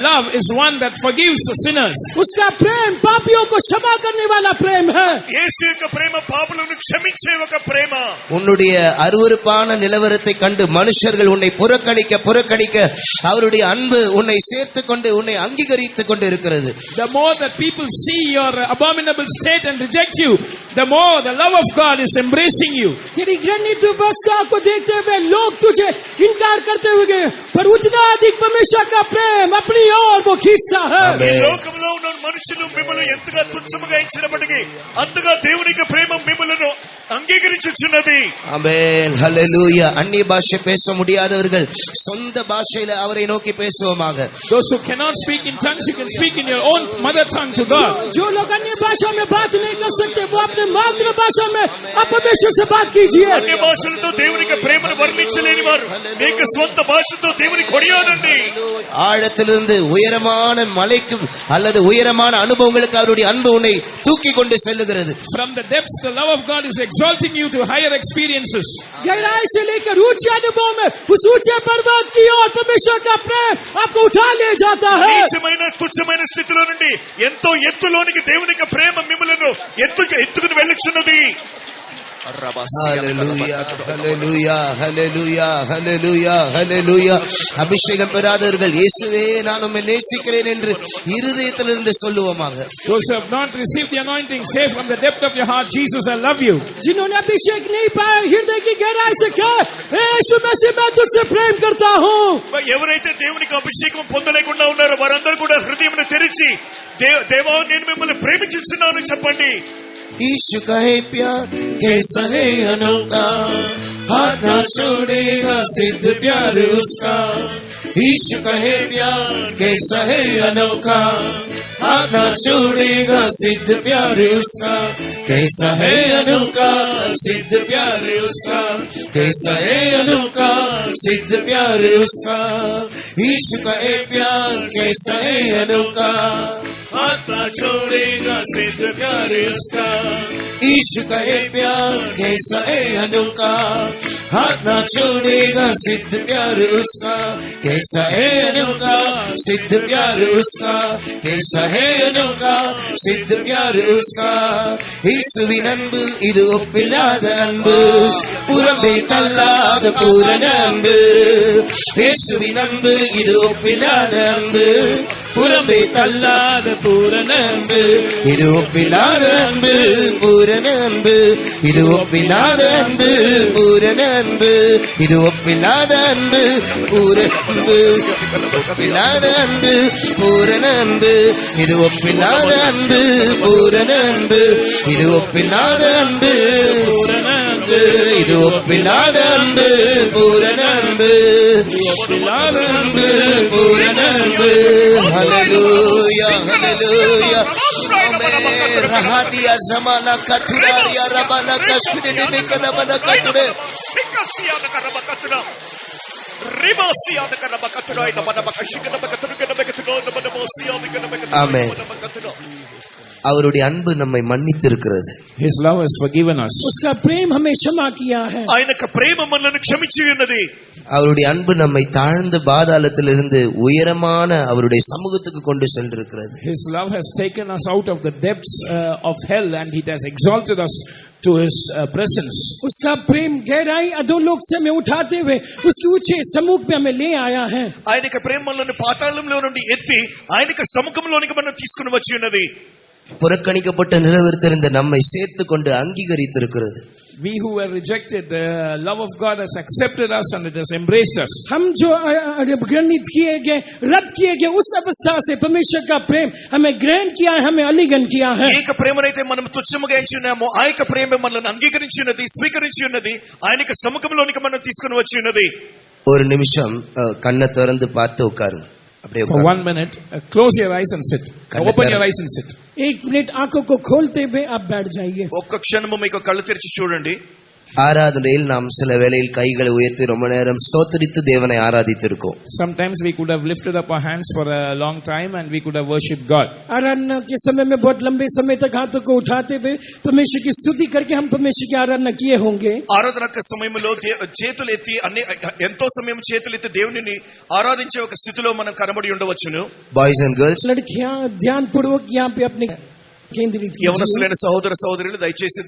Love is one that forgives the sinners. उसका प्रेम पापियों को क्षमा करने वाला प्रेम है. యేసు యొక్క ప్రేమ పాపులను క్షమించే ఒక ప్రేమ. உன்னுடைய அருவருப்பான நிலவரத்தை கண்டு மனுஷர்கள் உன்னை புறக்கணிக்க அவருடைய அன்பு உன்னை சேர்த்து கொண்டு உன்னை அங்கீகரித்துக் கொண்டு இருக்கிறது. The more that people see your abominable state and reject you, the more the love of God is embracing you. तेरी घृणित अवस्था को देखते हुए लोग तुझे इनकार करते हुए पर उतना अधिक परमेश्वर का प्रेम अपनी ओर वो खींचता है. ఈ లోకంలో ఉన్న మనుషులు మిమ్మల్ని ఎంతగా తుచ్చముగా ఎంచినప్పటికీ అంతగా దేవుని యొక్క ప్రేమ మిమ్మల్ని అంగీకరించుచున్నది. ஆமென் ஹல்லேலூயா. அந்நிய பாஷை பேச முடியாதவர்கள் சொந்த பாஷையில அவரை நோக்கி பேசுவோமாக. Those who cannot speak in tongues, you can speak in your own mother tongue to God. जो लोग अन्य भाषा में बात नहीं कर सकते वो अपने मातृभाषा में आप परमेश्वर से बात कीजिए. అన్య భాషలతో దేవుని యొక్క ప్రేమను వర్ణించలేని వారు మీకు స్వంత భాషతో దేవుని కొనియాడండి. ஆழத்திலிருந்து உயரமான மலைக்கு அல்லது உயரமான அனுபவங்களுக்கு அவருடைய அன்பு உன்னை தூக்கி கொண்டு செல்லுகிறது. From the depths, the love of God is exalting you to higher experiences. गहराई से लेकर ऊंचे अनुभव में उस ऊंचे पर्वत की ओर परमेश्वर का प्रेम आपको उठा ले जाता है. నీచమైన తుచ్చమైన స్థితిలో నుండి ఎంతో ఎత్తులోనికి దేవుని యొక్క ప్రేమ మిమ్మల్ని ఎత్తుకుని వెళ్ళుచున్నది. ஹல்லேலூயா ஹல்லேலூயா ஹல்லேலூயா ஹல்லேலூயா ஹல்லேலூயா. அபிஷேகம் பெறாதவர்கள் இயேசுவே நான் உம்மை நேசிக்கிறேன் என்று இருதயத்திலிருந்து சொல்லுவோமாக. Those who have not received the anointing, say from the depth of your heart, Jesus, I love you. जिन्होंने अभिषेक नहीं पाया हृदय की गहराई से कहा यीशु मसीह मैं तुझसे प्रेम करता हूं. ఎవరైతే దేవునికి అభిషేకం పొందలేకుండా ఉన్నారో వారందరూ కూడా హృదయమును తెరిచి దేవా నేను మిమ్మల్ని ప్రేమించుచున్నాను చెప్పండి. यीशु कहे प्यार कैसा है अनोखा, हाथ ना छोड़ेगा सिद्ध प्यार उसका. यीशु कहे प्यार कैसा है अनोखा, हाथ ना छोड़ेगा सिद्ध प्यार उसका. कैसा है अनोखा सिद्ध प्यार उसका, कैसा है अनोखा सिद्ध प्यार उसका. यीशु कहे प्यार कैसा है अनोखा, हाथ ना छोड़ेगा सिद्ध प्यार उसका. यीशु कहे प्यार कैसा है अनोखा, हाथ ना छोड़ेगा सिद्ध प्यार उसका. कैसा है अनोखा सिद्ध प्यार उसका, कैसा है अनोखा सिद्ध प्यार उसका. இயேசுவின் அன்பு இது ஒப்பில்லாத அன்பு, புறம்பே தள்ளாத பூரண அன்பு. இயேசுவின் அன்பு இது ஒப்பில்லாத அன்பு, புறம்பே தள்ளாத பூரண அன்பு. இது ஒப்பில்லாத அன்பு பூரண அன்பு, இது ஒப்பில்லாத அன்பு பூரண அன்பு. இது ஒப்பில்லாத அன்பு பூரண அன்பு, ஒப்பில்லாத அன்பு பூரண அன்பு. இது ஒப்பில்லாத அன்பு பூரண அன்பு, இது ஒப்பில்லாத அன்பு பூரண அன்பு. இது ஒப்பில்லாத அன்பு பூரண அன்பு, ஒப்பில்லாத அன்பு பூரண அன்பு. ஹல்லேலூயா ஹல்லேலூயா. ரஹாதியா ஜமானா கத்துராரியா ரபனா கஷ்மினி நிமிகனமன கத்துரே சிக்கசியான கரபகத்துரா ரிபாசியான கரபகத்துரா நமன மகஷிகன மகத்துருகன மகத்துரோ நமன மோசியான கரபகத்துரா. ஆமென். அவருடைய அன்பு நம்மை மன்னித்திருக்கிறது. His love has forgiven us. उसका प्रेम हमें क्षमा किया है. ఆయన యొక్క ప్రేమ మనల్ని క్షమించి ఉన్నది. அவருடைய அன்பு நம்மை தாழ்ந்த பாதாளத்திலிருந்து உயரமான அவருடைய சமூகத்துக்கு கொண்டு சென்றிருக்கிறது. His love has taken us out of the depths of hell and it has exalted us to his presence. उसका प्रेम गहराई अधोलोक से हमें उठाते हुए उसके ऊंचे सम्मुख में हमें ले आया है. ఆయన యొక్క ప్రేమ మనల్ని పాతాళంలో నుండి ఎత్తి ఆయన యొక్క సముఖంలోనికి మనం తీసుకుని వచ్చి ఉన్నది. புறக்கணிக்கப்பட்ட நிலவரத்திலிருந்து நம்மை சேர்த்து கொண்டு அங்கீகரித்திருக்கிறது. We who were rejected, the love of God has accepted us and it has embraced us. हम जो घृणित किए गए, रद्द किए गए, उस अवस्था से परमेश्वर का प्रेम हमें ग्रहण किया है, हमें आलिंगन किया है. ఏక ప్రేమనైతే మనం తుచ్చముగా ఎంచున్నామో ఆ యొక్క ప్రేమ మనల్ని అంగీకరించి ఉన్నది, స్వీకరించి ఉన్నది, ఆయన యొక్క సముఖంలోనికి మనం తీసుకుని వచ్చి ఉన్నది. ஒரு நிமிஷம் கண்ணை திறந்து பார்த்து உட்காருங்க. அப்படியே For 1 minute, close your eyes and sit. Open your eyes and sit. एक मिनट आंखों को खोलते हुए आप बैठ जाइए. ఒక్క క్షణము మీకు కళ్ళు తెరిచి చూడండి. ஆராதனையில் நாம் சில வேளையில் கைகளை உயர்த்தி ரொம்ப நேரம் ஸ்தோத்திரித்து தேவனை ஆராதித்திருக்கோம். Sometimes we could have lifted up our hands for a long time and we could have worshipped God. आराधना के समय में बहुत लंबे समय तक हाथों को उठाते हुए परमेश्वर की स्तुति करके हम परमेश्वर की आराधना किए होंगे. ఆరాధన సమయంలో చేతులు ఎత్తి ఎంతో సమయం చేతులు ఎత్తి దేవునిని ఆరాధించే ఒక స్థితిలో మనం కనబడి ఉండవచ్చును. బాయ్స్ అండ్ గర్ల్స్, लड़कियां ध्यान पूर्वक यहाँ पे अपने केंद्रित యవనస్తులైన సహోదర సహోదరులు దయచేసి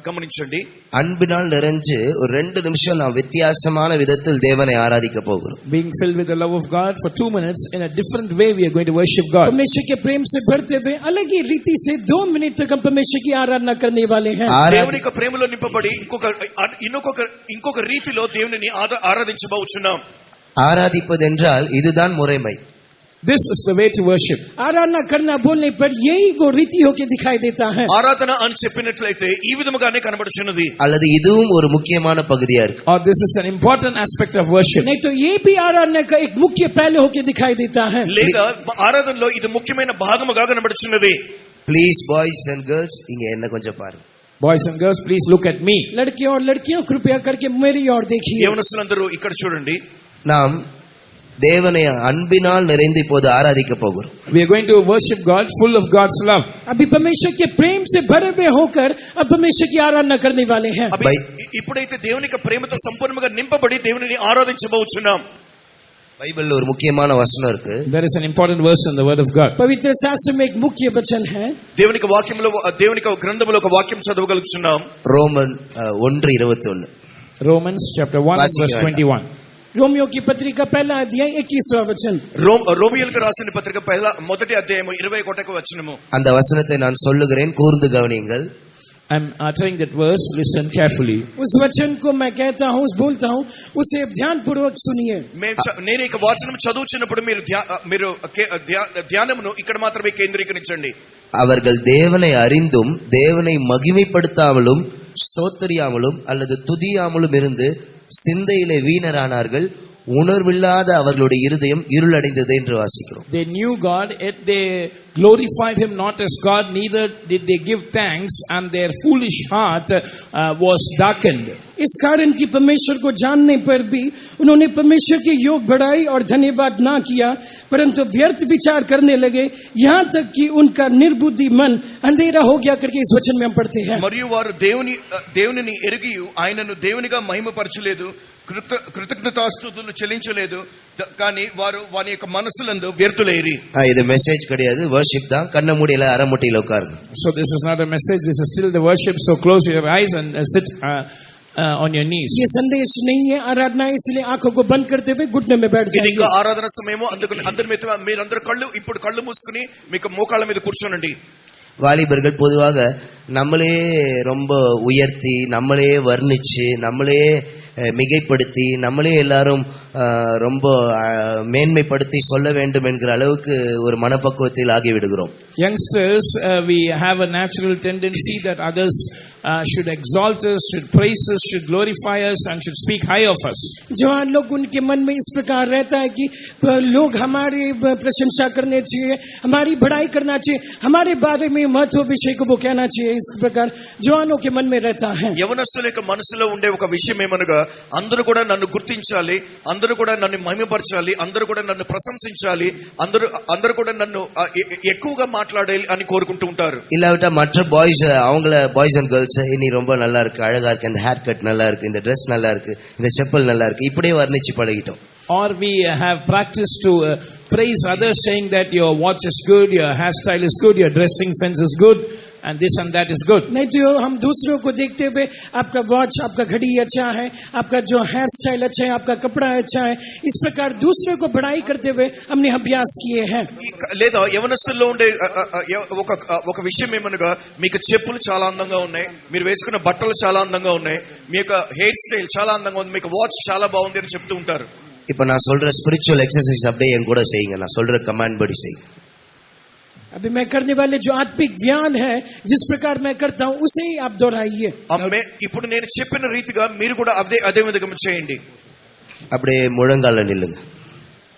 గమనించండి. அன்பினால் நிறைஞ்சு ஒரு 2 நிமிஷம் நாம் வித்தியாசமான விதத்தில் தேவனை ஆராதிக்க போகிறோம். Being filled with the love of God for 2 minutes in a different way we are going to worship God. परमेश्वर के प्रेम से भरते हुए अलग ही रीति से 2 मिनट तक हम परमेश्वर की आराधना करने वाले हैं. దేవుని యొక్క ప్రేమలో నింపబడి ఇంకొక రీతిలో దేవునిని ఆరాధించబోచున్నాం. ஆராதிப்பதென்றால் இதுதான் முறைமை. This is the way to worship. आराधना करना बोलने पर यही वो रीति होके दिखाई देता है. ఆరాధన అని చెప్పినట్లయితే ఈ విధముగానే కనబడుచున్నది. அல்லது இதுவும் ஒரு முக்கியமான பகுதியா இருக்கு. Or this is an important aspect of worship. नहीं तो ये भी आराधना का एक मुख्य पहलू होके दिखाई देता है. లేదా ఆరాధనలో ఇది ముఖ్యమైన భాగముగా కనబడుచున్నది. ప్లీజ్ బాయ్స్ అండ్ గర్ల్స్, இங்க என்ன கொஞ்சம் பாருங்க. Boys and girls, please look at me. लड़कियों और लड़कियों कृपया करके मेरी ओर देखिए. యవనస్తులందరూ ఇక్కడ చూడండి. நாம் தேவனை அன்பினால் நிறைந்து இப்போது ஆராதிக்க போகிறோம். We are going to worship God full of God's love. अभी परमेश्वर के प्रेम से भरे हुए होकर अब परमेश्वर की आराधना करने वाले हैं. ఇప్పుడైతే దేవుని యొక్క ప్రేమతో సంపూర్ణంగా నింపబడి దేవునిని ఆరాధించబోచున్నాం. బైబిల్లో ஒரு ముఖ్యமான వచనం இருக்கு. There is an important verse in the word of God. पवित्र शास्त्र में एक मुख्य वचन है. దేవుని యొక్క వాక్యంలో దేవుని యొక్క గ్రంథంలో ఒక వాక్యం చదవగలుగుతున్నాం. రోమన్ 1:21. Romans chapter 1 verse 21. रोमियो की पत्रिका पहला अध्याय 21वां वचन. రోమియోలకు రాసిన పత్రిక మొదటి అధ్యాయం 21వ వచనము. அந்த వచనத்தை நான் சொல்லுகிறேன், கூர்ந்து கவனியுங்கள். I'm uttering that verse, listen carefully. उस वचन को मैं कहता हूँ, बोलता हूँ, उसे ध्यान पूर्वक सुनिए. నేను ఇక వచనం చదువుచున్నప్పుడు మీరు ధ్యానమును ఇక్కడ మాత్రమే కేంద్రీకరించండి. அவர்கள் தேவனை அறிந்தும் தேவனை மகிமைப்படுத்தாமலும் ஸ்தோத்திரியாமலும் அல்லது துதியாமலும் இருந்து சிந்தையிலே வீணரானார்கள். உணர்வில்லாத அவர்களுடைய இருதயம் இருளடைந்தது என்று வாசிக்கிறோம். They knew God, yet they glorified him not as God, neither did they give thanks, and their foolish heart was darkened. इस कारण की परमेश्वर को जानने पर भी उन्होंने परमेश्वर के योग बढ़ाई और धन्यवाद ना किया, परंतु व्यर्थ विचार करने लगे, यहाँ तक कि उनका निर्बुद्धि मन अंधेरा हो गया करके इस वचन में हम पढ़ते हैं. మరియు వారు దేవునిని ఎరిగి ఆయనను దేవునిగా మహిమపరచలేదు, కృతజ్ఞతాస్తుతులు చెల్లించలేదు, కానీ వారి యొక్క మనసులందు వ్యర్థులైరి. இது மெசேஜ் கிடையாது, வர்ஷிப் தான். கண்ண மூடியில அரைமுட்டியில உட்காருங்க. So this is not a message, this is still the worship. So close your eyes and sit on your knees. ये संदेश नहीं है आराधना, इसलिए आंखों को बंद करते हुए घुटने में बैठ ఇది जाइए. ఇంకా ఆరాధన సమయము, అందుకని మీరందరూ ఇప్పుడు కళ్ళు మూసుకుని మీకు మోకాళ్ళ మీద కూర్చోనండి. வாலிபர்கள் பொதுவாக நம்மளே ரொம்ப உயர்த்தி, நம்மளே வர்ணிச்சு, நம்மளே மிகைப்படுத்தி, நம்மளே எல்லாரும் ரொம்ப மேன்மைப்படுத்தி சொல்ல வேண்டும் என்கிற அளவுக்கு ஒரு மனப்பக்குவத்தில் ஆகிவிடுகிறோம். Youngsters, we have a natural tendency that others should exalt us, should praise us, should glorify us, and should speak high of us. जवान लोग, उनके मन में इस प्रकार रहता है कि लोग हमारी प्रशंसा करने चाहिए, हमारी बढ़ाई करना चाहिए, हमारे बारे में महत्व विषय को वो कहना चाहिए. इस प्रकार जवानों के मन में रहता है. యవనస్తుల యొక్క మనసులో ఉండే ఒక విషయం ఏమనగా, అందరూ కూడా నన్ను గుర్తించాలి, అందరూ కూడా నన్ను మహిమపరచాలి, అందరూ కూడా నన్ను ప్రశంసించాలి, అందరూ కూడా నన్ను ఎక్కువగా మాట్లాడాలి అని కోరుకుంటూ ఉంటారు. இல்லாவிட்டா மற்ற பாய்ஸ், அவங்கள பாய்ஸ் அண்ட் கேர்ள்ஸ், இனி ரொம்ப நல்லா இருக்கு, அழகா இருக்கு, இந்த ஹேர் கட் நல்லா இருக்கு, இந்த ட்ரெஸ் நல்லா இருக்கு, இந்த செப்பல் நல்லா இருக்கு, இப்படியே வர்ணிச்சு பழகிட்டோம். Or we have practiced to praise others, saying that your watch is good, your hairstyle is good, your dressing sense is good, and this and that is good. नहीं तो हम दूसरों को देखते हुए आपका वॉच, आपका घड़ी अच्छा है, आपका जो हेयर स्टाइल अच्छा है, आपका कपड़ा अच्छा है, इस प्रकार दूसरों को बढ़ाई करते हुए हमने अभ्यास किए हैं. లేదా యవనస్తుల్లో ఉండే ఒక విషయం ఏమనగా, మీకు చెప్పులు చాలా అందంగా ఉన్నాయి, మీరు వేసుకున్న బట్టలు చాలా అందంగా ఉన్నాయి, మీ యొక్క హెయిర్ స్టైల్ చాలా అందంగా ఉంది, మీకు వాచ్ చాలా బాగుంది అని చెప్తూ ఉంటారు. இப்ப நான் சொல்ற ஸ்பிரிச்சுவல் எக்ஸசைஸ் அப்படியே என் கூட செய்யுங்க. நான் சொல்ற கமாண்ட் படி செய்யுங்க. अभी मैं करने वाले जो आत्मिक ज्ञान है, जिस प्रकार मैं करता हूँ उसे ही आप दोहराइए. ఇప్పుడు నేను చెప్పిన రీతిగా మీరు కూడా అదే విధంగా చేయండి. அப்படியே முழங்கால நில்லுங்க.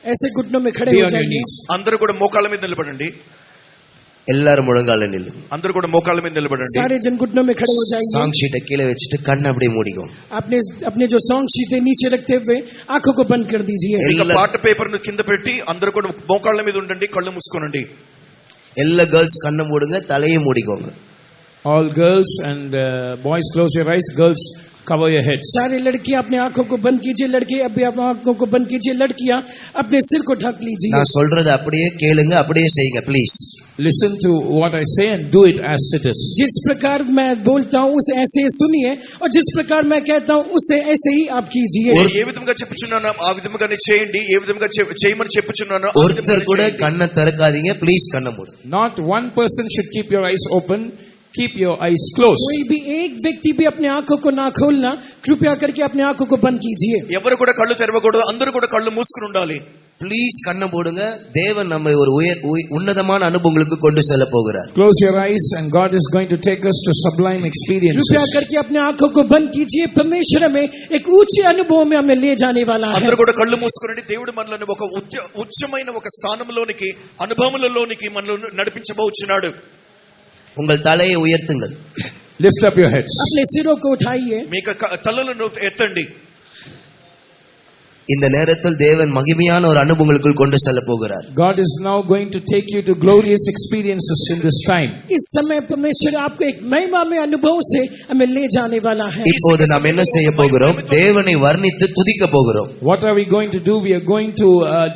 ऐसे घुटनों में खड़े हो जाइए. అందరూ కూడా మోకాళ్ళ మీద నిలబడండి. எல்லாரும் முழங்கால நில்லு. అందరూ కూడా మోకాళ్ళ మీద నిలబడండి. सारे जन घुटनों में खड़े हो जाएंगे. சாங் ஷீட்டை கீழே வச்சுட்டு கண்ணை அப்படியே மூடிக்கோங்க. अपने अपने जो सॉन्ग शीटें नीचे रखते हुए आंखों को बंद कर दीजिए. ఇక పాట పేపర్ ను కింద పెట్టి అందరూ కూడా మోకాళ్ళ మీద ఉండండి, కళ్ళు మూసుకోనండి. எல்லா கேர்ள்ஸ் கண்ணை மூடுங்க, தலையை மூடிக்கோங்க. All girls and boys, close your eyes. Girls, cover your heads. सारे लड़कियां अपने आंखों को बंद कीजिए, लड़के अभी अपनी आंखों को बंद कीजिए, लड़कियां अपने सिर को ढक लीजिए. நான் சொல்றது அப்படியே கேளுங்க, அப்படியே செய்யுங்க please. Listen to what I say and do it as it is. जिस प्रकार मैं बोलता हूँ उसे ऐसे सुनिए, और जिस प्रकार मैं कहता हूँ उसे ऐसे ही आप कीजिए. ఏ విధంగా చెప్పుచున్నానో ఆ విధంగానే చేయండి, ఏ విధంగా చేయమని చెప్పుచున్నానో ఆ ஒருத்தர் విధంగానే கூட చేయండి. கண்ணை திறக்காதீங்க ப்ளீஸ். கண்ணை மூடுங்க. Not one person should keep your eyes open. Keep your eyes closed. कोई भी एक व्यक्ति भी अपने आंखों को ना खोलना, कृपया करके अपने आंखों को बंद कीजिए. ఎవరు కూడా కళ్ళు తెరవకూడదు, అందరూ కూడా కళ్ళు మూసుకుని ఉండాలి. ப்ளீஸ் கண்ணை மூடுங்க. தேவன் நம்மை ஒரு உன்னதமான அனுபவங்களுக்கு கொண்டு செல்ல போகிறார். Close your eyes and God is going to take us to sublime experiences. कृपया करके अपने आंखों को बंद कीजिए. परमेश्वर हमें एक ऊंचे अनुभव में हमें ले जाने वाला है. అందరూ కూడా కళ్ళు మూసుకునండి. దేవుడు మనల్ని ఒక ఉచ్చమైన ఒక స్థానంలోనికి, అనుభవములలోనికి మనల్ని నడిపించబోచున్నాడు. உங்கள் தலையை உயர்த்துங்கள். Lift up your heads. अपने सिरों को उठाइए. మీకు తలలను ఎత్తండి. இந்த நேரத்தில் தேவன் மகிமையான ஒரு அனுபவங்களுக்குள் கொண்டு செல்ல போகிறார். God is now going to take you to glorious experiences in this time. इस समय परमेश्वर आपको एक महिमा में अनुभव से हमें ले जाने वाला है. இப்போது நாம் என்ன செய்ய போகிறோம்? தேவனை வர்ணித்து துதிக்க போகிறோம். What are we going to do? We are going to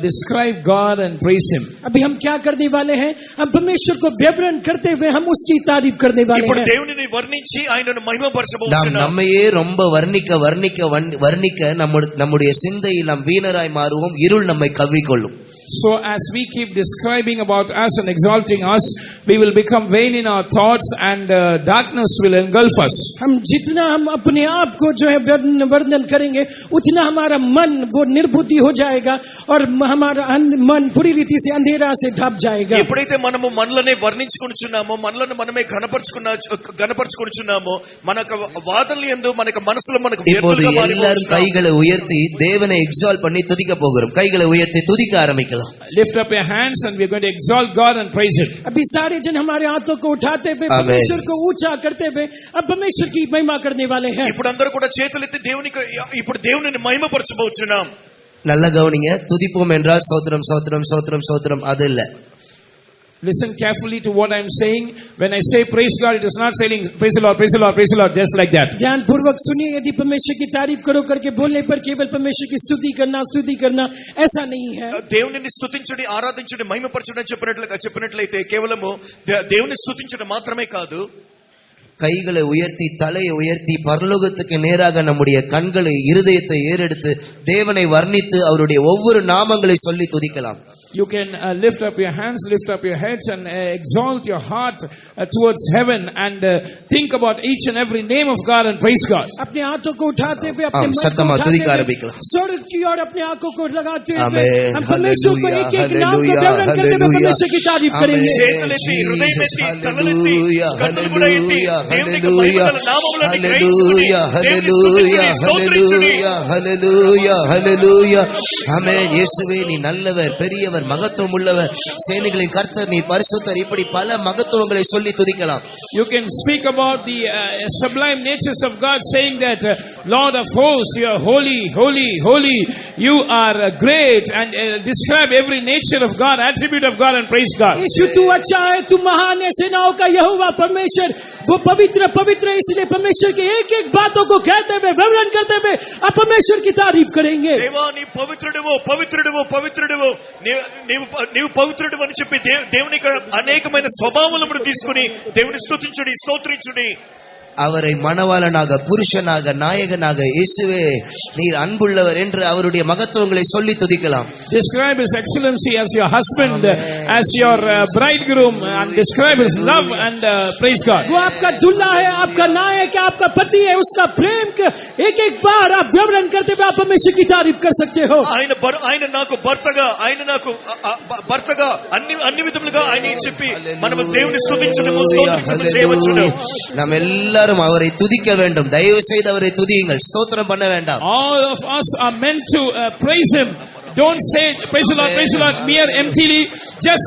describe God and praise Him. अभी हम क्या करने वाले हैं? हम परमेश्वर को विवरण करते हुए हम उसकी तारीफ करने वाले ఇప్పుడు हैं. దేవునిని వర్ణించి ఆయనను நாம் మహిమపరచబోతున్నాం. நம்மையே ரொம்ப வர்ணிக்க நம்முடைய சிந்தையில் நாம் வீணராய் மாறுவோம். இருள் நம்மை கவ்விக்கொள்ளும். So as we keep describing about us and exalting us, we will become vain in our thoughts and darkness will engulf us. हम जितना हम अपने आप को जो है वर्णन करेंगे, उतना हमारा मन वो निर्बुद्धि हो जाएगा और हमारा मन पूरी रीति से अंधेरा से ढक जाएगा. ఎప్పుడైతే మనము మనల్ని వర్ణించుకుంటున్నామో, మనల్ని మనమే ఘనపరచుకుంటున్నామో, మనకు వాదనలు యందు మనకు మనసులో మనకు இப்போது వ్యర్థులుగా எல்லாரும் మారిపోతున్నాం. கைகளை உயர்த்தி தேவனை எக்ஸால்ட் பண்ணி துதிக்க போகிறோம். கைகளை உயர்த்தி துதிக்க ஆரம்பிக்கலாம். Lift up your hands and we are going to exalt God and praise Him. अभी सारे जन हमारे हाथों को उठाते हुए आमीन. परमेश्वर को ऊंचा करते हुए अब परमेश्वर की महिमा करने वाले हैं. ఇప్పుడు అందరూ కూడా చేతులెత్తి దేవునిని మహిమపరచబోచున్నాం. நல்ல கவனிங்க. துதிப்போம் என்றால் சோத்திரம் சோத்திரம் சோத்திரம் சோத்திரம் அது இல்ல. Listen carefully to what I am saying. When I say praise God, it is not saying praise the Lord, praise the Lord, praise the Lord, just like that. ध्यान पूर्वक सुनिए. यदि परमेश्वर की तारीफ करो करके बोलने पर केवल परमेश्वर की स्तुति करना ऐसा नहीं है. దేవునిని స్తుతించండి, ఆరాధించండి, మహిమపరచండి చెప్పినట్లయితే కేవలము దేవుని స్తుతించడం మాత్రమే కాదు. கைகளை உயர்த்தி தலையை உயர்த்தி பரலோகத்துக்கு நேராக நம்முடைய கண்களை இருதயத்தை ஏறெடுத்து தேவனை வர்ணித்து அவருடைய ஒவ்வொரு நாமங்களை சொல்லி துதிக்கலாம். You can lift up your hands, lift up your heads and exalt your heart towards heaven and think about each and every name of God and praise God. अपने हाथों को उठाते हुए अपने मन को सत्तमा उठाते तुदिका हुए आरंभिकला. स्वर्ग की ओर अपने आंखों को लगाते हुए आमीन. हम परमेश्वर को एक एक नाम को हालेलुया, विवरण करते हुए हालेलुया. परमेश्वर की तारीफ करेंगे. చేతులెత్తి, హృదయమెత్తి, తలలెత్తి, కన్నులు కూడా ఎత్తి దేవునికి హల్లెలూయా మహిమగల నామములను గ్రహించుకుని దేవుని హల్లెలూయా స్తుతించుడి, స్తోత్రించుడి. హల్లెలూయా హల్లెలూయా హల్లెలూయా. ஆமென். இயேசுவே நீ நல்லவர், பெரியவர், மகத்துவம் உள்ளவர், சேனைகளின் கர்த்தர், நீ பரிசுத்தர். இப்படி பல மகத்துவங்களை சொல்லி துதிக்கலாம். You can speak about the sublime natures of God, saying that Lord of hosts, you are holy, holy, holy, you are great, and describe every nature of God, attribute of God and praise God. यीशु तू अच्छा है, तू महान है, सेनाओं का यहोवा परमेश्वर वो पवित्र पवित्र, इसलिए परमेश्वर की एक एक बातों को कहते हुए विवरण करते हुए आप परमेश्वर की तारीफ करेंगे. దేవా నీ పవిత్రుడివో పవిత్రుడివో పవిత్రుడివో, నీవు పవిత్రుడు అని చెప్పి దేవుని అనేకమైన స్వభావములను తీసుకుని దేవుని స్తుతించుడి, స్తోత్రించుడి. அவரை மணவாளனாக, புருஷனாக, நாயகனாக, இயேசுவே நீர் அன்புள்ளவர் என்று அவருடைய மகத்துவங்களை சொல்லி துதிக்கலாம். Describe His excellency as your husband, as your bridegroom, and describe His love and praise God. वो आपका दुल्हा है, आपका नायक है, आपका पति है, उसका प्रेम के एक एक बार आप विवरण करते हुए आप परमेश्वर की तारीफ कर सकते हो. ఆయన నాకు భర్తగా, ఆయన నాకు భర్తగా అన్ని విధములుగా ఆయన చెప్పి మనము దేవుని స్తుతించడము, స్తోత్రించడము చేయవచ్చు. நாம் எல்லாரும் அவரை துதிக்க வேண்டும். தயவு செய்து அவரை துதியுங்கள், ஸ்தோத்திரம் பண்ண வேண்டாம். All of us are meant to praise Him. Don't say praise the Lord mere emptily. Just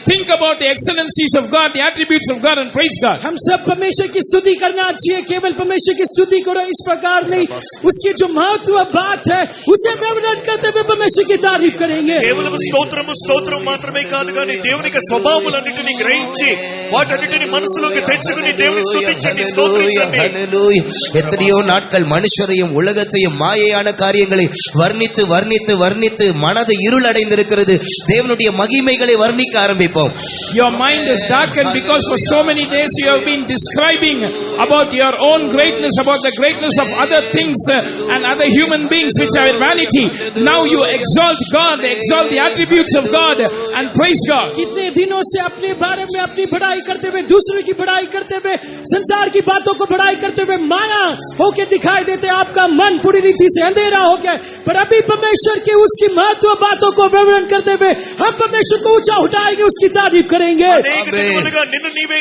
think about the excellencies of God, the attributes of God, and praise God. हम सब परमेश्वर की स्तुति करना चाहिए, केवल परमेश्वर की स्तुति करो इस प्रकार नहीं, उसकी जो महत्व बात है उसे वर्णन करते हुए परमेश्वर की तारीफ करेंगे. కేవలం స్తోత్రం మాత్రమే కాదు కానీ దేవుని యొక్క స్వభావములన్నిటిని గ్రహించి వాటన్నిటిని మనసులోకి తెచ్చుకుని దేవుని స్తుతించండి, స్తోత్రించండి. హల్లెలూయా. ఎత్తనియో నాட்கள் మనుషரையும் உலகத்தையும் மாயையான காரியங்களை வர்ணித்து வர்ணித்து வர்ணித்து மனது இருளடைந்திருக்கிறது. தேவனுடைய மகிமைகளை வர்ணிக்க ஆரம்பிப்போம். Your mind is darkened because for so many days you have been describing about your own greatness, about the greatness of other things and other human beings which are vanity. Now you exalt God, exalt the attributes of God and praise God. कितने दिनों से अपने बारे में अपनी बड़ाई करते हुए, दूसरों की बड़ाई करते हुए, संसार की बातों को बड़ाई करते हुए माया होके दिखाई देते, आपका मन पूरी रीति से अंधेरा हो गया. पर अभी परमेश्वर के उसकी महत्व बातों को वर्णन करते हुए हम परमेश्वर को ऊंचा उठाएंगे, उसकी तारीफ करेंगे. అనేక దినములుగా నిన్ను నీవే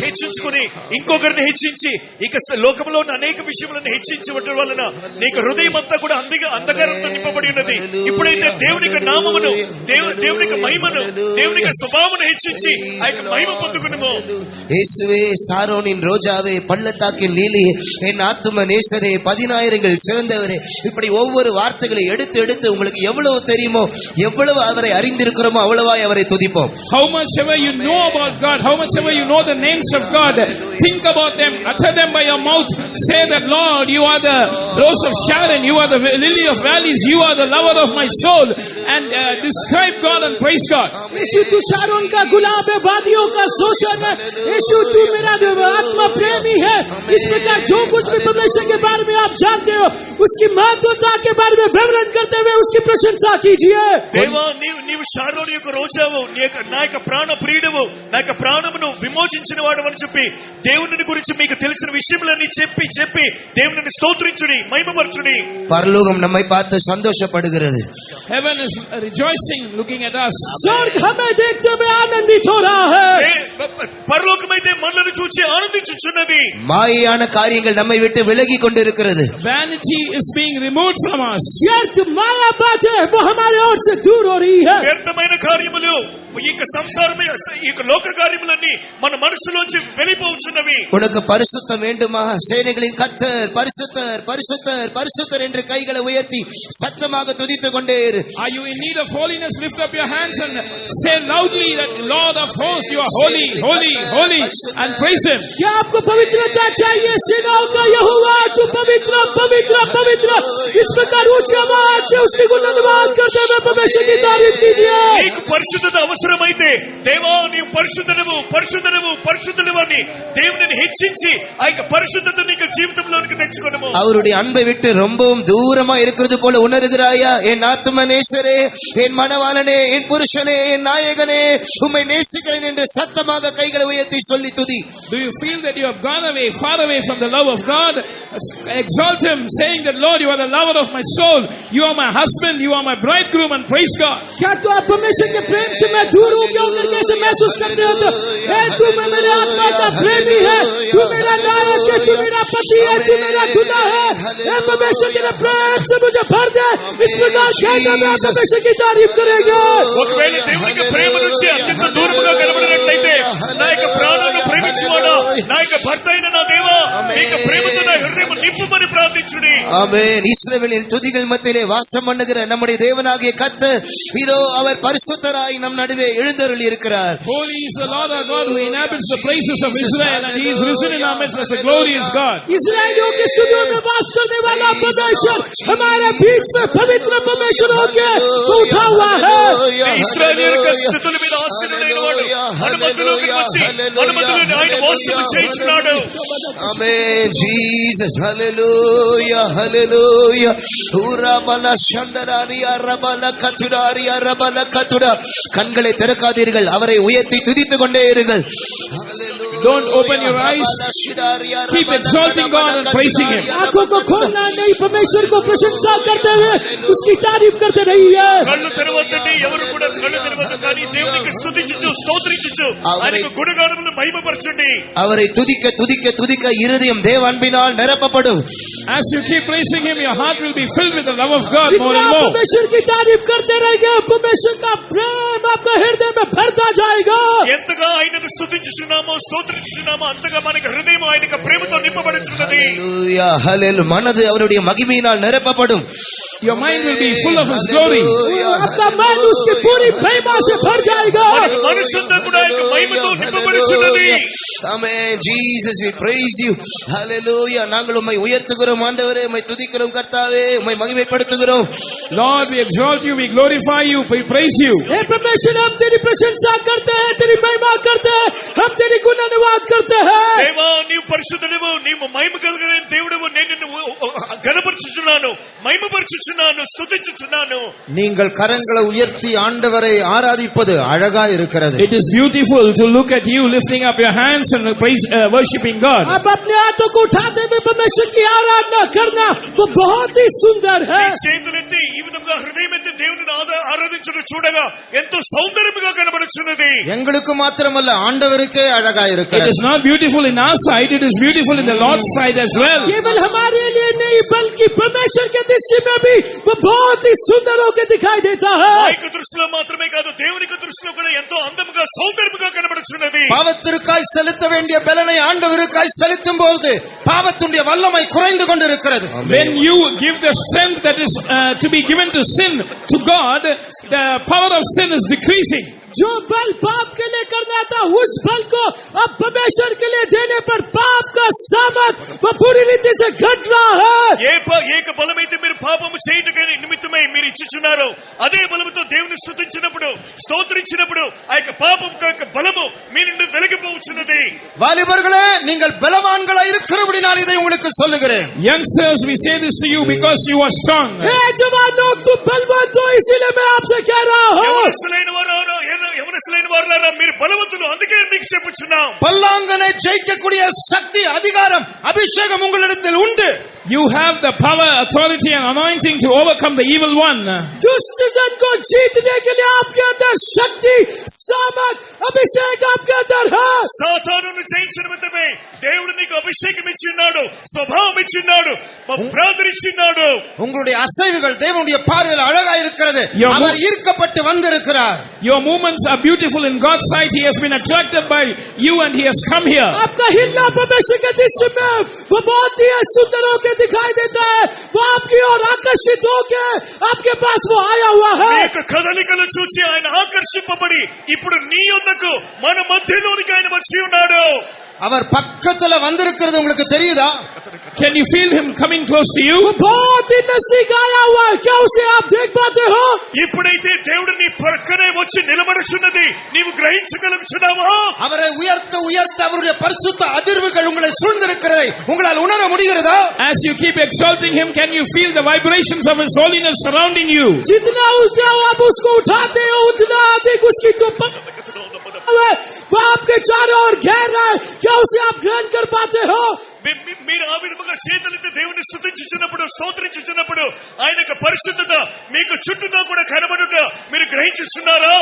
హెచ్చించుకుని ఇంకొకరిని హెచ్చించి ఇక లోకంలో అనేక విషయములను హెచ్చించడం వలన నీకు హృదయం అంతా కూడా అంధకారంతో నింపబడి ఉన్నది. ఇప్పుడైతే దేవుని యొక్క నామమును, దేవుని యొక్క మహిమను, దేవుని యొక్క స్వభావమును హెచ్చించి ఆ యొక్క మహిమ పొందుకునుము. இயேசுவே, சாரோனின் ரோஜாவே, பள்ளத்தாக்கின் லீலியே, என் ஆத்தும நேசரே, 10,000 சிறந்தவரே, இப்படி ஒவ்வொரு வார்த்தைகளை எடுத்து எடுத்து உங்களுக்கு எவ்வளவு தெரியுமோ, எவ்வளவு அவரை அறிந்திருக்கிறோமோ அவ்வளவாய் அவரை துதிப்போம். How much ever you know about God, how much ever you know the names of God, think about them, utter them by your mouth. Say that, Lord, you are the rose of Sharon, you are the lily of valleys, you are the lover of my soul, and describe God and praise God. यीशु तू Sharon का गुलाब है, वादियों का शोषण है. यीशु तू मेरा आत्मा प्रेमी है. इस प्रकार जो कुछ भी परमेश्वर के बारे में आप जानते हो उसकी महत्वता के बारे में विवरण करते हुए उसकी प्रशंसा कीजिए. దేవా, నీవు షారోను యొక్క రోజావు, నా యొక్క ప్రాణ ప్రియుడవు, నా యొక్క ప్రాణమును విమోచించిన వాడు అని చెప్పి దేవుని గురించి మీకు తెలిసిన విషయములన్నీ చెప్పి చెప్పి దేవుని స్తోత్రించుడి, మహిమపరచుడి. பரலோகம் நம்மை பார்த்து சந்தோஷப்படுகிறது. Heaven is rejoicing looking at us. स्वर्ग हमें देखते हुए आनंदित हो रहा है. పరలోకమైతే మనల్ని చూసి ఆనందించుచున్నది. மாயையான காரியங்கள் நம்மை விட்டு விலகி கொண்டிருக்கிறது. Vanity is being removed from us. व्यर्थ माया बातें वो हमारे ओर से दूर हो रही है. వ్యర్థమైన కార్యములు, ఈ యొక్క సంసారమే, ఈ యొక్క లోక కార్యములన్నీ మన మనసులోంచి వెళ్ళిపోవచ్చున్నవి. உனக்கு பரிசுத்தம் வேண்டுமா? சேனைகளின் கர்த்தர் பரிசுத்தர் பரிசுத்தர் பரிசுத்தர் என்று கைகளை உயர்த்தி சத்தமாக துதித்துக் கொண்டே இரு. Are you in need of holiness? Lift up your hands and say loudly that Lord of hosts, you are holy, holy, holy, and praise Him. क्या आपको पवित्रता चाहिए? सेनाओं का यहोवा तू पवित्र पवित्र पवित्र, इस प्रकार ऊंची आवाज से उसकी गुणगान करते हुए परमेश्वर की तारीफ कीजिए. నీకు పరిశుద్ధత అవసరమైతే దేవా నీవు పరిశుద్ధుడవు పరిశుద్ధుడవు పరిశుద్ధుడవు అని దేవునిని హెచ్చించి ఆ యొక్క పరిశుద్ధత నీకు జీవితంలోనికి తెచ్చుకొనుము. அவருடைய அன்பை விட்டு ரொம்பவும் தூரமா இருக்கிறது போல உணர்கிறாயா? என் ஆத்தும நேசரே, என் மணவாளனே, என் புருஷனே, என் நாயகனே, உம்மை நேசிக்கிறேன் என்று சத்தமாக கைகளை உயர்த்தி சொல்லி துதி. Do you feel that you have gone away, far away from the love of God? Exalt Him, saying that Lord, you are the lover of my soul, you are my husband, you are my bridegroom, and praise God. क्या तो आप परमेश्वर के प्रेम से मैं दूर हो गया हूं करके ऐसे महसूस करते हो? तू मेरे आत्मा का प्रेमी है, तू मेरा नायक है, तू मेरा पति है, तू मेरा दुल्हा है. परमेश्वर के प्रेम से मुझे भर दे. इस प्रकार कहकर मैं परमेश्वर की तारीफ करेंगे. ఒకవేళ దేవుని యొక్క ప్రేమ నుంచి అత్యంత దూరముగా కనబడినట్లయితే నా యొక్క ప్రాణాలను ప్రేమించువాడా, నా యొక్క భర్త అయిన నా దేవా, నీ యొక్క ప్రేమతో నా హృదయం నింపుమని ప్రార్థించుడి. ஆமென். இஸ்ரவேலின் துதிகள் மத்தியிலே வாசம் பண்ணுகிற நம்முடைய தேவனாகிய கர்த்தர் இதோ அவர் பரிசுத்தராய் நம் நடுவே எழுந்தருளி இருக்கிறார். Holy is the Lord our God who inhabits the praises of Israel, and He is risen in our midst as a glorious God. इस्राएलियों की स्तुतियों में वास करने वाला परमेश्वर हमारे बीच में पवित्र परमेश्वर होके उठा हुआ है. ఇశ్రాయేలు యొక్క స్థితుల మీద ఆసీనుడైన వాడు మన మధ్యలోకి వచ్చి మన మధ్యలో ఆయన వాసము చేస్తున్నాడు. ఆమేన్. జీసస్ హల్లెలూయా హల్లెలూయా. ஊராபல சந்தராரியா ரபல கத்துடாரியா ரபல கத்துடா. கண்களை திறக்காதீர்கள், அவரை உயர்த்தி துதித்துக் கொண்டே இருங்கள். ஹல்லேலூயா. Don't open your eyes. Keep exalting God and praising Him. आंखों को खोलना नहीं, परमेश्वर को प्रशंसा करते हुए उसकी तारीफ करते रहिए। కళ్ళు తెరవద్దండి, ఎవరు కూడా కళ్ళు తెరవద్దు, కానీ దేవునికి స్తుతించుచు స్తోత్రించుచు ఆయనకు గుణగానములు మహిమపరచండి. அவரை துதிக்க துதிக்க துதிக்க இருதயம் தேவ அன்பினால் நிரப்பப்படும். As you keep praising Him, your heart will be filled with the love of God more जितना and more. परमेश्वर की तारीफ करते रहेंगे, परमेश्वर का प्रेम आपका हृदय में भरता जाएगा। ఎంతగా ఆయనను స్తుతించుచున్నామో స్తోత్రించుచున్నామో అంతగా మనకి హృదయం ఆయనకు ప్రేమతో నింపబడుచున్నది. ஹல்லேலூயா ஹல்லேலூயா. மனது அவருடைய மகிமையினால் நிரப்பப்படும். Your mind will be full of His glory. आपका मन उसकी पूरी महिमा से भर जाएगा। మనసంతా కూడా ఆయన మహిమతో నింపబడుచున్నది. Amen. Jesus, we praise you. Hallelujah. நாங்கள் உம்மை உயர்த்துகிறோம் ஆண்டவரே, உம்மை துதிக்கிறோம் கர்த்தாவே, உம்மை மகிமைப்படுத்துகிறோம். Lord, we exalt you, we glorify you, we praise you. हे परमेश्वर, हम तेरी प्रशंसा करते हैं, तेरी महिमा करते हैं, हम तेरी गुणानुवाद करते हैं। దేవా, నీవు పరిశుద్ధుడవు, నీవు మహిమ కలిగిన దేవుడవు, నేను నిన్ను ఘనపరచుచున్నాను, మహిమపరచుచున్నాను, స్తుతించుచున్నాను. நீங்கள் கரங்களை உயர்த்தி ஆண்டவரை ஆராதிப்பது அழகா இருக்கிறது. It is beautiful to look at you lifting up your hands and worshiping God. अब अपने हाथों को उठाते हुए परमेश्वर की आराधना करना वो बहुत ही सुंदर है। నీ చేతులెత్తి ఈ విధంగా హృదయమెత్తి దేవుని ఆరాధించడం చూడగా ఎంతో సౌందర్యముగా కనబడుచున్నది. எங்களுக்கு மாத்திரமல்ல, ஆண்டவருக்கே அழகா It இருக்கிறது. is not beautiful in our sight, it is beautiful in the Lord's sight as well. केवल हमारे लिए नहीं बल्कि परमेश्वर के दृष्टि में भी वो बहुत ही सुंदर होकर दिखाई देता है। ఆయక దృష్టిలో మాత్రమే కాదు, దేవునికి దృష్టిలో కూడా ఎంతో అందముగా సౌందర్యముగా కనబడుచున్నది. பாவத்திற்காய் செலுத்த வேண்டிய பலனை ஆண்டவருக்காய் செலுத்தும் போது பாவத்துடைய வல்லமை குறைந்து கொண்டிருக்கிறது. When you give the strength that is to be given to sin to God, the power of sin is decreasing. जो बल पाप के लिए करना था, उस बल को अब परमेश्वर के लिए देने पर पाप का सामर्थ वो पूरी रीति से घट रहा है। ఏక బలమైతే మీరు పాపము చేయటకు నిమిత్తమై మీరు ఇచ్చుచున్నారో అదే బలముతో దేవుని స్తుతించినప్పుడు స్తోత్రించినప్పుడు ఆ యొక్క పాపం యొక్క బలము మీ నుండి వెలగిపోవచ్చున్నది. வாலிபர்களே, நீங்கள் பலவான்களா இருக்கிறபடினால் இதை உங்களுக்கு சொல்லுகிறேன். Youngsters, we say this to you because you are strong. हे जवानों, तुम बलवान हो, इसीलिए मैं आपसे कह रहा हूँ। యవనస్తులైన వారులారా, మీరు బలవంతులు, అందుకే మీకు చెప్పుచున్నాం. பல்லாங்கனை ஜெயிக்கக்கூடிய சக்தி, அதிகாரம், அபிஷேகம் உங்களிடத்தில் உண்டு. You have the power, authority and anointing to overcome the evil one. दुष्ट जन को जीतने के लिए आपके अंदर शक्ति, सामर्थ, अभिषेक आपके अंदर है। సాతానును జయించిన నిమిత్తమే దేవుడు నీకు అభిషేకం ఇచ్చిన్నాడు, స్వభావం ఇచ్చిన్నాడు, ప్రార్థన ఇచ్చిన్నాడు. உங்களுடைய அசைவுகள் தேவனுடைய பார்வையில் அழகா இருக்கிறது. அவர் ஈர்க்கப்பட்டு வந்திருக்கிறார். Your movements are beautiful in God's sight. He has been attracted by you and He has come here. आपका हिलना परमेश्वर के दृष्टि में वो बहुत ही सुंदर होकर दिखाई देता है। वो आपकी ओर आकर्षित होकर आपके पास वो आया हुआ है। నీ యొక్క కదలికలు చూసి ఆయన ఆకర్షింపబడి ఇప్పుడు నీ యొద్దకు మన మధ్యలోనికి ఆయన వచ్చి ఉన్నాడు. அவர் పక్కத்துல வந்திருக்கிறது உங்களுக்கு தெரியுதா? Can you feel Him coming close to you? वो बहुत ही नजदीक आया हुआ है। क्या उसे आप देख पाते हो? ఇప్పుడైతే దేవుడు నీ పక్కనే వచ్చి నిలబడుచున్నది నీవు గ్రహించగలుగుతున్నావా? அவரை உயர்த்த உயர்த்த அவருடைய பரிசுத்த அதிர்வுகள் உங்களை சூழ்ந்திருக்கிறதை உங்களால் உணர முடிகிறதா? As you keep exalting Him, can you feel the vibrations of His holiness surrounding you? जितना आप उसको उठाते हो उतना अधिक उसकी जो वो आपके चारों ओर घेर रहा है। क्या उसे आप ग्रहण कर पाते हो? మీరు ఆ విధముగా చేతులెత్తి దేవుని స్తుతించుచున్నప్పుడు, స్తోత్రించుచున్నప్పుడు ఆయన యొక్క పరిశుద్ధత మీకు చుట్టూతో కూడా కనబడుట మీరు గ్రహించుచున్నారా?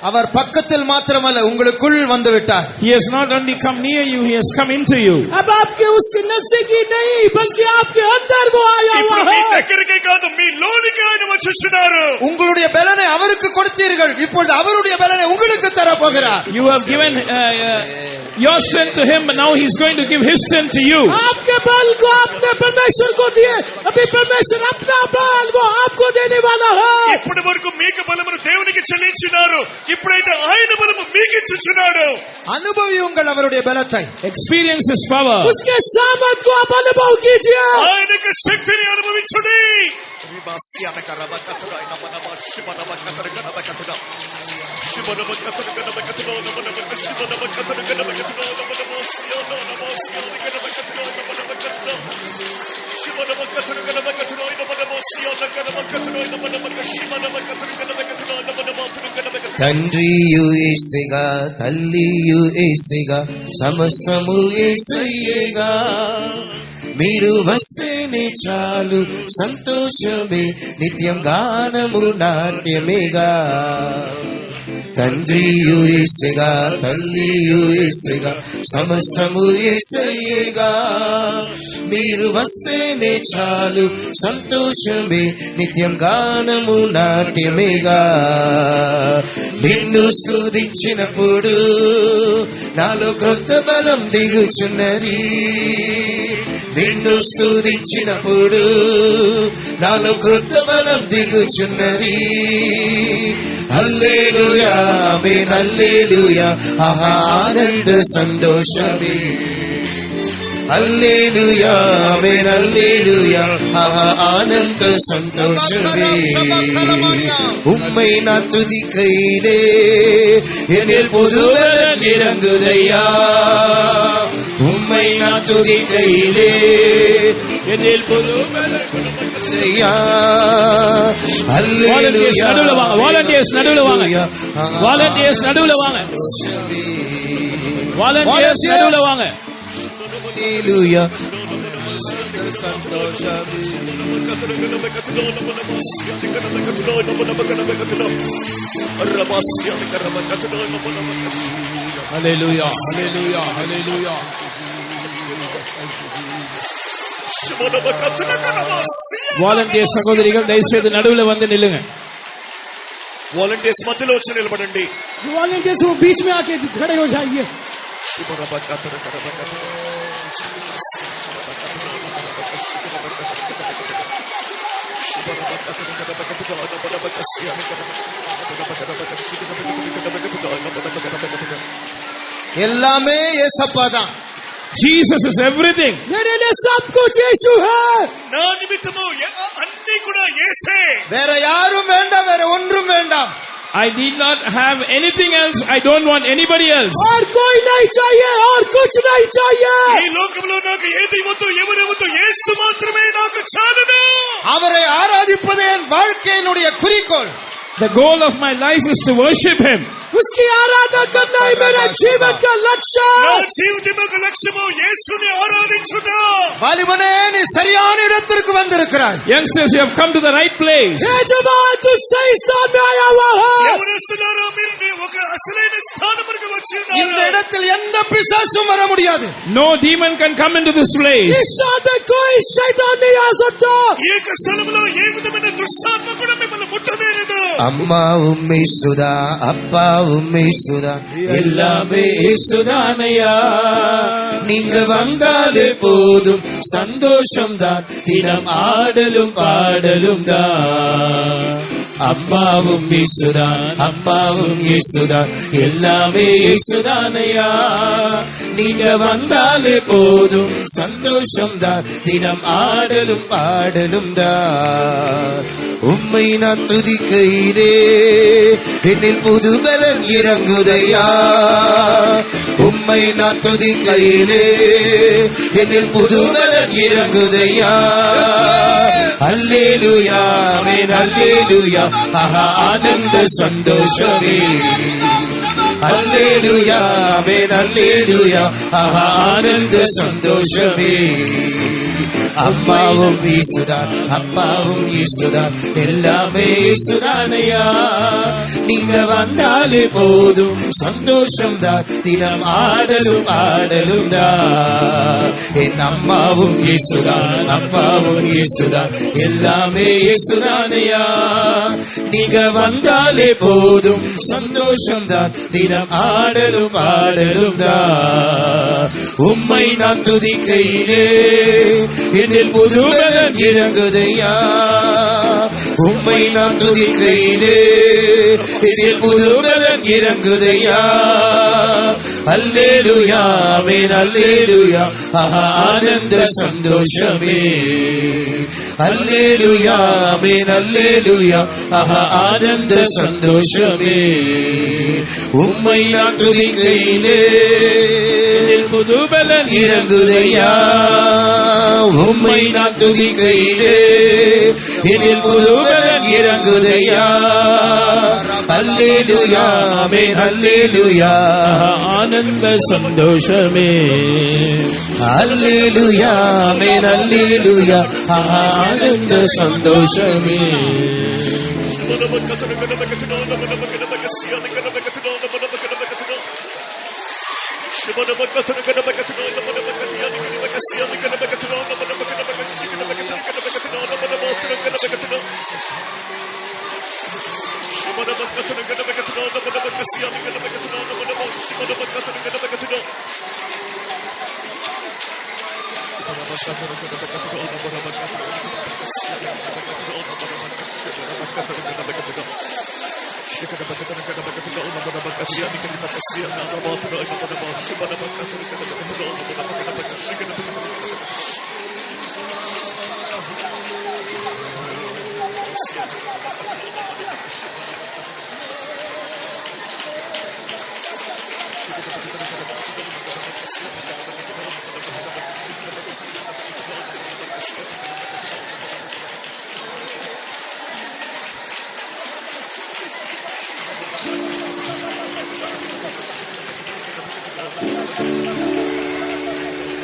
அவர் பக்கத்தில் மாத்திரமல்ல, உங்களுக்குள் வந்து விட்டார். He has not only come near you, He has come into you. अब आपके उसके नजदीक ही नहीं बल्कि आपके अंदर वो आया हुआ ఇప్పుడు మీ है। దగ్గరికే కాదు, మీ లోనికి ఆయన వచ్చుచున్నారు. உங்களுடைய பலனை அவருக்கு கொடுத்தீர்கள், இப்பொழுது அவருடைய பலனை உங்களுக்கு தர போகிறார். You have given your strength to Him, but now He's going to give His strength to you. आपके बल को आपने परमेश्वर को दिए, अभी परमेश्वर अपना बल वो आपको देने वाला है। ఇప్పటి వరకు మీకు బలమును దేవునికి చెల్లించినారు, ఇప్పుడైతే ఆయన బలము మీకు ఇచ్చుచున్నాడు. அனுபவியுங்கள் அவருடைய பலத்தை. Experience His power. उसके सामर्थ को आप अनुभव कीजिए। ఆయన యొక్క శక్తిని అనుభవించుడి. తండ్రియు యేసుగా, తల్లియు యేసుగా, సమస్తము యేసయ్యేగా. మీరు వస్తేనే చాలు సంతోషమే, నిత్యం గానము నాట్యమేగా. తండ్రియు యేసుగా, తల్లియు యేసుగా, సమస్తము యేసయ్యేగా. మీరు వస్తేనే చాలు సంతోషమే, నిత్యం గానము నాట్యమేగా. నిన్ను స్తుతించినప్పుడు నాలో క్రొత్త బలం దిగుచున్నది. నిన్ను స్తుతించినప్పుడు నాలో క్రొత్త బలం దిగుచున్నది. హల్లెలూయా ఆమేన్ హల్లెలూయా, ఆహా ఆనంద సంతోషమే. హల్లెలూయా ఆమేన్ హల్లెలూయా, ஆஹா ஆனந்த சந்தோஷமே. உம்மை நான் துதிக்கையிலே என்னில் புதுவரம் இறங்குதையா. உம்மை நான் துதிக்கையிலே என்னில் புதுவரம் செய்யா. வாலண்டியர்ஸ் நடுவுல வாங்க, வாலண்டியர்ஸ் நடுவுல வாங்க, வாலண்டியர்ஸ் நடுவுல வாங்க, வாலண்டியர்ஸ் நடுவுல வாங்க. ஹல்லேலூயா. Hallelujah, hallelujah, hallelujah. வாலண்டியர் சகோதரிகள் தயவு செய்து நடுவுல வந்து நில்லுங்க. వాలంటీర్స్ మధ్యలో వచ్చి నిలబడండి. वॉलंटियर्स वो बीच में आके खड़े हो जाइए. எல்லாமே ஏசப்பா தான். Jesus is everything. मेरे लिए सब कुछ यीशु है. నా నిమిత్తము అన్ని కూడా యేసే. வேற யாரும் வேண்டாம், வேற ஒன்றும் வேண்டாம். I need not have anything else. I don't want anybody else. और कोई नहीं चाहिए, और कुछ नहीं चाहिए. ఈ లోకంలో నాకు ఏది వద్దు, ఎవరు వద్దు, యేసు మాత్రమే నాకు చాలును. அவரை ஆராதிப்பதே என் வாழ்க்கையினுடைய குறிக்கோள். The goal of my life is to worship Him. उसकी आराधना करना ही मेरा जीवन का लक्ष्य నా है. జీవితం యొక్క లక్ష్యము యేసుని ఆరాధించుట. வாலிபனே, நீ சரியான இடத்திற்கு வந்திருக்கிறாய். Youngsters, you have come to the right place. ये जवान तू सही स्थान में आया हुआ है. ఎవరొస్తున్నారో మీరు ఒక అసలైన స్థానమునకు వచ్చి இந்த ఉన్నారు. இடத்தில் எந்த பிசாசும் வர முடியாது. No demon can come into this place. इस स्थान में कोई शैतान नहीं आ सकता. ఈ యొక్క స్థలములో ఏ విధమైన దుష్టాత్మ కూడా మిమ్మల్ని ముట్టనేరదు. அம்மா உம்மை சுதா, அப்பா உம்மை சுதா, எல்லாமே சுதானையா. நீங்க வந்தாலே போதும் சந்தோஷம் தான், தினம் ஆடலும் பாடலும் தான். அம்மாவும் இயேசுதா, அப்பாவும் இயேசுதா, எல்லாமே இயேசுதானையா. நீங்க வந்தாலே போதும் சந்தோஷம் தான், தினம் ஆடலும் பாடலும் தான். உம்மை நான் துதிக்கையிலே என்னில் புது பலன் இறங்குதையா. உம்மை நான் துதிக்கையிலே என்னில் புது பலன் இறங்குதையா. அல்லேலூயா ஆமென் அல்லேலூயா, ஆஹா ஆனந்த சந்தோஷமே. அல்லேலூயா ஆமென் அல்லேலூயா, ஆஹா ஆனந்த சந்தோஷமே. அம்மாவும் இயேசுதா, அப்பாவும் இயேசுதா, எல்லாமே இயேசுதானையா. நீங்க வந்தாலே போதும் சந்தோஷம் தான், தினம் ஆடலும் ஆடலும் தான். என் அம்மாவும் இயேசுதா, அப்பாவும் இயேசுதா, எல்லாமே இயேசுதானையா. நீங்க வந்தாலே போதும் சந்தோஷம் தான், தினம் ஆடலும் ஆடலும் தான். உம்மை நான் துதிக்கையிலே என்னில் புது பலன் இறங்குதையா. உம்மை நான் துதிக்கையிலே என்னில் புது பலன் இறங்குதையா. அல்லேலூயா ஆமென் அல்லேலூயா, ஆஹா ஆனந்த சந்தோஷமே. அல்லேலூயா ஆமென் அல்லேலூயா, ஆஹா ஆனந்த சந்தோஷமே. உம்மை நான் துதிக்கையிலே என்னில் புது பலன் இறங்குதையா. உம்மை நான் துதிக்கையிலே என்னில் புது பலன் இறங்குதையா. அல்லேலூயா ஆமென் அல்லேலூயா. ஆனந்த சந்தோஷமே. அல்லேலூயா ஆமென் அல்லேலூயா. ஆனந்த சந்தோஷமே.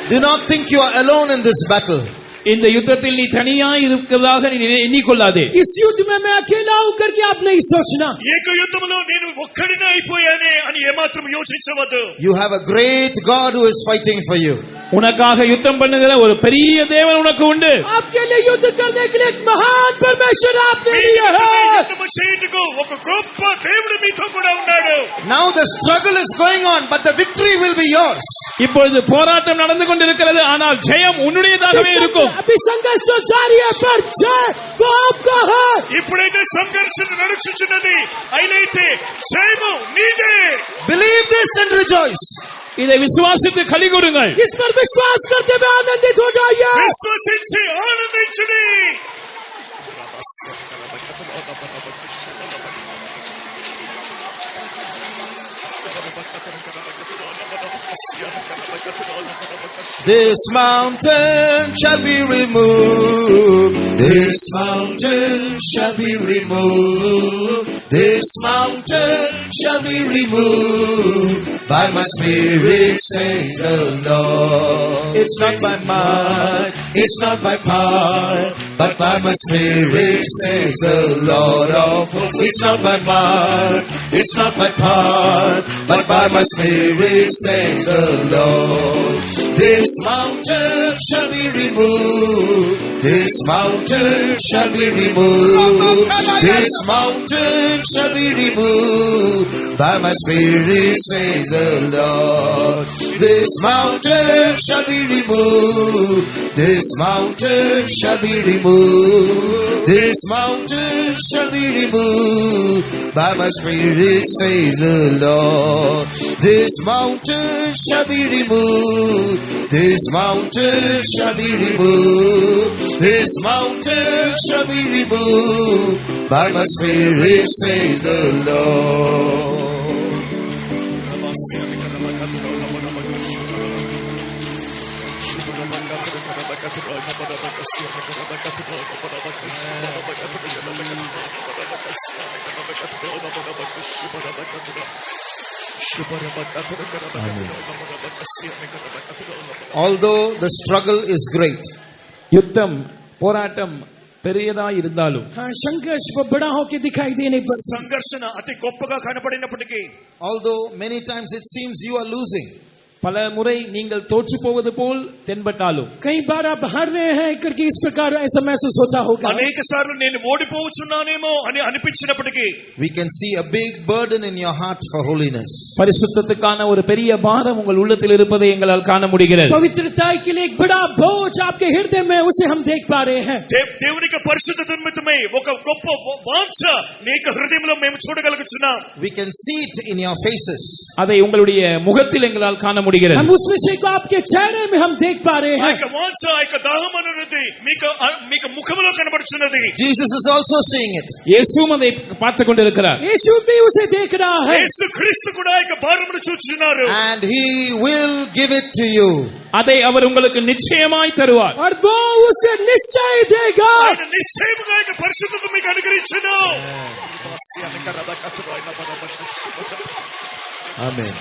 Do not think you are alone in this battle. இந்த யுத்தத்தில் நீ தனியாய் இருக்கிறதாக நீ எண்ணிக்கொள்ளாதே. इस युद्ध में मैं अकेला हूं करके आप नहीं सोचना. ఏక యుద్ధములో నేను ఒక్కడినే అయిపోయానే అని ఏమాత్రం యోచించవద్దు. You have a great God who is fighting for you. உனக்காக யுத்தம் பண்ணுகிற ஒரு பெரிய தேவன் உனக்கு உண்டு. आपके लिए युद्ध करने के लिए एक महान परमेश्वर आपने दिया है. యుద్ధము చేయుటకు ఒక గొప్ప దేవుడు మీతో కూడా ఉన్నాడు. Now the struggle is going on, but the victory will be yours. இப்பொழுது போராட்டம் நடந்து கொண்டிருக்கிறது, ஆனால் ஜெயம் உன்னுடையதாகவே இருக்கும். अभी संघर्ष तो जारी है, पर जय तो आपका है. ఇప్పుడైతే సంఘర్షణ నడుచుచున్నది, అయినైతే జయము నీదే. Believe this and rejoice. இதை விசுவாசித்து களி கூறுங்கள். इस पर विश्वास करते हुए आनंदित हो जाइए. విశ్వసించి ఆనందించుడి. This mountain shall be removed. This mountain shall be removed. This mountain shall be removed by my spirit, says the Lord. It's not by might, it's not by power, but by my spirit, says the Lord of hosts. It's not by might, it's not by power, but by my spirit, says the Lord. This mountain shall be removed. This mountain shall be removed. This mountain shall be removed by my spirit, says the Lord. This mountain shall be removed. This mountain shall be removed. This mountain shall be removed by my spirit, says the Lord. This mountain shall be removed. This mountain shall be removed. This mountain shall be removed by my spirit, says the Lord. Although the struggle is great, யுத்தம் போராட்டம் பெரியதா இருந்தாலும், हाँ संघर्ष वो बड़ा होके दिखाई देने पर, సంఘర్షణ అతి గొప్పగా కనబడినప్పటికీ, although many times it seems you are losing, பல முறை நீங்கள் தோற்று போவது போல் தென்பட்டாலும், कई बार आप हार रहे हैं करके इस प्रकार ऐसा महसूस होता होगा. అనేక సార్లు నేను ఓడిపోవచ్చున్నానేమో అని అనిపించినప్పటికీ, we can see a big burden in your heart for holiness. பரிசுத்தத்துக்கான ஒரு பெரிய பாரம் உங்கள் உள்ளத்தில் இருப்பதை எங்களால் காண முடிகிறது. पवित्रता के लिए एक बड़ा बोझ आपके हृदय में, उसे हम देख पा रहे हैं. దేవునికి పరిశుద్ధత నిమిత్తమై ఒక గొప్ప వాంఛ నీకు హృదయంలో మేము చూడగలుగుతున్నాం. We can see it in your faces. அதை உங்களுடைய முகத்தில் எங்களால் காண முடிகிறது. முடிகிறது. हम उस विषय को आपके चेहरे में हम देख पा रहे ఆ हैं. యొక్క వాంఛ ఆ యొక్క దాహం అనేది మీకు ముఖములో కనబడుచున్నది. Jesus is also seeing it. இயேசுவும் அதை பார்த்துக் கொண்டிருக்கிறார். यीशु भी उसे देख रहा है. యేసు క్రీస్తు కూడా ఆ యొక్క భారమును చూచుచున్నారు. And he will give it to you. அதை அவர் உங்களுக்கு நிச்சயமாய் தருவார். और वो उसे निश्चय देगा. ఆయన నిశ్చయముగా ఆ యొక్క పరిశుద్ధత మీకు అనుగ్రహించును. Amen.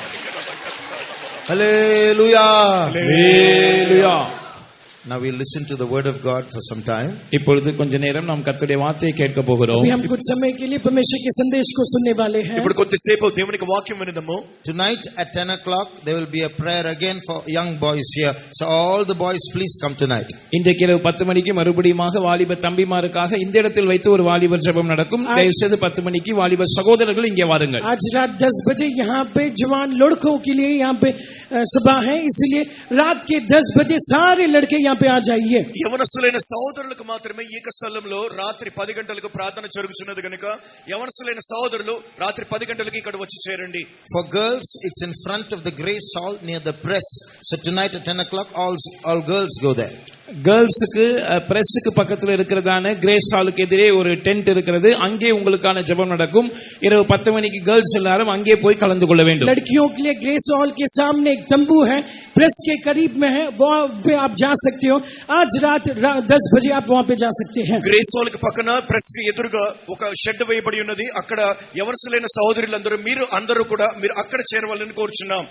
Hallelujah. Hallelujah. Now we listen to the word of God for some time. இப்பொழுது கொஞ்ச நேரம் நாம் கர்த்தருடைய வார்த்தையை கேட்க போகிறோம். अभी हम कुछ समय के लिए परमेश्वर के संदेश को सुनने वाले हैं. ఇప్పుడు కొద్దిసేపు దేవునికి వాక్యం వినుదము. Tonight at 10 o'clock there will be a prayer again for young boys here. So all the boys please come tonight. இன்றைக்கு இரவு 10 மணிக்கு மறுபடியுமாக வாலிப தம்பிமாருக்காக இந்த இடத்தில் வைத்து ஒரு வாலிபர் ஜெபம் நடக்கும். தயவு செய்து 10 மணிக்கு வாலிப சகோதரர்கள் இங்கே வாருங்கள். आज रात 10 बजे यहाँ पे जवान लड़कों के लिए यहाँ पे सभा है, इसलिए रात के 10 बजे सारे लड़के यहाँ पे आ जाइए. యవనస్తులైన సహోదరులకు మాత్రమే ఏక స్థలంలో రాత్రి 10 గంటలకు ప్రార్థన జరుగుతున్నది కనుక యవనస్తులైన సహోదరులు రాత్రి 10 గంటలకు ఇక్కడ వచ్చి చేరండి. For girls it's in front of the Grace Hall near the press. So tonight at 10 o'clock all girls go there. கேர்ள்ஸுக்கு பிரஸ்ஸுக்கு பக்கத்துல இருக்கிறதான கிரேஸ் ஹாலுக்கு எதிரே ஒரு டென்ட் இருக்கிறது. அங்கே உங்களுக்கான ஜெபம் நடக்கும். இரவு 10 மணிக்கு கேர்ள்ஸ் எல்லாரும் அங்கே போய் கலந்து கொள்ள வேண்டும். लड़कियों के लिए ग्रेस हॉल के सामने एक तंबू है, प्रेस के करीब में है, वहां पे आप जा सकते हो. आज रात 10 बजे आप वहां पे जा सकते हैं. గ్రేస్ హాల్ కి పక్కన ప్రెస్ కి ఎదురుగా ఒక షెడ్ వేయబడి ఉన్నది. అక్కడ యవనస్తులైన సహోదరులందరూ మీరు అందరూ కూడా మీరు అక్కడ చేరవాలని కోరుచున్నాం.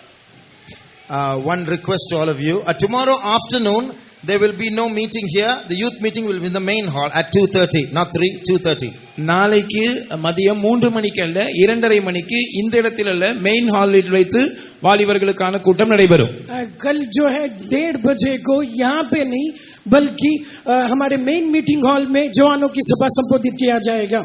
One request to all of you. Tomorrow afternoon there will be no meeting here. The youth meeting will be in the main hall at 2:30, not 3, 2:30. நாளைக்கு மதியம் 3 மணிக்கு அல்ல 2:30 மணிக்கு இந்த இடத்தில் அல்ல மெயின் ஹாலில் வைத்து வாலிபர்களுக்கான கூட்டம் நடைபெறும். कल जो है 1:30 बजे को यहाँ पे नहीं बल्कि हमारे मेन मीटिंग हॉल में जवानों की सभा संबोधित किया जाएगा.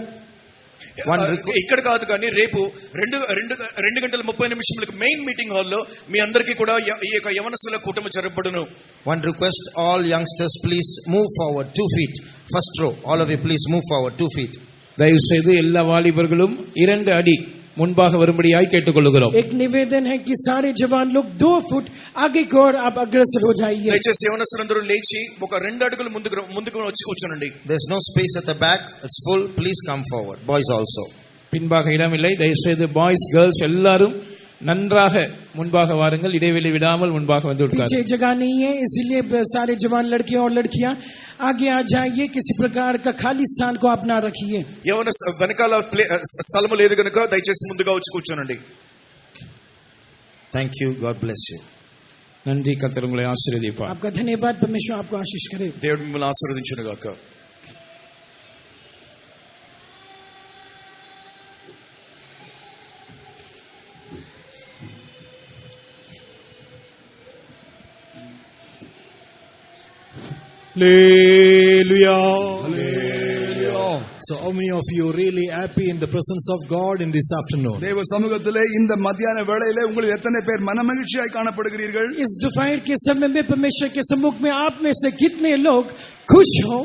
ఇక్కడ కాదు కానీ రేపు 2:30 మెయిన్ మీటింగ్ హాల్లో మీ అందరికీ కూడా ఈ యొక్క యవనస్తుల కూటమి జరపబడును. One request, all youngsters please move forward 2 feet. First row, all of you please move forward 2 feet. தயவு செய்து எல்லா வாலிபர்களும் 2 அடி முன்பாக வரும்படியாய் கேட்டுக்கொள்கிறோம். एक निवेदन है कि सारे जवान लोग 2 फुट आगे की ओर आप अग्रसर हो जाइए. దయచేసి యవనస్తులందరూ లేచి ఒక 2 అడుగులు ముందుకు వచ్చి కూర్చోండి. There's no space at the back, it's full. Please come forward. Boys also. பின்பாக இடமில்லை. தயவு செய்து பாய்ஸ் கேர்ள்ஸ் எல்லாரும் நன்றாக முன்பாக வாருங்கள். இடைவெளி விடாமல் முன்பாக வந்து पीछे உட்காருங்கள். जगह नहीं है, इसीलिए सारे जवान लड़के और लड़कियां आगे आ जाइए. किसी प्रकार का खाली स्थान को आप ना रखिए. యవన వెనకాల స్థలము లేదు కనుక దయచేసి ముందుగా వచ్చి కూర్చోనండి. Thank you. God bless you. நன்றி. கர்த்தர் உங்களை ஆசீர்வதிப்பார். आपका धन्यवाद. परमेश्वर आपको आशीष करे. దేవుడు మిమ్మల్ని ఆశీర్వదించును గాక. Hallelujah. Hallelujah. So how many of you are really happy in the presence of God in this afternoon? தேவ சமூகத்திலே இந்த மத்தியான வேளையிலே உங்களுக்கு எத்தனை பேர் மனமகிழ்ச்சியாய் காணப்படுகிறீர்கள்? इस दोपहर के समय में परमेश्वर के सम्मुख में आप में से कितने लोग खुश हो?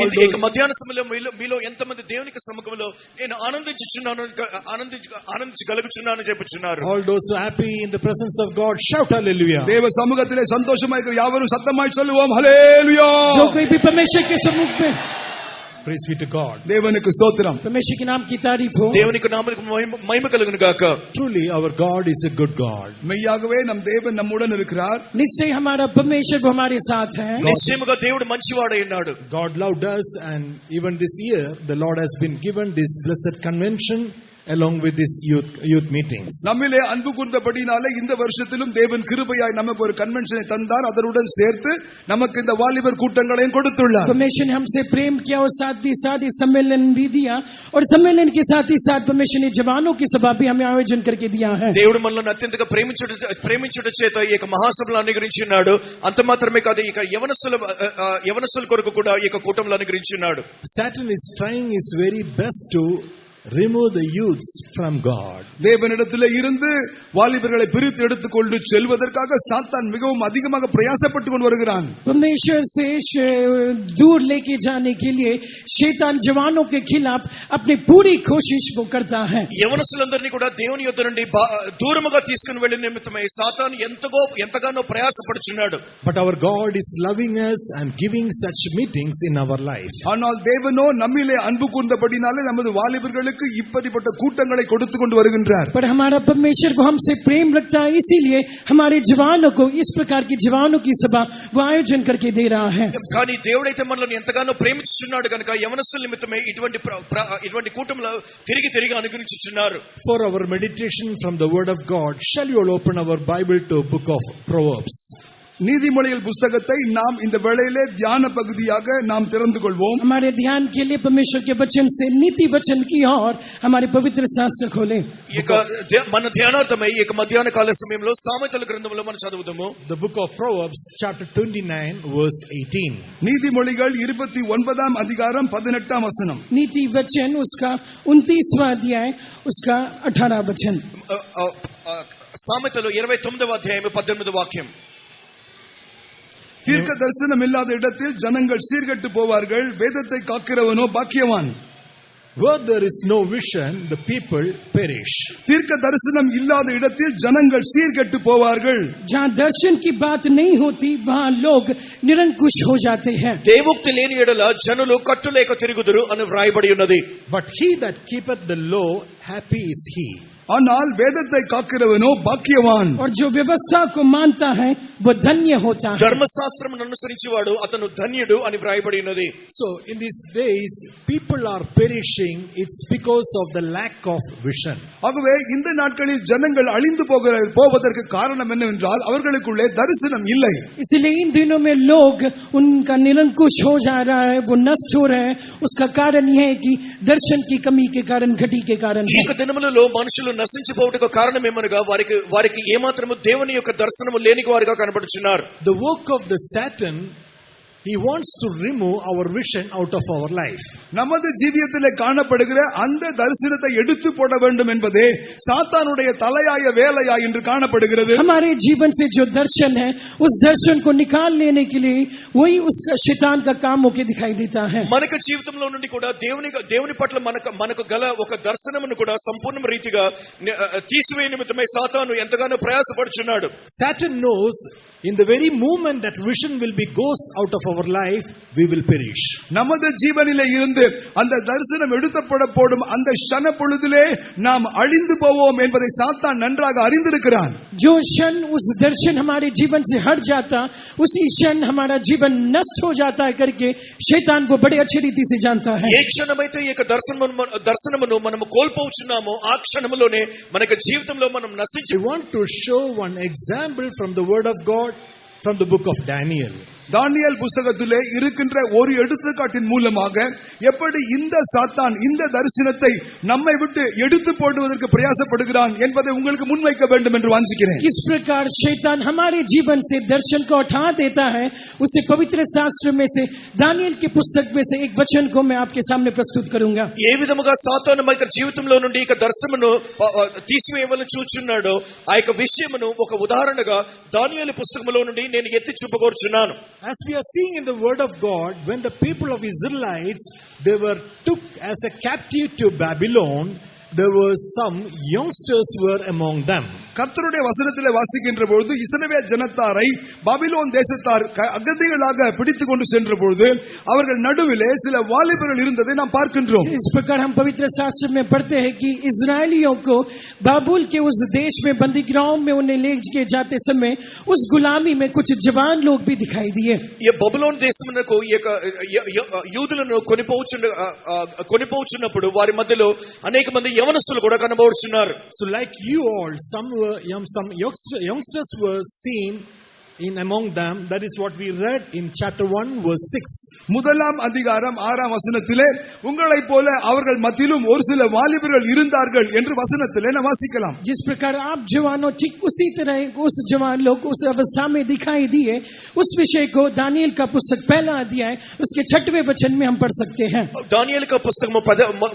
ఈ మధ్యాహ్న సమయంలో మీలో ఎంతమంది దేవునికి సముఖంలో నేను ఆనందించగలుగుచున్నాను చెప్పుచున్నారు? All those who are happy in the presence of God, shout hallelujah. தேவ சமூகத்திலே சந்தோஷமாய் இருக்கிற யாவரும் சத்தமாய் சொல்லுவோம் ஹalleluya. जो कोई भी परमेश्वर के सम्मुख में, Praise be to God. தேவனுக்கு ஸ்தோத்திரம். परमेश्वर के नाम की तारीफ हो. దేవునికి నామమునకు మహిమ కలుగును గాక. Truly our God is a good God. மெய்யாகவே நம் தேவன் நம்முடன் இருக்கிறார். निश्चय हमारा परमेश्वर वो हमारे साथ है. నిశ్చయముగా దేవుడు మంచివాడై ఉన్నాడు. God loved us, and even this year the Lord has been given this blessed convention along with this youth meetings. நம்மிலே அன்பு கூர்ந்தபடினாலே இந்த வருஷத்திலும் தேவன் கிருபையாய் நமக்கு ஒரு கன்வென்ஷனை தந்தார். அதனுடன் சேர்த்து நமக்கு இந்த வாலிபர் கூட்டங்களையும் கொடுத்துள்ளார். परमेश्वर ने हमसे प्रेम किया और साथ ही सम्मेलन भी दिया, और सम्मेलन के साथ ही साथ परमेश्वर ने जवानों की सभा भी हमें आयोजन करके दिया है. దేవుడు మనల్ని అత్యంతగా ప్రేమించుట చేత ఈ యొక్క మహాసభలు అనుగ్రహించున్నాడు. అంత మాత్రమే కాదు, ఈ యవనస్తుల కొరకు కూడా ఈ యొక్క కూటములు అనుగ్రహించున్నాడు. Satan is trying his very best to remove the youths from God. தேவனிடத்திலே இருந்து வாலிபர்களை பிரித்து எடுத்துக்கொண்டு செல்வதற்காக சாத்தான் மிகவும் அதிகமாக பிரயாசப்பட்டு கொண்டு வருகிறான். परमेश्वर से दूर लेके जाने के लिए शैतान जवानों के खिलाफ अपनी पूरी कोशिश वो करता है. యవనస్తులందరినీ కూడా దేవుని యొద్ద నుండి దూరముగా తీసుకుని వెళ్ళే నిమిత్తమై సాతాను ఎంతగానో ప్రయాసపడుచున్నాడు. But our God is loving us and giving such meetings in our life. ஆனால் தேவனோ நம்மிலே அன்பு கூர்ந்தபடினாலே நமது வாலிபர்களுக்கு இப்படிப்பட்ட கூட்டங்களை கொடுத்து கொண்டு வருகின்றார். पर हमारा परमेश्वर को हमसे प्रेम रखता है, इसीलिए हमारे जवानों को इस प्रकार की जवानों की सभा वो आयोजन करके दे रहा है. కానీ దేవుడైతే మనల్ని ఎంతగానో ప్రేమించుచున్నాడు కనుక యవనస్తుల నిమిత్తమై ఇటువంటి కూటములు తిరిగి అనుగ్రహించుచున్నారు. For our meditation from the word of God, shall you all open our Bible to book of Proverbs? நீதிமொழிகள் புஸ்தகத்தை நாம் இந்த வேளையிலே தியான பகுதியாக நாம் திறந்து கொள்வோம். हमारे ध्यान के लिए परमेश्वर के वचन से नीति वचन की ओर हमारे पवित्र शास्त्र खोलें. మన ధ్యానార్థమై ఈ మధ్యాహ్న కాల సమయంలో సామెతల గ్రంథంలో మనం చదువుదాము. The book of Proverbs chapter 29 verse 18. நீதிமொழிகள் 29ஆம் அதிகாரம் 18ஆம் வசனம். नीति वचन उसका 29वां अध्याय उसका 18वां वचन. సామెతలు 29వ అధ్యాయం 18వ వాక్యం. தீர்க்க தரிசனம் இல்லாத இடத்தில் ஜனங்கள் சீர்கெட்டு போவார்கள், வேதத்தை காக்கிறவனோ பாக்கியவான். Where there is no vision, the people perish. தீர்க்க தரிசனம் இல்லாத இடத்தில் ஜனங்கள் சீர்கெட்டு போவார்கள். जहाँ दर्शन की बात नहीं होती वहाँ लोग निरंकुश हो जाते हैं. దేవోక్తి లేని ఎడల జనులు కట్టులేక తిరుగుదురు అని వ్రాయబడి ఉన్నది. But he that keepeth the law, happy is he. ஆனால் வேதத்தை காக்கிறவனோ பாக்கியவான். और जो व्यवस्था को मानता है वो धन्य होता है. ధర్మశాస్త్రమును అనుసరించేవాడు అతను ధన్యుడు అని వ్రాయబడి ఉన్నది. So in these days people are perishing, it's because of the lack of vision. ஆகவே இந்த நாட்களில் ஜனங்கள் அழிந்து போவதற்கு காரணம் என்னவென்றால் அவர்களுக்குள்ளே தரிசனம் இல்லை. इसलिए इन दिनों में लोग उनका निरंकुश हो जा रहा है, वो नष्ट हो रहे हैं. उसका कारण यह है कि दर्शन की कमी के कारण, घटी के कारण ఈ దినములలో మనుషులు నశించిపోవడానికి కారణం ఏమనగా వారికి ఏమాత్రము దేవుని యొక్క దర్శనము లేని వారిగా కనబడుచున్నారు. The work of the Satan, he wants to remove our vision out of our life. நமது ஜீவியத்திலே காணப்படுகிற அந்த தரிசனத்தை எடுத்து போட வேண்டும் என்பதே சாத்தானுடைய தலையாய வேலையா என்று காணப்படுகிறது. हमारे जीवन से जो दर्शन है उस दर्शन को निकाल लेने के लिए वही उसका शैतान का काम होके दिखाई देता है. మనకు జీవితంలో నుండి కూడా దేవుని పట్ల మనకు గల ఒక దర్శనమును కూడా సంపూర్ణ రీతిగా తీసివేయ నిమిత్తమై సాతాను ఎంతగానో ప్రయాసపడుచున్నాడు. Satan knows in the very moment that vision will be goes out of our life, we will perish. நமது ஜீவனிலே இருந்து அந்த தரிசனம் எடுக்கப்பட போடும் அந்த க்ஷண பொழுதிலே நாம் அழிந்து போவோம் என்பதை சாத்தான் நன்றாக அறிந்திருக்கிறான். जो क्षण उस दर्शन हमारे जीवन से हट जाता उसी क्षण हमारा जीवन नष्ट हो जाता है करके शैतान वो बड़े अच्छी रीति से जानता है. ఏ క్షణమైతే ఈ యొక్క దర్శనమును మనము కోల్పోవచ్చున్నామో ఆ క్షణములోనే మన జీవితంలో మనం నశించి. I want to show one example from the word of God from the book of Daniel. தானியேல் புஸ்தகத்திலே இருக்கின்ற ஒரு எடுத்துக்காட்டின் மூலமாக எப்படி இந்த சாத்தான் இந்த தரிசனத்தை நம்மை விட்டு எடுத்து போடுவதற்கு பிரயாசப்படுகிறான் என்பதை உங்களுக்கு முன்வைக்க வேண்டும் என்று வாஞ்சிக்கிறேன். किस प्रकार शैतान हमारे जीवन से दर्शन को हटा देता है उसे पवित्र शास्त्र में से दानियेल की पुस्तक में से एक वचन को मैं आपके सामने प्रस्तुत करूंगा. ఏ విధముగా సాతాను మన జీవితంలో నుండి ఈ దర్శనమును తీసివేయవలని చూచున్నాడో ఆ యొక్క విషయమును ఒక ఉదాహరణగా దానియేలు పుస్తకములో నుండి నేను ఎత్తి చూపగోరుచున్నాను. As we are seeing in the word of God, when the people of Israelites, they were took as a captive to Babylon, there were some youngsters were among them. கர்த்தருடைய வசனத்திலே வாசிக்கின்ற பொழுது இஸ்ரவேல் ஜனத்தாரை பாபிலோன் தேசத்தார் அகதிகளாக பிடித்துக் கொண்டு சென்ற பொழுது அவர்கள் நடுவிலே சில வாலிபர்கள் இருந்ததை நாம் பார்க்கின்றோம். इस प्रकार हम पवित्र शास्त्र में पढ़ते हैं कि इजरायलियों को बाबुल के उस देश में बंदीगृह में उन्हें ले के जाते समय उस गुलामी में कुछ जवान लोग भी दिखाई दिए. ఈ బబులోను దేశమునకు యూదులను కొనిపోచున్నప్పుడు వారి మధ్యలో అనేక మంది యవనస్తులు కూడా కనబడుచున్నారు. So like you all, some youngsters were seen in among them. That is what we read in chapter 1 verse 6. முதலாம் அதிகாரம் 6ஆம் வசனத்திலே உங்களைப் போல அவர்கள் மத்தியிலும் ஒரு சில வாலிபர்கள் இருந்தார்கள் என்று வசனத்திலே நாம் வாசிக்கலாம். जिस प्रकार आप जवानों ठीक उसी तरह उस जवान लोग उस अवस्था में दिखाई दिए, उस विषय को दानियेल का पुस्तक पहला अध्याय उसके 6वें वचन में हम पढ़ सकते हैं. దానియేలు యొక్క పుస్తకము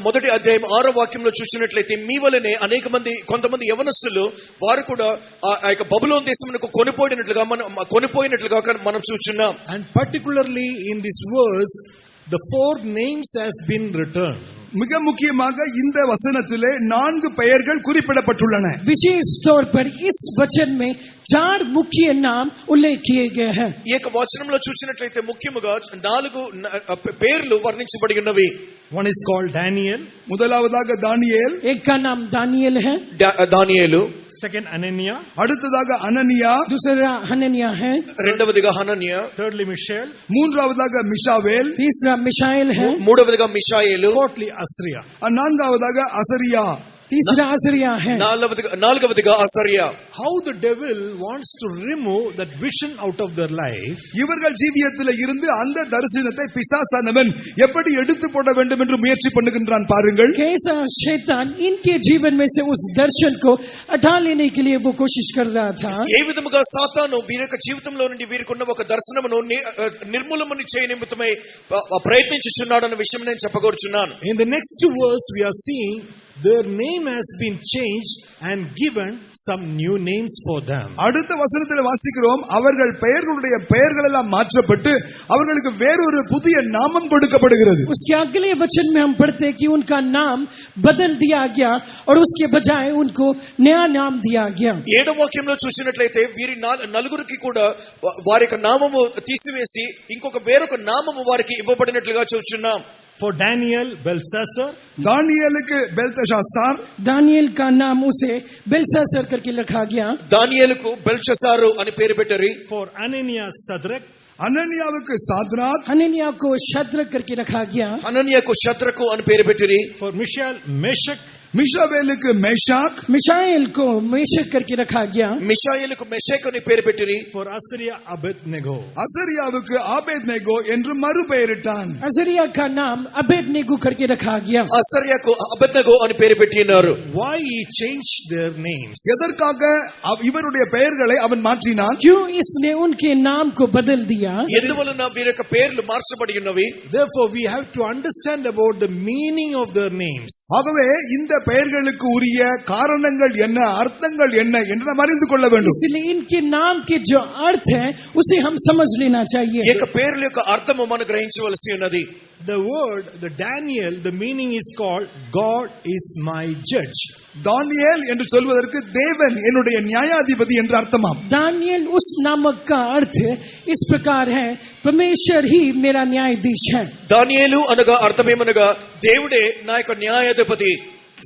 మొదటి అధ్యాయం 6వ వాక్యంలో చూసినట్లయితే మీ వలనే అనేక మంది కొంతమంది యవనస్తులు వారు కూడా ఆ యొక్క బబులోను దేశమునకు కొనిపోయినట్లుగా మనం చూస్తున్నాం. And particularly in this verse, the 4 names has been returned. மிக முக்கியமாக இந்த வசனத்திலே 4 பெயர்கள் குறிப்பிடப்பட்டுள்ளன. विशेष तौर पर इस वचन में 4 मुख्य नाम उल्लेख किए गए हैं. ఈ యొక్క వచనంలో చూసినట్లయితే ముఖ్యముగా 4 పేర్లు వర్ణించబడి ఉన్నవి. One is called Daniel. முதலாவதாக தானியேல். एक का नाम दानियेल है. దానియేలు. Second Anania. அடுத்ததாக அனனியா. दूसरा हनन्या है. రెండవదిగా హనన్యా. Thirdly Mishael. மூன்றாவதாக மிஷாவேல். तीसरा मिशाएल है. మూడవదిగా మిషాయేలు. Fourthly Asriah. நான்காவதாக அசரியா. तीसरा अजरिया है. నాలుగవదిగా అసర్యా. How the devil wants to remove that vision out of their life. இவர்கள் ஜீவியத்தில் இருந்து அந்த தரிசனத்தை பிசாசானவன் எப்படி எடுத்து போட வேண்டும் என்று முயற்சி பண்ணுகின்றான் பாருங்கள். कैसा शैतान इनके जीवन में से उस दर्शन को हटा लेने के लिए वो कोशिश कर रहा था. ఏ విధముగా సాతాను వీరి యొక్క జీవితంలో నుండి వీరికి ఉన్న ఒక దర్శనమును నిర్మూలమని చేయ నిమిత్తమై ప్రయత్నించుచున్నాడన్న విషయం నేను చెప్పగోరుచున్నాను. In the next verse we are seeing their name has been changed and given some new names for them. அடுத்த வசனத்தில் வாசிக்கிறோம், அவர்கள் பெயர்களுடைய பெயர்கள் எல்லாம் மாற்றப்பட்டு அவர்களுக்கு வேறொரு புதிய நாமம் கொடுக்கப்படுகிறது. उसके अगले वचन में हम पढ़ते हैं कि उनका नाम बदल दिया गया और उसके बजाय उनको नया नाम दिया गया. 7వ వాక్యంలో చూసినట్లయితే వీరి నలుగురికి కూడా వారి యొక్క నామము తీసివేసి ఇంకొక వేరొక నామము వారికి ఇవ్వబడినట్లుగా చూస్తున్నాం. For Daniel, Belshazzar. దానియేలుకు Belteshazzar. Daniel का नाम उसे बेलशास्सर करके रखा गया. దానియేలుకు బెల్షస్సారు అని పేరు పెట్టారు. For Ananias, Shadrach. அனனியாவுக்கு Shadrach. Hananya को शद्रक करके रखा गया. హనన్యాకు శద్రకు అని పేరు పెట్టారు. For Mishael, Meshach. மிஷாவேலுக்கு மேஷாக். मिशाएल को मेशक करके रखा गया. మిషాయేలుకు మెషక్ అని పేరు పెట్టారు. For Asriah, Abednego. அசரியாவுக்கு ஆபேத்நேகோ என்று மறுபெயரிட்டான். अजरिया का नाम अबेदनेगो करके रखा गया. అసర్యాకు అబెద్నెగో అని పేరు పెట్టినారు. Why he changed their names? எதற்காக இவருடைய பெயர்களை அவன் மாற்றினான்? क्यों इसने उनके नाम को बदल दिया? ఎందువలన వీరి యొక్క పేర్లు మార్చబడి ఉన్నవి? Therefore we have to understand about the meaning of their names. ஆகவே இந்த பெயர்களுக்கு உரிய காரணங்கள் என்ன, அர்த்தங்கள் என்ன என்று நாம் அறிந்து கொள்ள வேண்டும். इसलिए इनके नाम के जो अर्थ है उसे हम समझ लेना चाहिए. ఈ యొక్క పేర్ల యొక్క అర్థము మనం గ్రహించవలసి ఉన్నది. The word, the Daniel, the meaning is called God is my judge. தானியேல் என்று சொல்வதற்கு தேவன் என்னுடைய நியாயாதிபதி என்று அர்த்தமாம். दानियल उस नामक का अर्थ इस प्रकार है, परमेश्वर ही मेरा न्यायाधीश है. దానియేలు అనగా అర్థమేమనగా దేవుడే నా యొక్క న్యాయాధిపతి.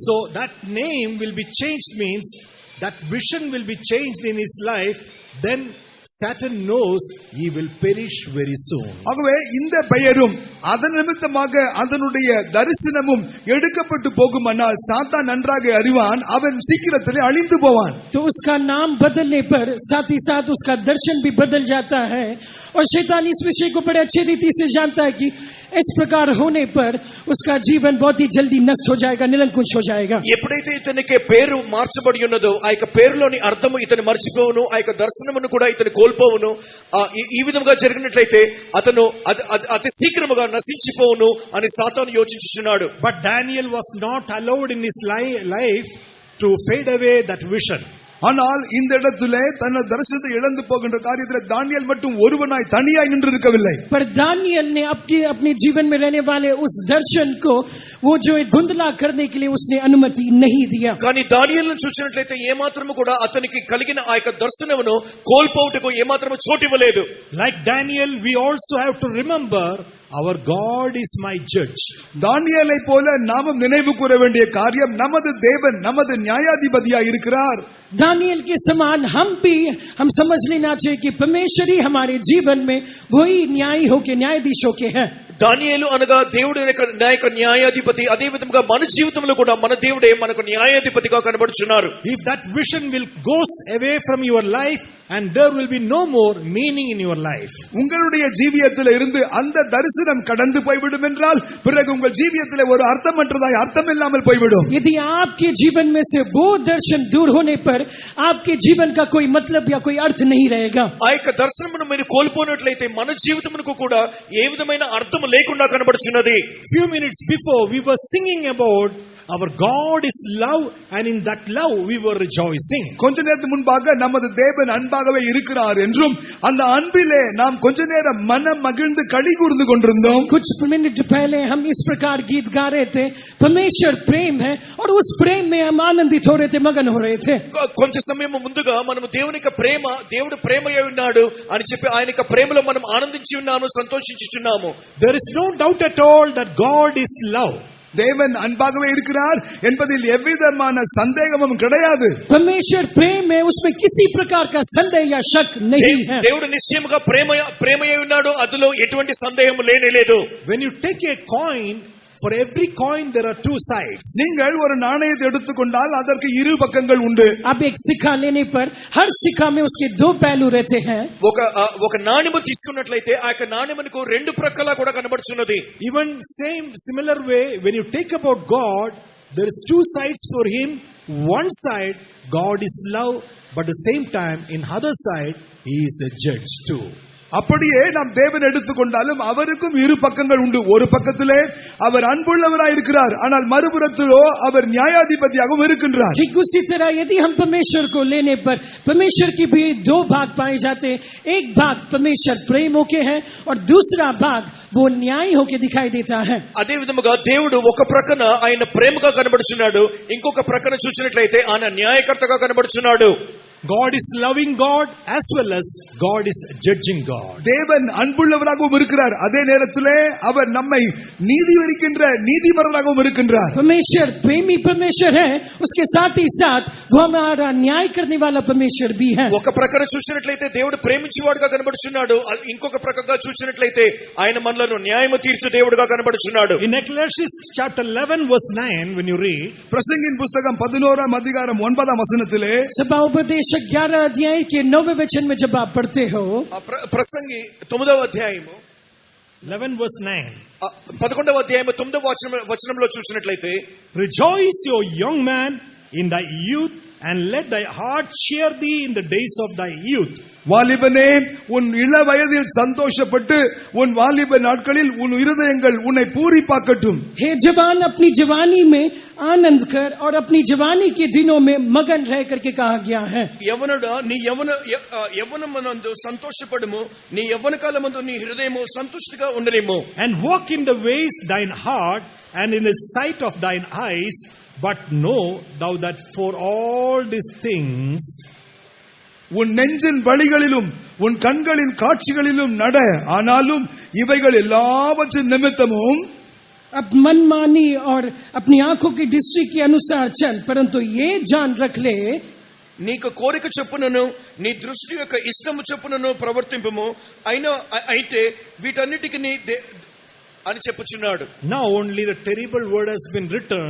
So that name will be changed means that vision will be changed in his life. Then Satan knows he will perish very soon. ஆகவே இந்த பெயரும் அதன் நிமித்தமாக அதனுடைய தரிசனமும் எடுக்கப்பட்டு போகுமானால் சாத்தான் நன்றாக அறிவான், அவன் சீக்கிரத்திலே அழிந்து போவான். तो उसका नाम बदलने पर साथ ही साथ उसका दर्शन भी बदल जाता है और शैतान इस विषय को बड़े अच्छे रीति से जानता है कि इस प्रकार होने पर उसका जीवन बहुत ही जल्दी नष्ट हो जाएगा, निरंकुश हो जाएगा. ఎప్పుడైతే ఇతనికి పేరు మార్చబడి ఉన్నదో ఆ యొక్క పేరులోని అర్థము ఇతను మర్చిపోవును, ఆ యొక్క దర్శనమును కూడా ఇతను కోల్పోవును. ఈ విధంగా జరిగినట్లయితే అతను అతి శీఘ్రముగా నశించిపోవును అని సాతాను యోచించుచున్నాడు. But Daniel was not allowed in his life to fade away that vision. ஆனால் இந்த இடத்திலே தனது தரிசனத்தை இழந்து போகின்ற காரியத்தில் தானியேல் மட்டும் ஒருவனாய் தனியாய் நின்று இருக்கவில்லை. पर दानियल ने अपने जीवन में रहने वाले उस दर्शन को वो जो धुंधला करने के लिए उसने अनुमति नहीं दिया. కానీ దానియేలును చూసినట్లయితే ఏమాత్రము కూడా అతనికి కలిగిన ఆ యొక్క దర్శనమును కోల్పోవుటకు ఏమాత్రము చోటివ్వలేదు. Like Daniel, we also have to remember our God is my judge. தானியேலை போல நாமும் நினைவு கூற வேண்டிய காரியம், நமது தேவன் நமது நியாயாதிபதியாய் இருக்கிறார். दानियल के समान हम समझ लेना चाहिए कि परमेश्वर ही हमारे जीवन में वही न्यायी होके न्यायाधीश होके है. దానియేలు అనగా దేవుడి యొక్క న్యాయాధిపతి. అదే విధంగా మన జీవితంలో కూడా మన దేవుడే మనకు న్యాయాధిపతిగా కనబడుచున్నారు. If that vision will goes away from your life, and there will be no more meaning in your life. உங்களுடைய ஜீவியத்தில் இருந்து அந்த தரிசனம் கடந்து போய்விடும் என்றால் பிறகு உங்கள் ஜீவியத்தில் ஒரு அர்த்தமற்றதாய் அர்த்தமில்லாமல் போய்விடும். यदि आपके जीवन में से वो दर्शन दूर होने पर आपके जीवन का कोई मतलब या कोई अर्थ नहीं रहेगा. ఆ యొక్క దర్శనమును మీరు కోల్పోయినట్లయితే మన జీవితమునకు కూడా ఏ విధమైన అర్థం లేకుండా కనబడుచున్నది. Few minutes before we were singing about our God is love, and in that love we were rejoicing. கொஞ்ச நேரத்துக்கு முன்பாக நமது தேவன் அன்பாகவே இருக்கிறார் என்றும் அந்த அன்பிலே நாம் கொஞ்ச நேரம் மனம் மகிழ்ந்து களி கூர்ந்து கொண்டிருந்தோம். कुछ मिनट पहले हम इस प्रकार गीत गा रहे थे, परमेश्वर प्रेम है और उस प्रेम में हम आनंदित हो रहे थे, मगन हो रहे थे. కొంచెం సమయం ముందుగా మనం దేవుని యొక్క ప్రేమ, దేవుడు ప్రేమయ్య ఉన్నాడు అని చెప్పి ఆయన యొక్క ప్రేమలో మనం ఆనందించి ఉన్నాము, సంతోషించుచున్నాము. There is no doubt at all that God is love. தேவன் அன்பாகவே இருக்கிறார் என்பதில் எவ்விதமான சந்தேகமும் கிடையாது. परमेश्वर प्रेम है, उसमें किसी प्रकार का संदेह या शक नहीं है. దేవుడు నిశ్చయముగా ప్రేమయ్య ఉన్నాడు, అందులో ఎటువంటి సందేహం లేనే లేదు. When you take a coin, for every coin there are two sides. நீங்கள் ஒரு நாணயத்தை எடுத்துக்கொண்டால் அதற்கு இரு பக்கங்கள் உண்டு. अब एक सिक्का लेने पर हर सिक्का में उसके दो पहलू रहते हैं. ఒక నాణెము తీసుకున్నట్లయితే ఆ యొక్క నాణెమునకు రెండు ప్రక్కలా కూడా కనబడుచున్నది. Even similar way, when you take about God, there is two sides for him. One side, God is love, but at the same time, in other side, he is a judge too. அப்படியே நாம் தேவன் எடுத்துக்கொண்டாலும் அவருக்கும் இரு பக்கங்கள் உண்டு. ஒரு பக்கத்திலே அவர் அன்புள்ளவராய் இருக்கிறார், ஆனால் மறுபுறத்திலோ அவர் நியாயாதிபதியாகவும் இருக்கின்றார். ठीक उसी तरह यदि हम परमेश्वर को लेने पर परमेश्वर की भी दो भाग पाए जाते हैं. एक भाग परमेश्वर प्रेम होके है और दूसरा भाग वो न्याय होके दिखाई देता है. అదే విధముగా దేవుడు ఒక ప్రక్కన ఆయన ప్రేమగా కనబడుచున్నాడు, ఇంకొక ప్రక్కన చూసినట్లయితే ఆయన న్యాయకర్తగా కనబడుచున్నాడు. God is loving God as well as God is judging God. தேவன் அன்புள்ளவராகவும் இருக்கிறார், அதே நேரத்திலே அவர் நம்மை நீதி விரிக்கின்ற நீதிபரராகவும் இருக்கின்றார். परमेश्वर प्रेमी परमेश्वर है, उसके साथ ही साथ वो हमारा न्याय करने वाला परमेश्वर भी है. ఒక ప్రక్కన చూసినట్లయితే దేవుడు ప్రేమించేవాడుగా కనబడుచున్నాడు, ఇంకొక ప్రక్కగా చూసినట్లయితే ఆయన మనలను న్యాయము తీర్చు దేవుడుగా కనబడుచున్నాడు. In Ecclesiastes chapter 11 verse 9, when you read, பிரசங்கின் புஸ்தகம் 11ஆம் அதிகாரம் 9ஆம் வசனத்திலே, सभापदेश 11 अध्याय के 9वें वचन में जब आप पढ़ते हो, ప్రసంగి 9వ అధ్యాయము 11 verse 9, 11వ అధ్యాయము 9వ వచనంలో చూసినట్లయితే, rejoice, O young man, in thy youth, and let thy heart cheer thee in the days of thy youth. வாலிபனே உன் இள வயதில் சந்தோஷப்பட்டு உன் வாலிப நாட்களில் உன் இருதயங்கள் உன்னை பூரிப்பாக்கட்டும். हे जवान, अपनी जवानी में आनंद कर और अपनी जवानी के दिनों में मगन रह करके कहा गया है. యవనుడా నీ యవ్వనమందు సంతోషపడుము, నీ యవ్వన కాలమందు నీ హృదయము సంతుష్టిగా ఉండనిమ్ము. And walk in the ways thine heart, and in the sight of thine eyes, but know thou that for all these things உன் நெஞ்சின் வழிகளிலும் உன் கண்களின் காட்சிகளிலும் நட, ஆனாலும் இவைகள் எல்லாவற்றின் நிமித்தமும் अब मनमानी और अपनी आंखों की दृष्टि के अनुसार चल, परंतु ये जान रख ले నీకు కోరిక చొప్పునను నీ దృష్టి యొక్క ఇష్టము చొప్పునను ప్రవర్తింపము, అయితే వీటన్నిటికి అని చెప్పుచున్నాడు. now only the terrible word has been written,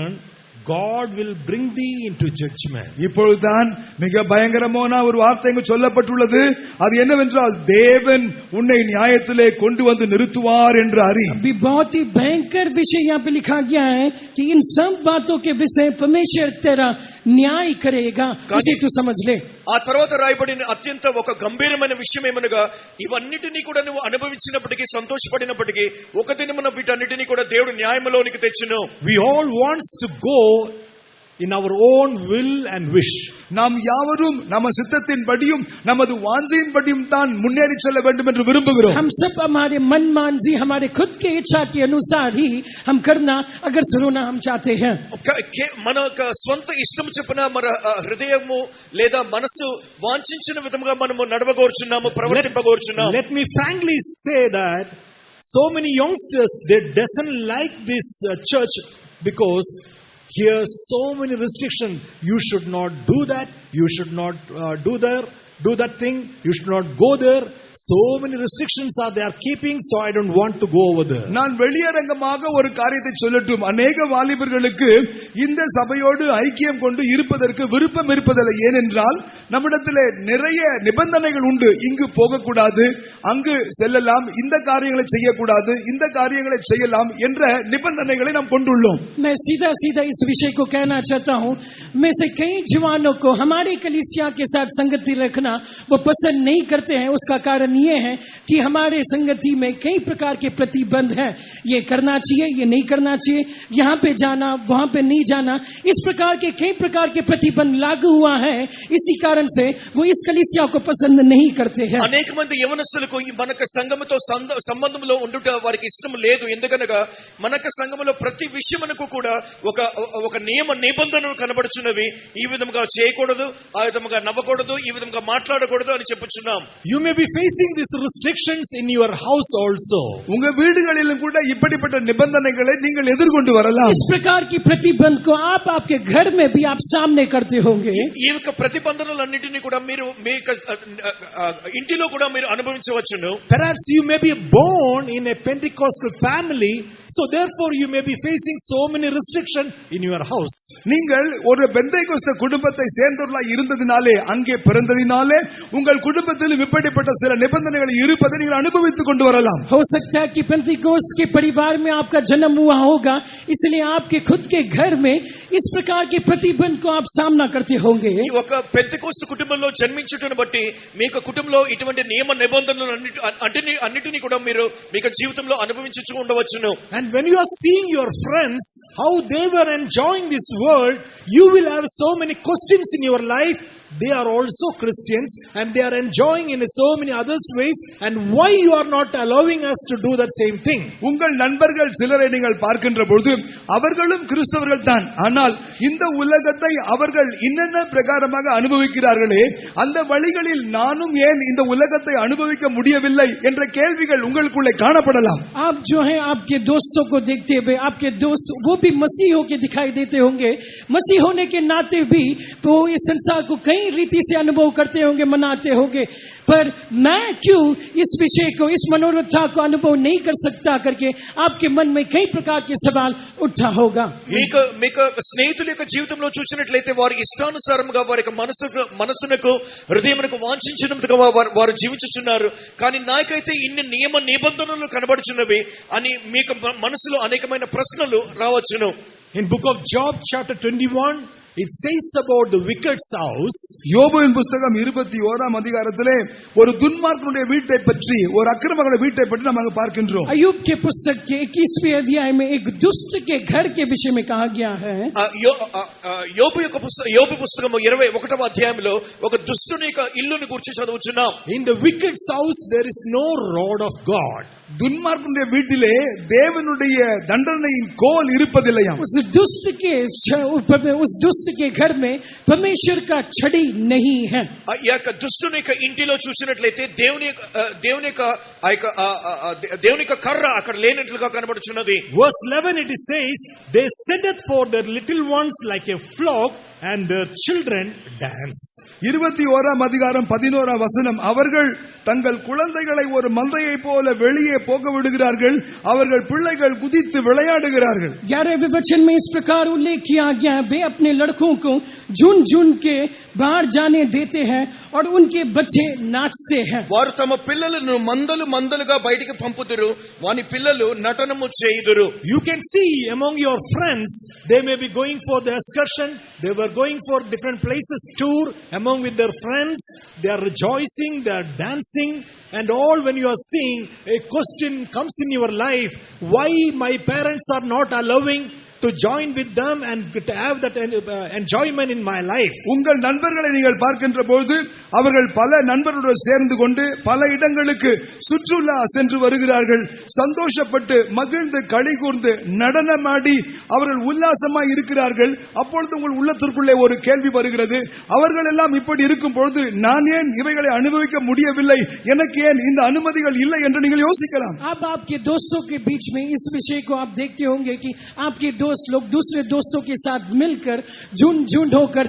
God will bring thee into judgment. இப்பொழுதுதான் மிக பயங்கரமான ஒரு வார்த்தை இங்கு சொல்லப்பட்டுள்ளது. அது என்னவென்றால் தேவன் உன்னை நியாயத்திலே கொண்டு வந்து நிறுத்துவார் என்று அறி. अभी बहुत ही भयंकर विषय यहाँ पे लिखा गया है कि इन सब बातों के विषय परमेश्वर तेरा न्याय करेगा, उसे तू समझ ले. ఆ తర్వాత రాయబడిన అత్యంత ఒక గంభీరమైన విషయం ఏమనగా, ఇవన్నిటినీ కూడా నువ్వు అనుభవించినప్పటికీ సంతోషపడినప్పటికీ ఒక దినమున వీటన్నిటినీ కూడా దేవుడు న్యాయములోనికి తెచ్చును. We all wants to go in our own will and wish. நாம் யாவரும் நம்ம சித்தத்தின் படியும் நமது வாஞ்சையின் படியும் தான் முன்னேறி செல்ல வேண்டும் என்று விரும்புகிறோம். हम सब हमारे मन मानजी, हमारे खुद के इच्छा के अनुसार ही हम करना अगर सुनना हम चाहते हैं. మన స్వంత ఇష్టం చొప్పున మన హృదయము లేదా మనసు వాంఛించిన విధంగా మనము నడవగోరుచున్నాము, ప్రవర్తింపగోరుచున్నాము. Let me frankly say that so many youngsters, they doesn't like this church because here so many restrictions. You should not do that, you should not do that thing, you should not go there. So many restrictions are they are keeping, so I don't want to go over there. நான் வெளியரங்கமாக ஒரு காரியத்தை சொல்லட்டும். அநேக வாலிபர்களுக்கு இந்த சபையோடு ஐக்கியம் கொண்டு இருப்பதற்கு விருப்பம் இருப்பதில்லை. ஏனென்றால் நம்மிடத்திலே நிறைய நிபந்தனைகள் உண்டு. இங்கு போகக்கூடாது, அங்கு செல்லலாம், இந்த காரியங்களை செய்யக்கூடாது, இந்த காரியங்களை செய்யலாம் என்ற நிபந்தனைகளை நாம் கொண்டுள்ளோம். मैं सीधा सीधा इस विषय को कहना चाहता हूं, में से कई जवानों को हमारे कलीसिया के साथ संगति रखना वो पसंद नहीं करते हैं. उसका कारण ये है कि हमारे संगति में कई प्रकार के प्रतिबंध हैं. ये करना चाहिए, ये नहीं करना चाहिए, यहाँ पे जाना, वहां पे नहीं जाना, इस प्रकार के कई प्रकार के प्रतिबंध लागू हुआ है. इसी कारण से वो इस कलीसिया को पसंद नहीं करते हैं. అనేక మంది యవనస్తులకు మనకు సంఘముతో సంబంధంలో ఉండుట వారికి ఇష్టం లేదు. ఎందుకనగా మనకు సంఘములో ప్రతి విషయమునకు కూడా ఒక నియమ నిబంధనలు కనబడుచున్నవి. ఈ విధంగా చేయకూడదు, ఆ విధంగా నవ్వకూడదు, ఈ విధంగా మాట్లాడకూడదు అని చెప్పుచున్నాం. You may be facing these restrictions in your house also. உங்க வீடுகளிலும் கூட இப்படிப்பட்ட நிபந்தனைகளை நீங்கள் எதிர்கொண்டு வரலாம். इस प्रकार की प्रतिबंध को आप आपके घर में भी आप सामने करते होंगे. ఈ యొక్క ప్రతిబంధనలన్నిటిని కూడా మీరు మీ ఇంటిలో కూడా మీరు అనుభవించవచ్చును. Perhaps you may be born in a Pentecostal family, so therefore you may be facing so many restrictions in your house. நீங்கள் ஒரு பெந்தேகோஸ்த குடும்பத்தை சேர்ந்தவர்களாய் இருந்ததினாலே, அங்கே பிறந்ததினாலே உங்கள் குடும்பத்திலும் இப்படிப்பட்ட சில நிபந்தனைகள் இருப்பதை நீங்கள் அனுபவித்துக் கொண்டு வரலாம். हो सकता है कि पेंतिकोस्त के परिवार में आपका जन्म हुआ होगा, इसलिए आपके खुद के घर में इस प्रकार के प्रतिबंध को आप सामना करते होंगे. ఒక పెంతెకోస్తు కుటుంబంలో జన్మించుటను బట్టి మీకు కుటుంబంలో ఇటువంటి నియమ నిబంధనలు అన్నిటిని కూడా మీరు మీకు జీవితంలో అనుభవించుచూ ఉండవచ్చును. And when you are seeing your friends how they were enjoying this world, you will have so many questions in your life. They are also Christians and they are enjoying in so many other ways, and why you are not allowing us to do that same thing? உங்கள் நண்பர்கள் சிலரை நீங்கள் பார்க்கின்ற பொழுது அவர்களும் கிறிஸ்தவர்கள் தான், ஆனால் இந்த உலகத்தை அவர்கள் இன்னென்ன பிரகாரமாக அனுபவிக்கிறார்களே, அந்த வழிகளில் நானும் ஏன் இந்த உலகத்தை அனுபவிக்க முடியவில்லை என்ற கேள்விகள் உங்களுக்குள்ளே காணப்படலாம். आप जो है आपके दोस्तों को देखते हुए, आपके दोस्त वो भी मसीह होके दिखाई देते होंगे. मसीह होने के नाते भी वो इस संसार को कई रीति से अनुभव करते होंगे, मनाते होंगे, पर मैं क्यों इस विषय को, इस मनोरथा को अनुभव नहीं कर सकता करके आपके मन में कई प्रकार के सवाल उठा होगा. మీకు స్నేహితుల యొక్క జీవితంలో చూసినట్లయితే వారి ఇష్టానుసారంగా వారి యొక్క మనసునకు హృదయమునకు వాంఛించినందుకు వారు జీవించుచున్నారు. కానీ నాకైతే ఇన్ని నియమ నిబంధనలు కనబడుచున్నవి అని మీకు మనసులో అనేకమైన ప్రశ్నలు రావచ్చును. In book of Job chapter 21, it says about the wicked's house. யோபுவின் புஸ்தகம் 21ஆம் அதிகாரத்திலே ஒரு துன்மார்க்கனுடைய வீட்டை பற்றி, ஒரு அக்கிரமங்களுடைய வீட்டை பற்றி நாம் அங்கு பார்க்கின்றோம். अय्यूब के पुस्तक के 21वें अध्याय में एक दुष्ट के घर के विषय में कहा गया है. యోబు పుస్తకం 21వ అధ్యాయంలో ఒక దుష్టుని యొక్క ఇల్లుని గురించి చదువుచున్నాం. In the wicked's house there is no rod of God. துன்மார்க்கனுடைய வீட்டிலே தேவனுடைய தண்டனையின் கோல் இருப்பதில்லையாம். उस दुष्ट के घर में परमेश्वर का छड़ी नहीं है. ఈ యొక్క దుష్టుని యొక్క ఇంటిలో చూసినట్లయితే దేవుని యొక్క కర్ర అక్కడ లేనట్లుగా కనబడుచున్నది. Verse 11 it says, they setteth for their little ones like a flock, and their children dance. 21ஆம் அதிகாரம் 11ஆம் வசனம், அவர்கள் தங்கள் குழந்தைகளை ஒரு மந்தையை போல வெளியே போக விடுகிறார்கள், அவர்கள் பிள்ளைகள் குதித்து விளையாடுகிறார்கள். 11वें वचन में इस प्रकार उल्लेख किया गया, वे अपने लड़कों को झुंड झुंड के बाहर जाने देते हैं और उनके बच्चे नाचते हैं. వారు తమ పిల్లలను మందలుగా బయటికి పంపుదురు, వాని పిల్లలు నటనము చేయుదురు. You can see among your friends, they may be going for the excursion, they were going for different places, tour among with their friends, they are rejoicing, they are dancing, and all. When you are seeing, a question comes in your life, why my parents are not allowing to join with them and to have that enjoyment in my life. உங்கள் நண்பர்களை நீங்கள் பார்க்கின்ற பொழுது அவர்கள் பல நண்பர்களுடன் சேர்ந்து கொண்டு பல இடங்களுக்கு சுற்றுலா சென்று வருகிறார்கள். சந்தோஷப்பட்டு மகிழ்ந்து களி கூர்ந்து நடனமாடி அவர்கள் உல்லாசமாய் இருக்கிறார்கள். அப்பொழுது உங்கள் உள்ளத்திற்குள்ளே ஒரு கேள்வி வருகிறது, அவர்கள் எல்லாம் இப்படி இருக்கும் பொழுது நான் ஏன் இவைகளை அனுபவிக்க முடியவில்லை, எனக்கு ஏன் இந்த அனுமதிகள் இல்லை என்று நீங்கள் யோசிக்கலாம். अब आपके दोस्तों के बीच में इस विषय को आप देखते होंगे कि आपके दोस्त दोस्त लोग दूसरे दोस्तों के साथ मिलकर झुंड होकर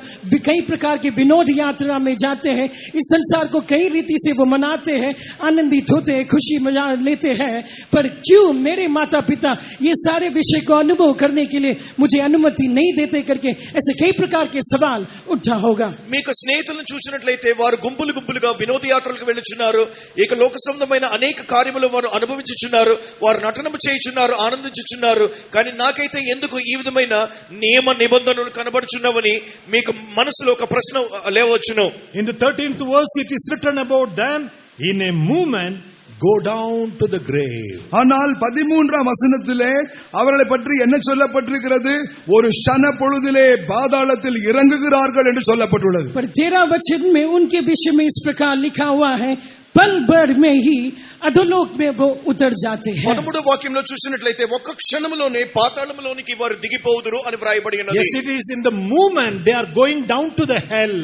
कई प्रकार के विनोद यात्रा में जाते हैं। इस संसार को कई रीति से वो मनाते हैं, आनंदित होते हैं, खुशी मजा लेते हैं। पर क्यों मेरे माता पिता ये सारे विषय को अनुभव करने के लिए मुझे अनुमति नहीं देते करके ऐसे कई प्रकार के सवाल उठा होगा। మీకు స్నేహితులను చూసినట్లయితే వారు గుంపులుగా వినోదయాత్రలకు వెళ్ళుచున్నారు, ఇక లోక సంబంధమైన అనేక కార్యములు వారు అనుభవించుచున్నారు, వారు నటనము చేయుచున్నారు, ఆనందించుచున్నారు. కానీ నాకైతే ఎందుకు ఈ విధమైన నియమ నిబంధనలు కనబడుచున్నవని మీకు మనసులో ఒక ప్రశ్న లేవచ్చును. In the 13th verse it is written about them, in a movement go down to the grave. ஆனால் 13ஆம் வசனத்திலே அவர்களை பற்றி என்ன சொல்லப்பட்டிருக்கிறது? ஒரு க்ஷண பொழுதிலே பாதாளத்தில் இறங்குகிறார்கள் என்று சொல்லப்பட்டுள்ளது. पर 13 वचन में उनके विषय में इस प्रकार लिखा हुआ है, पल भर में ही अधोलोक में वो उतर जाते हैं. 13వ వాక్యంలో చూసినట్లయితే ఒక్క క్షణములోనే పాతాళములోనికి వారు దిగిపోవుదురు అని వ్రాయబడి ఉన్నది. Yes, it is in the movement they are going down to the hell.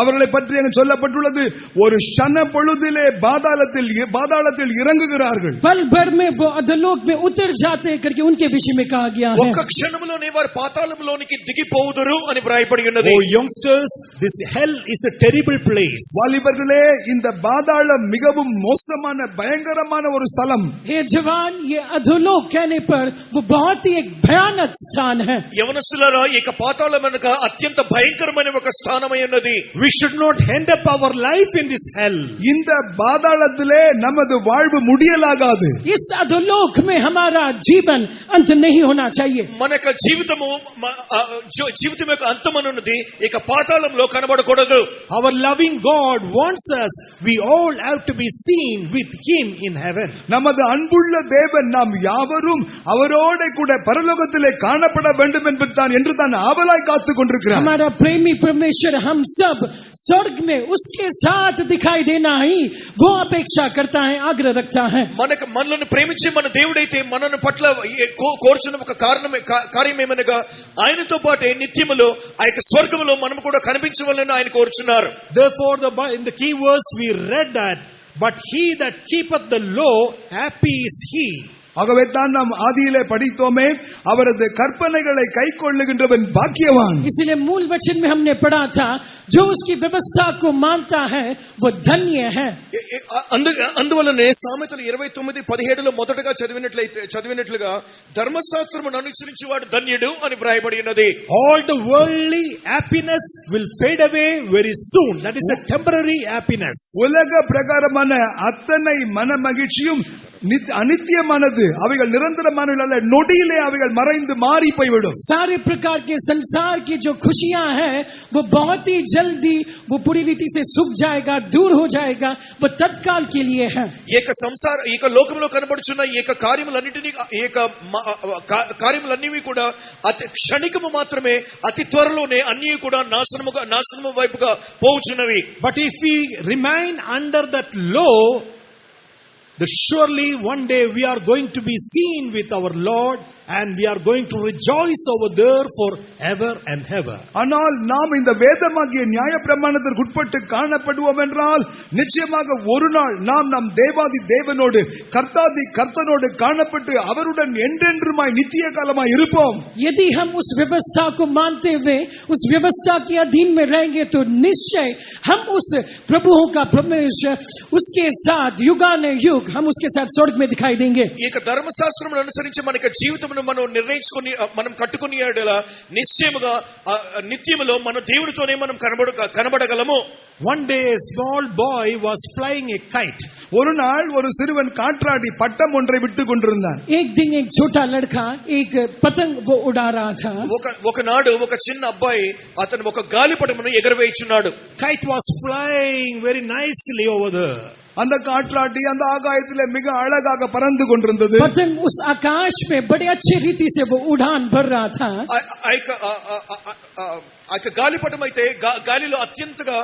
அவர்களை பற்றி அங்கு சொல்லப்பட்டுள்ளது, ஒரு க்ஷண பொழுதிலே பாதாளத்தில் இறங்குகிறார்கள். पल भर में वो अधोलोक में उतर जाते हैं करके उनके विषय में कहा गया है. ఒక్క క్షణములోనే వారు పాతాళములోనికి దిగిపోవుదురు అని వ్రాయబడి ఉన్నది. Oh youngsters, this hell is a terrible place. வாலிபர்களே, இந்த பாதாளம் மிகவும் மோசமான பயங்கரமான ஒரு ஸ்தலம். हे जवान, ये अधोलोक कहने पर वो बहुत ही एक भयानक स्थान है. యవనస్తులారా, ఇక పాతాళం వెనుక అత్యంత భయంకరమైన ఒక స్థానమై ఉన్నది. We should not end up our life in this hell. இந்த பாதாளத்திலே நமது வாழ்வு முடியலாகாது. इस अधोलोक में हमारा जीवन अंत नहीं होना चाहिए. మన యొక్క జీవితం యొక్క అంతం అనున్నది ఇక పాతాళంలో కనబడకూడదు. Our loving God wants us, we all have to be seen with him in heaven. நமது அன்புள்ள தேவன் நாம் யாவரும் அவரோட கூட பரலோகத்திலே காணப்பட வேண்டும் என்று தான் ஆவலாய் காத்துக் கொண்டிருக்கிறார். हमारा प्रेमी परमेश्वर हम सब स्वर्ग में उसके साथ दिखाई देना ही वो अपेक्षा करता है, आग्रह रखता है. మనల్ని ప్రేమించే మన దేవుడైతే మనల్ని పట్ల కోరుచున్న ఒక కార్యమేమనగా ఆయనతో పాటు నిత్యములో ఆ యొక్క స్వర్గములో మనం కూడా కనిపించవాలని ఆయన కోరుచున్నారు. Therefore in the key verse we read that, but he that keepeth the law, happy is he. ஆகவே தான் நாம் ஆதியிலே படித்தோமே, அவரது கற்பனைகளை கைக்கொள்ளுகின்றவன் பாக்கியவான். इसलिए मूल वचन में हमने पढ़ा था, जो उसकी व्यवस्था को मानता है वो धन्य है. అందువల్లనే సామెతలు 29:17లో మొదటగా చదివినట్లుగా ధర్మశాస్త్రమును అనుసరించువాడు ధన్యుడు అని వ్రాయబడి ఉన్నది. All the worldly happiness will fade away very soon. That is a temporary happiness. உலக பிரகாரமான அத்தனை மன மகிழ்ச்சியும் அனித்தியமானது, அவைகள் நிரந்தரமானவை அல்ல, நொடியிலே அவைகள் மறைந்து மாறி போய்விடும். सारे प्रकार के संसार की जो खुशियां हैं वो बहुत ही जल्दी वो पूरी रीति से सूख जाएगा, दूर हो जाएगा, वो तत्काल के लिए है. ఏక లోకంలో కనబడుచున్న ఏక కార్యములన్నీ కూడా అతి క్షణికము మాత్రమే, అతి త్వరలోనే అన్నీ కూడా నాశనము వైపుగా పోవుచున్నవి. But if we remain under that law, surely one day we are going to be seen with our Lord and we are going to rejoice over there for ever and ever. ஆனால் நாம் இந்த வேதமாகிய நியாயப்பிரமாணத்திற்கு உட்பட்டு காணப்படுவோம் என்றால் நிச்சயமாக ஒரு நாள் நாம் நம் தேவாதி தேவனோடு கர்த்தனோடு காணப்பட்டு அவருடன் என்றென்றுமாய் நித்திய காலமாய் இருப்போம். यदि हम उस व्यवस्था को मानते हुए उस व्यवस्था के अधीन में रहेंगे तो निश्चय हम उस प्रभुओं का परमेश्वर उसके साथ युगानुयुग हम उसके साथ स्वर्ग में दिखाई देंगे. ఏక ధర్మశాస్త్రమును అనుసరించి మనకి జీవితం మనం నిర్ణయించుకొని మనం కట్టుకుని నిశ్చయముగా నిత్యములో మన దేవుడితోనే మనం కనబడగలము. One day a small boy was flying a kite. ஒரு நாள் ஒரு சிறுவன் காற்றாடி பட்டம் ஒன்றை விட்டுக் கொண்டிருந்தான். एक दिन एक छोटा लड़का एक पतंग वो उड़ा रहा था. ఒకనాడు ఒక చిన్న అబ్బాయి అతను ఒక గాలిపటమును ఎగరవేయుచున్నాడు. Kite was flying very nicely over there. அந்த காற்றாடி அந்த ஆகாயத்திலே மிக அழகாக பறந்து கொண்டிருந்தது. पतंग उस आकाश में बड़े अच्छे रीति से वो उड़ान भर रहा था. గాలిపటం అయితే గాలిలో అత్యంతగా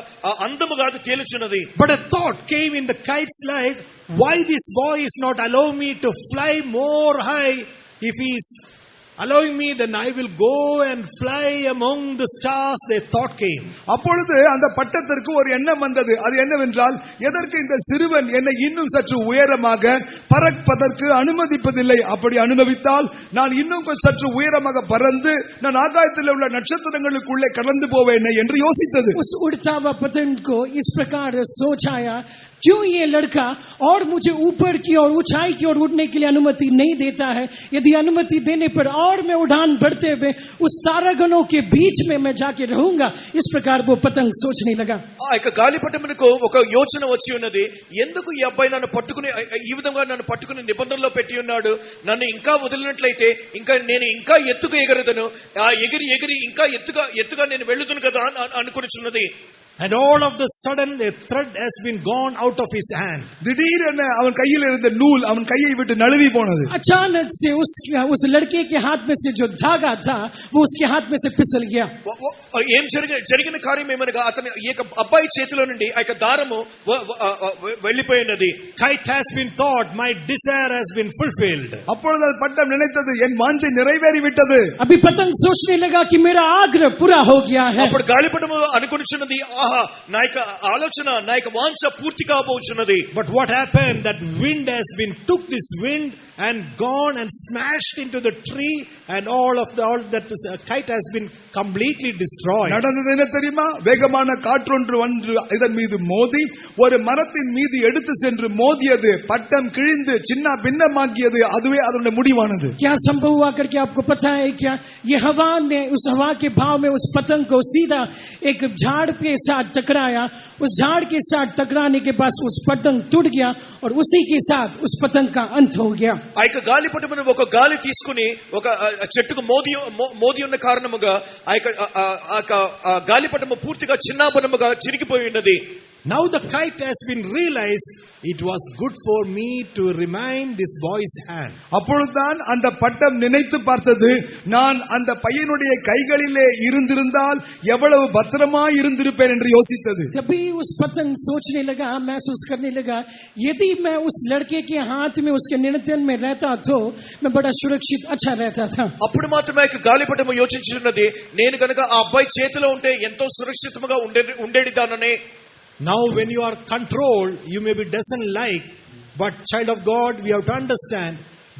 అందముగా అది తేలుచున్నది. But a thought came in the kite's life, why this boy is not allow me to fly more high if he is allowing me, then I will go and fly among the stars, their thought came. அப்பொழுது அந்த பட்டத்திற்கு ஒரு எண்ணம் வந்தது. அது என்னவென்றால், எதற்கு இந்த சிறுவன் என்னை இன்னும் சற்று உயரமாக பறப்பதற்கு அனுமதிப்பதில்லை? அப்படி அனுமதித்தால் நான் இன்னும் சற்று உயரமாக பறந்து நான் ஆகாயத்தில் உள்ள நட்சத்திரங்களுக்குள்ளே கடந்து போவேனே என்று யோசித்தது. उस उड़ता हुआ पतंग को इस प्रकार सोच आया, क्यों ये लड़का और मुझे ऊपर की और ऊंचाई की ओर उड़ने के लिए अनुमति नहीं देता है? यदि अनुमति देने पर और मैं उड़ान बढ़ते हुए उस तारागणों के बीच में मैं जाके रहूंगा. इस प्रकार वो पतंग सोचने लगा. ఆ యొక్క గాలిపటమునకు ఒక యోచన వచ్చి ఉన్నది. ఎందుకు ఈ అబ్బాయి నన్ను పట్టుకుని ఈ విధంగా నన్ను పట్టుకుని నిబంధనలో పెట్టి ఉన్నాడు? నన్ను ఇంకా వదిలినట్లయితే నేను ఇంకా ఎత్తుకు ఎగరదను, ఆ ఎగిరి ఎగిరి ఇంకా ఎత్తుగా నేను వెళ్ళుదును కదా అనుకునిచున్నది. And all of the sudden a thread has been gone out of his hand. திடீரென அவன் கையில் இருந்த நூல் அவன் கையை விட்டு நழுவி போனது. अचानक से उस लड़के के हाथ में से जो धागा था वो उसके हाथ में से फिसल गया. ఏం జరిగిన కార్యం ఏమనగా అతని ఈ యొక్క అబ్బాయి చేతిలో నుండి ఆ యొక్క దారము వెళ్ళిపోయినది. Kite has been thought, my desire has been fulfilled. அப்பொழுது அது பட்டம் நினைத்தது, என் வாஞ்சை நிறைவேறி விட்டது. अभी पतंग सोचने लगा कि मेरा आग्रह पूरा हो गया है. అప్పుడు గాలిపటము అనుకొనిచున్నది, ఆహా నా యొక్క ఆలోచన నా యొక్క వాంఛ పూర్తి కాబోచున్నది. But what happened? That wind has been took this wind and gone and smashed into the tree, and all that kite has been completely destroyed. நடந்தது என்ன தெரியுமா? வேகமான காற்றொன்று வந்து இதன் மீது மோதி ஒரு மரத்தின் மீது எடுத்து சென்று மோதியது. பட்டம் கிழிந்து சின்ன பின்னமாக்கியது. அதுவே அதனுடைய முடிவானது. क्या संभव हुआ करके आपको पता है क्या? ये हवा ने उस हवा के भाव में उस पतंग को सीधा एक झाड़ के साथ टकराया. उस झाड़ के साथ टकराने के बाद उस पतंग टूट गया और उसी के साथ उस पतंग का अंत हो गया. ఆ యొక్క గాలిపటమును ఒక గాలి తీసుకుని ఒక చెట్టుకు మోది ఉన్న కారణముగా ఆ యొక్క గాలిపటము పూర్తిగా చిన్నాభిన్నముగా చిరిగిపోయి ఉన్నది. Now the kite has been realized, it was good for me to remain this boy's hand. அப்பொழுதுதான் அந்த பட்டம் நினைத்து பார்த்தது, நான் அந்த பையனுடைய கைகளிலே இருந்திருந்தால் எவ்வளவு பத்திரமாய் இருந்திருப்பேன் என்று யோசித்தது. तभी उस पतंग सोचने लगा, महसूस करने लगा, यदि मैं उस लड़के के हाथ में उसके नियंत्रण में रहता तो मैं बड़ा सुरक्षित अच्छा रहता था. అప్పుడు మాత్రమే గాలిపటము యోచించున్నది, నేను కనుక ఆ అబ్బాయి చేతిలో ఉంటే ఎంతో సురక్షితంగా ఉండేదాననే. Now when you are controlled, you may be doesn't like, but child of God, we have to understand,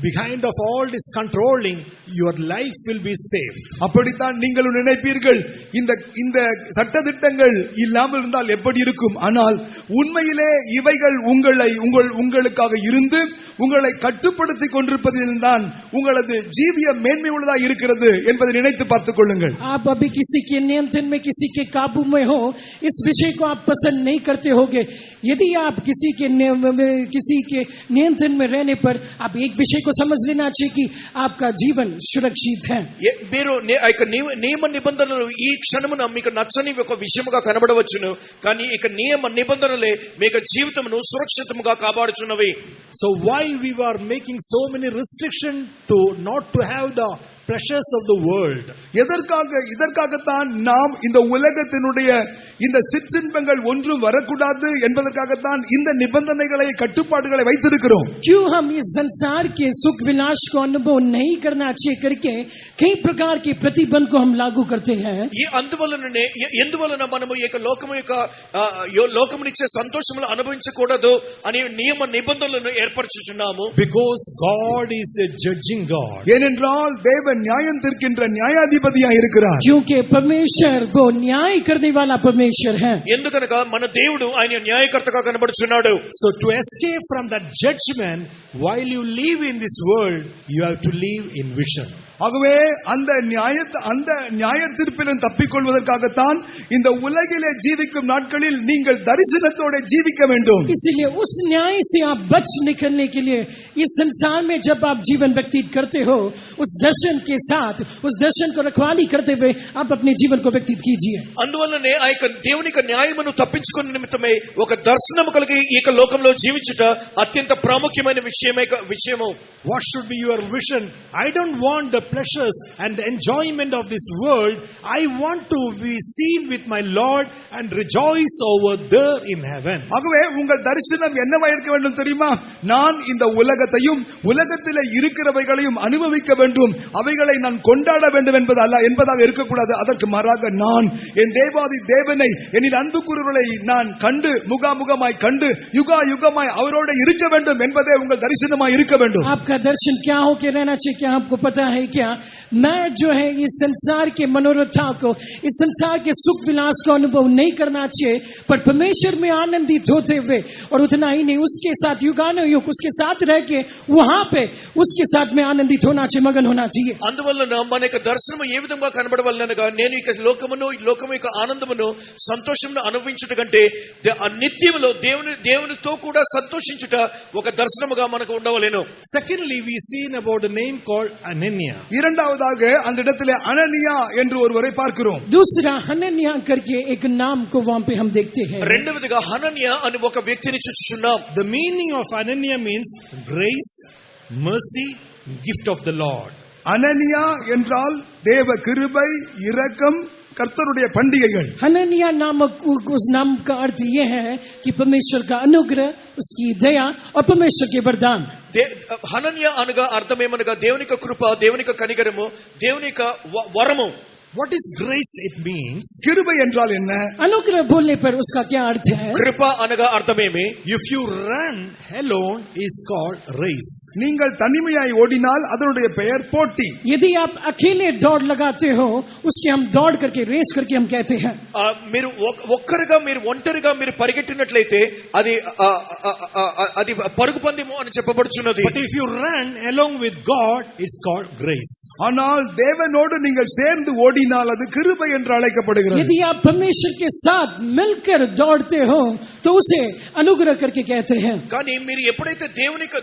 behind of all this controlling, your life will be safe. அப்படித்தான் நீங்களும் நினைப்பீர்கள், இந்த சட்டதிட்டங்கள் இல்லாமல் இருந்தால் எப்படி இருக்கும்? ஆனால் உண்மையிலே இவைகள் உங்களுக்காக இருந்து உங்களை கட்டுப்படுத்தி கொண்டிருப்பதில் தான் உங்களது ஜீவியம் மேன்மை உள்ளதாக இருக்கிறது என்பதை நினைத்து பார்த்துக் கொள்ளுங்கள். आप अभी किसी के नियंत्रण में, किसी के काबू में हो, इस विषय को आप पसंद नहीं करते होगे. यदि आप किसी के नियंत्रण में रहने पर आप एक विषय को समझ लेना चाहिए कि आपका जीवन सुरक्षित है. మీరు ఆ యొక్క నియమ నిబంధనలు ఈ క్షణమున మీకు నచ్చని ఒక విషయముగా కనబడవచ్చును, కానీ ఇక నియమ నిబంధనలే మీకు జీవితమును సురక్షితముగా కాపాడుచున్నవి. So why we were making so many restrictions to not to have the pleasures of the world? இதற்காகத்தான் நாம் இந்த உலகத்தினுடைய இந்த சிற்றின்பங்கள் ஒன்றும் வரக்கூடாது என்பதற்காகத்தான் இந்த நிபந்தனைகளை கட்டுப்பாடுகளை வைத்திருக்கிறோம். क्यों हम इस संसार के सुख विलास को अनुभव नहीं करना चाहिए करके कई प्रकार के प्रतिबंध को हम लागू करते हैं. ఎందువలన మనము ఈ యొక్క లోకమునిచ్చే సంతోషములు అనుభవించకూడదు అని నియమ నిబంధనలను ఏర్పరచుచున్నాము. Because God is a judging God. ஏனென்றால் தேவன் நியாயம் தீர்க்கின்ற நியாயாதிபதியாக இருக்கிறார். क्योंकि परमेश्वर वो न्याय करने वाला परमेश्वर है. ఎందుకనగా మన దేవుడు ఆయన న్యాయకర్తగా కనబడుచున్నాడు. So to escape from that judgment, while you live in this world, you have to live in vision. ஆகவே அந்த நியாய தீர்ப்பிலும் தப்பிக்கொள்வதற்காகத்தான் இந்த உலகிலே ஜீவிக்கும் நாட்களில் நீங்கள் தரிசனத்தோட ஜீவிக்க வேண்டும். इसलिए उस न्याय से आप बच निकलने के लिए इस संसार में जब आप जीवन व्यतीत करते हो, उस दर्शन के साथ, उस दर्शन को रखवाली करते हुए आप अपने जीवन को व्यतीत कीजिए. అందువల్లనే ఆ యొక్క దేవుని యొక్క న్యాయమును తప్పించుకునే నిమిత్తమై ఒక దర్శనము కలిగి ఈ యొక్క లోకంలో జీవించుట అత్యంత ప్రాముఖ్యమైన విషయము. What should be your vision? I don't want the pleasures and the enjoyment of this world. I want to be seen with my Lord and rejoice over there in heaven. ஆகவே உங்கள் தரிசனம் என்னவா இருக்க வேண்டும் தெரியுமா? நான் இந்த உலகத்தையும் உலகத்திலே இருக்கிறவைகளையும் அனுபவிக்க வேண்டும், அவைகளை நான் கொண்டாட வேண்டும் என்பது அல்ல என்பதாக இருக்கக்கூடாது. அதற்கு மாறாக நான் என் தேவாதி தேவனை, என்னில் அன்பு கூறுவர்களை நான் கண்டு முகாமுகமாய் கண்டு யுகா யுகமாய் அவரோடு இருக்க வேண்டும் என்பதே உங்கள் தரிசனமாய் இருக்க வேண்டும். आपका दर्शन क्या हो के रहना चाहिए? क्या आपको पता है क्या? मैं जो है इस संसार के मनोरथा को, इस संसार के सुख विलास को अनुभव नहीं करना चाहिए, पर परमेश्वर में आनंदित होते हुए, और उतना ही नहीं उसके साथ युगानुयुग उसके साथ रह के वहां पे उसके साथ में आनंदित होना चाहिए, मगन होना चाहिए. అందువలన మన యొక్క దర్శనం ఏ విధంగా కనబడవలనగా నేను ఇక లోకము యొక్క ఆనందమును సంతోషమును అనుభవించుట కంటే నిత్యములో దేవునితో కూడా సంతోషించుట ఒక దర్శనముగా మనకు ఉండవలెను. Secondly, we seen about a name called Anania. இரண்டாவதாக அந்த இடத்திலே அனனியா என்று ஒருவரை பார்க்கிறோம். दूसरा हनन्या करके एक नाम को वहां पे हम देखते हैं. రెండవదిగా హనన్యా అని ఒక వ్యక్తిని చూచుచున్నాం. The meaning of Anania means grace, mercy, gift of the Lord. அனனியா என்றால் தேவ கிருபை, இரக்கம், கர்த்தருடைய பண்டிகைகள். हनन्या नामक उस नाम का अर्थ यह है कि परमेश्वर का अनुग्रह, उसकी दया और परमेश्वर के वरदान. హనన్యా అనగా అర్థమేమనగా దేవుని యొక్క కృప, దేవుని యొక్క కనికరము, దేవుని యొక్క వరము. What is grace? It means கிருபை என்றால் என்ன? अनुग्रह बोलने पर उसका क्या अर्थ है? కృప అనగా అర్థమేమి? if you run alone is called race. நீங்கள் தனிமையாய் ஓடினால் அதனுடைய பெயர் போட்டி. यदि आप अकेले दौड़ लगाते हो, उसके हम दौड़ करके रेस करके हम कहते हैं. మీరు ఒంటరిగా మీరు పరిగెట్టినట్లయితే అది అది పరుగు పందెము అని చెప్పబడుచున్నది. But if you run along with God, it's called grace. ஆனால் தேவனோடு நீங்கள் சேர்ந்து ஓடினால் அது கிருபை என்று அழைக்கப்படுகிறது. यदि आप परमेश्वर के साथ मिलकर दौड़ते हो तो उसे अनुग्रह करके कहते हैं. కానీ మీరు ఎప్పుడైతే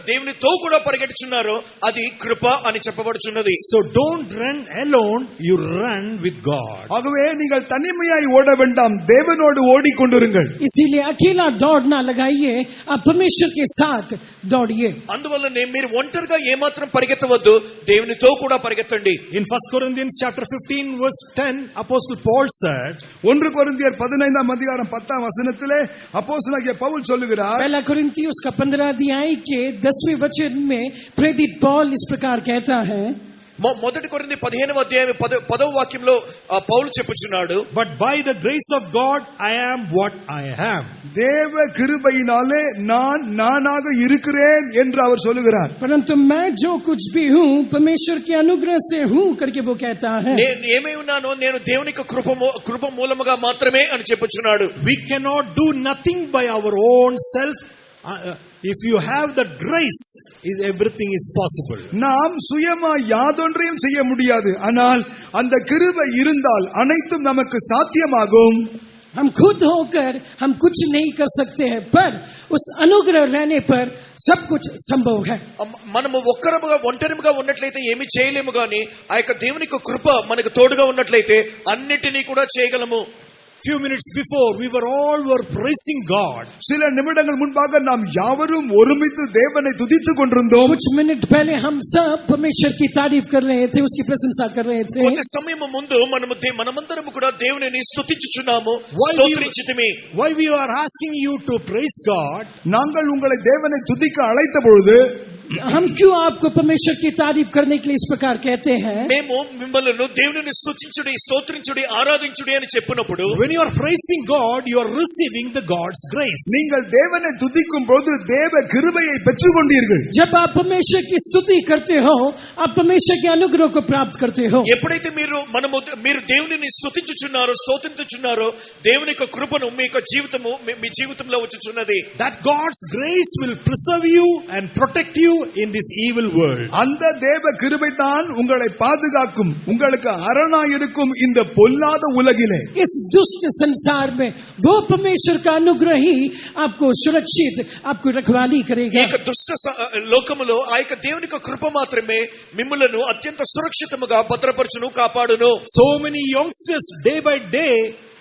దేవునితో కూడా పరిగెట్టుచున్నారో అది కృప అని చెప్పబడుచున్నది. So don't run alone, you run with God. ஆகவே நீங்கள் தனிமையாய் ஓட வேண்டாம், தேவனோடு ஓடிக்கொண்டிருங்கள். इसीलिए अकेला दौड़ ना लगाइए, आप परमेश्वर के साथ दौड़िए. అందువల్లనే మీరు ఒంటరిగా ఏమాత్రం పరిగెత్తవద్దు, దేవునితో కూడా పరిగెత్తండి. In 1 Corinthians chapter 15 verse 10, Apostle Paul said, 1 கொரிந்தியர் 15ஆம் அதிகாரம் 10ஆம் வசனத்திலே அப்போஸ்தலனாகிய பவுல் சொல்லுகிறார், पहला कुरिन्थियों उसका 15 अध्याय के 10वें वचन में प्रेरित पौल इस प्रकार कहता है. మొదటి కొరింథీ 15వ అధ్యాయం 10వ వాక్యంలో పౌలు చెప్పుచున్నాడు, but by the grace of God I am what I am. தேவ கிருபையினாலே நான் நானாக இருக்கிறேன் என்று அவர் சொல்லுகிறார். परंतु मैं जो कुछ भी हूँ परमेश्वर के अनुग्रह से हूँ करके वो कहता है. నేను ఏమై ఉన్నానో నేను దేవుని యొక్క కృప మూలముగా మాత్రమే అని చెప్పుచున్నాడు. We cannot do nothing by our own self. If you have the grace, everything is possible. நாம் சுயமா யாதொன்றையும் செய்ய முடியாது, ஆனால் அந்த கிருபை இருந்தால் அனைத்தும் நமக்கு சாத்தியமாகும். हम खुद होकर हम कुछ नहीं कर सकते हैं, पर उस अनुग्रह रहने पर सब कुछ संभव है. మనము ఒంటరిగా ఉన్నట్లయితే ఏమీ చేయలేము, గాని ఆ యొక్క దేవుని యొక్క కృప మనకు తోడుగా ఉన్నట్లయితే అన్నిటినీ కూడా చేయగలము. Few minutes before we were praising God. சில நிமிடங்கள் முன்பாக நாம் யாவரும் ஒருமித்து தேவனை துதித்துக் கொண்டிருந்தோம். कुछ मिनट पहले हम सब परमेश्वर की तारीफ कर रहे थे, उसकी प्रशंसा कर रहे थे. కొంత సమయం ముందు మనమందరం కూడా దేవునిని స్తుతించుచున్నాము, స్తోత్రించుతమే. Why we are asking you to praise God? நாங்கள் உங்களை தேவனை துதிக்க அழைத்த பொழுது हम क्यों आपको परमेश्वर की तारीफ करने के लिए इस प्रकार कहते हैं? మేము మిమ్మల్ని దేవునిని స్తుతించుడి, స్తోత్రించుడి, ఆరాధించుడి అని చెప్పినప్పుడు, when you are praising God, you are receiving the God's grace. நீங்கள் தேவனை துதிக்கும் போது தேவ கிருபையை பெற்றுக்கொண்டீர்கள். जब आप परमेश्वर की स्तुति करते हो, आप परमेश्वर के अनुग्रह को प्राप्त करते हो. ఎప్పుడైతే మీరు దేవునిని స్తుతించుచున్నారో, స్తోత్రించుచున్నారో, దేవుని యొక్క కృపను మీ జీవితంలో వచ్చుచున్నది. That God's grace will preserve you and protect you in this evil world. அந்த தேவ கிருபை தான் உங்களை பாதுகாக்கும், உங்களுக்கு அரணாய் இருக்கும் இந்த பொல்லாத உலகிலே. इस दुष्ट संसार में वो परमेश्वर का अनुग्रह ही आपको सुरक्षित, आपको रखवाली करेगा. ఈ యొక్క దుష్ట లోకములో ఆ యొక్క దేవుని యొక్క కృప మాత్రమే మిమ్ములను అత్యంత సురక్షితముగా భద్రపరచును, కాపాడును. So many youngsters day by day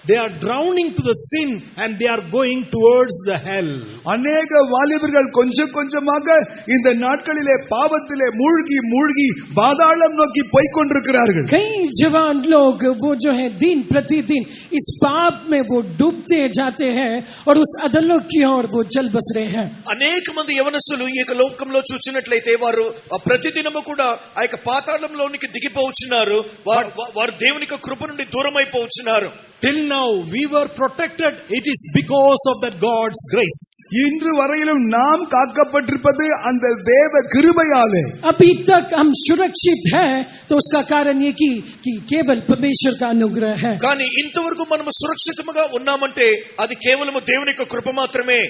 they are drowning to the sin and they are going towards the hell. அநேக வாலிபர்கள் கொஞ்சம் கொஞ்சமாக இந்த நாட்களிலே பாவத்திலே மூழ்கி மூழ்கி பாதாளம் நோக்கி போய்க் கொண்டிருக்கிறார்கள். कई जवान लोग वो जो है दिन प्रतिदिन इस पाप में वो डूबते जाते हैं और उस अधोलोक की ओर वो चल बस रहे हैं. అనేక మంది యవనస్తులు ఈ యొక్క లోకంలో చూసినట్లయితే వారు ప్రతిదినము కూడా ఆ యొక్క పాతాళంలోనికి దిగిపోవచ్చున్నారు. వారు దేవుని యొక్క కృప నుండి దూరం అయిపోవచ్చున్నారు. Till now we were protected. It is because of that God's grace. இன்று வரையிலும் நாம் காக்கப்பட்டிருப்பது அந்த தேவ கிருபையாலே. अभी तक हम सुरक्षित हैं तो उसका कारण ये कि केवल परमेश्वर का अनुग्रह है. కానీ ఇంతవరకు మనము సురక్షితముగా ఉన్నామంటే అది కేవలం దేవుని యొక్క కృప మాత్రమే.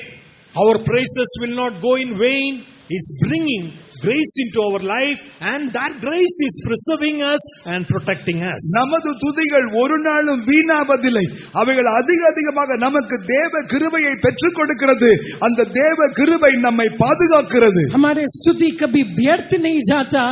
Our praises will not go in vain. It's bringing grace into our life, and that grace is preserving us and protecting us. நமது துதிகள் ஒரு நாளும் வீணாவதில்லை. அவைகள் அதிகமாக நமக்கு தேவ கிருபையை பெற்றுக் கொடுக்கிறது. அந்த தேவ கிருபை நம்மை பாதுகாக்கிறது. हमारे स्तुति कभी व्यर्थ नहीं जाता.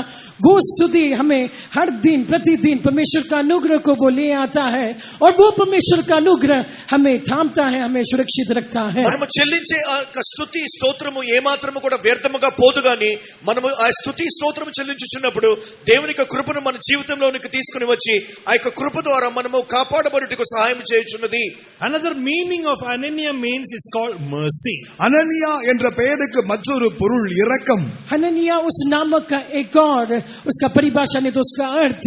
वो स्तुति हमें हर दिन प्रतिदिन परमेश्वर का अनुग्रह को वो ले आता है और वो परमेश्वर का अनुग्रह हमें थामता है, हमें सुरक्षित रखता है. మనము చెల్లించే ఆ స్తుతి స్తోత్రము ఏమాత్రము కూడా వ్యర్థముగా పోదు గాని మనము ఆ స్తుతి స్తోత్రము చెల్లించుచున్నప్పుడు దేవుని యొక్క కృపను మన జీవితంలోనికి తీసుకుని వచ్చి ఆ యొక్క కృప ద్వారా మనము కాపాడబడుటకు సహాయం చేయుచున్నది. Another meaning of Anania means is called mercy. அனனியா என்ற பெயருக்கு மற்றொரு பொருள் இரக்கம். हननिया उस नामक का एक और उसका परिभाषा नहीं तो उसका अर्थ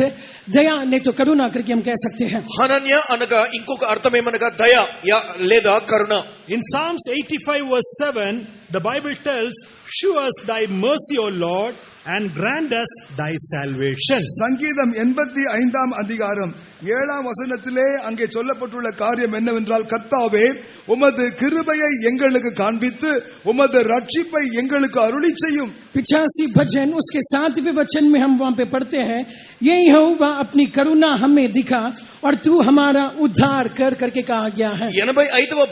दया नहीं तो करुणा करके हम कह सकते हैं. హనన్య అనగా ఇంకొక అర్థం ఏమనగా దయ లేదా కరుణ. In Psalms 85 verse 7, the Bible tells, "Shew us thy mercy, O Lord, and grant us thy salvation." சங்கீதம் 85 அதிகாரம் 7 வசனத்திலே அங்கே சொல்லப்பட்டுள்ள காரியம் என்னவென்றால், கர்த்தாவே உமது கிருபையை எங்களுக்கு காண்பித்து உமது ரட்சிப்பை எங்களுக்கு அருளி செய்யும். 85 भजन उसके 7वें वचन में हम वहां पे पढ़ते हैं, ये यहोवा अपनी करुणा हमें दिखा और तू हमारा उद्धार कर करके कहा गया है. 85వ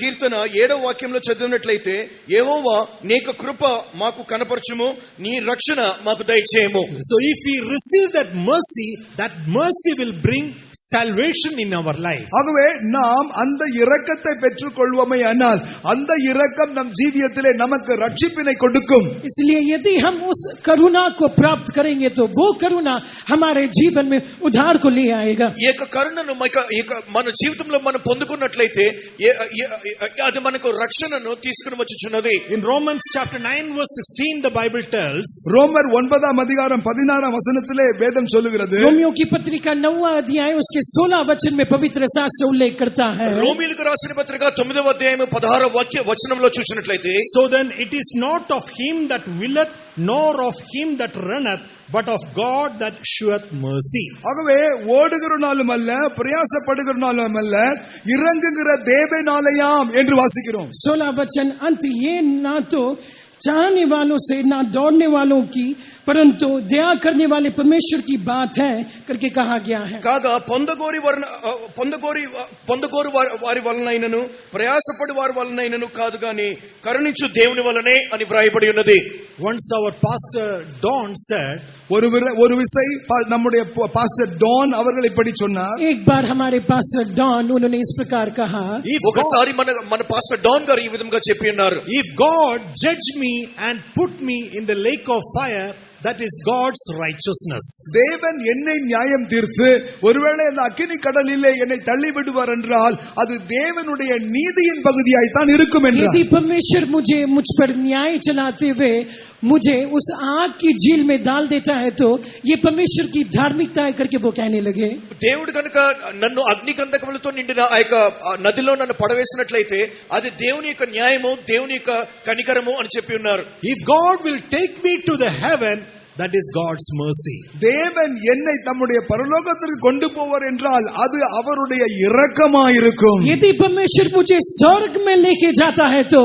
కీర్తన 7వ వాక్యంలో చదివినట్లయితే, యెహోవా నీకు కృప మాకు కనపరచుము, నీ రక్షణ మాకు దయచేయము. So if we receive that mercy will bring salvation in our life. ஆகவே நாம் அந்த இரக்கத்தை பெற்றுக் கொள்வோமேயானால் அந்த இரக்கம் நம் ஜீவியத்திலே நமக்கு ரட்சிப்பினை கொடுக்கும். इसलिए यदि हम उस करुणा को प्राप्त करेंगे तो वो करुणा हमारे जीवन में उद्धार को ले आएगा. ఈ యొక్క కరుణను మన జీవితంలో మనం పొందుకున్నట్లయితే అది మనకు రక్షణను తీసుకుని వచ్చుచున్నది. In Romans chapter 9 verse 16, the Bible tells, ரோமர் 9 அதிகாரம் 16 வசனத்திலே வேதம் சொல்லுகிறது, रोमियो की पत्रिका 9 अध्याय उसके 16 वचन में पवित्र शास्त्र उल्लेख करता है. రోమీయులకు రాసిన పత్రిక 9వ అధ్యాయం 16వ వచనంలో చూసినట్లయితే, "So then it is not of him that willeth, nor of him that runneth, but of God that sheweth mercy." ஆகவே ஓடுகிறனாலும் அல்ல பிரயாசப்படுகிறனாலும் அல்ல இறங்குகிற தேவனாலயாம் என்று வாசிக்கிறோம். 16 वचन अंत ये ना तो चाहने वालों से ना दौड़ने वालों की परंतु दया करने वाले परमेश्वर की बात है करके कहा गया है. కాగా పొందగోరు వారి వలనైనను ప్రయాసపడి వారి వలనైనను కాదు గాని కరుణించు దేవుని వలనే అని వ్రాయబడి ఉన్నది. Once our pastor Don said, ஒரு விசை நம்முடைய பாஸ்டர் டான் அவர்கள் இப்படி சொன்னார். एक बार हमारे पास्टर डॉन उन्होंने इस प्रकार कहा, ఒకసారి మన పాస్టర్ డాన్ గారు ఈ విధంగా చెప్పి ఉన్నారు, "If God judge me and put me in the lake of fire, that is God's righteousness." தேவன் என்னை நியாயம் தீர்த்து ஒருவேளை அந்த அக்கினி கடலிலே என்னை தள்ளி விடுவார் என்றால் அது தேவனுடைய நீதியின் பகுதியாய் தான் இருக்கும் என்றார். यदि परमेश्वर मुझ पर न्याय चलाते हुए मुझे उस आग की झील में डाल देता है तो ये परमेश्वर की धार्मिकता है करके वो कहने लगे. దేవుడు కనుక నన్ను అగ్ని కందకములతో నిండిన ఆ యొక్క నదిలో నన్ను పడవేసినట్లయితే అది దేవుని యొక్క న్యాయము, దేవుని యొక్క కనికరము అని చెప్పి ఉన్నారు. If God will take me to the heaven, that is God's mercy. தேவன் என்னை தம்முடைய பரலோகத்திற்கு கொண்டு போவார் என்றால் அது அவருடைய இரக்கமாயிருக்கும். यदि परमेश्वर मुझे स्वर्ग में लेके जाता है तो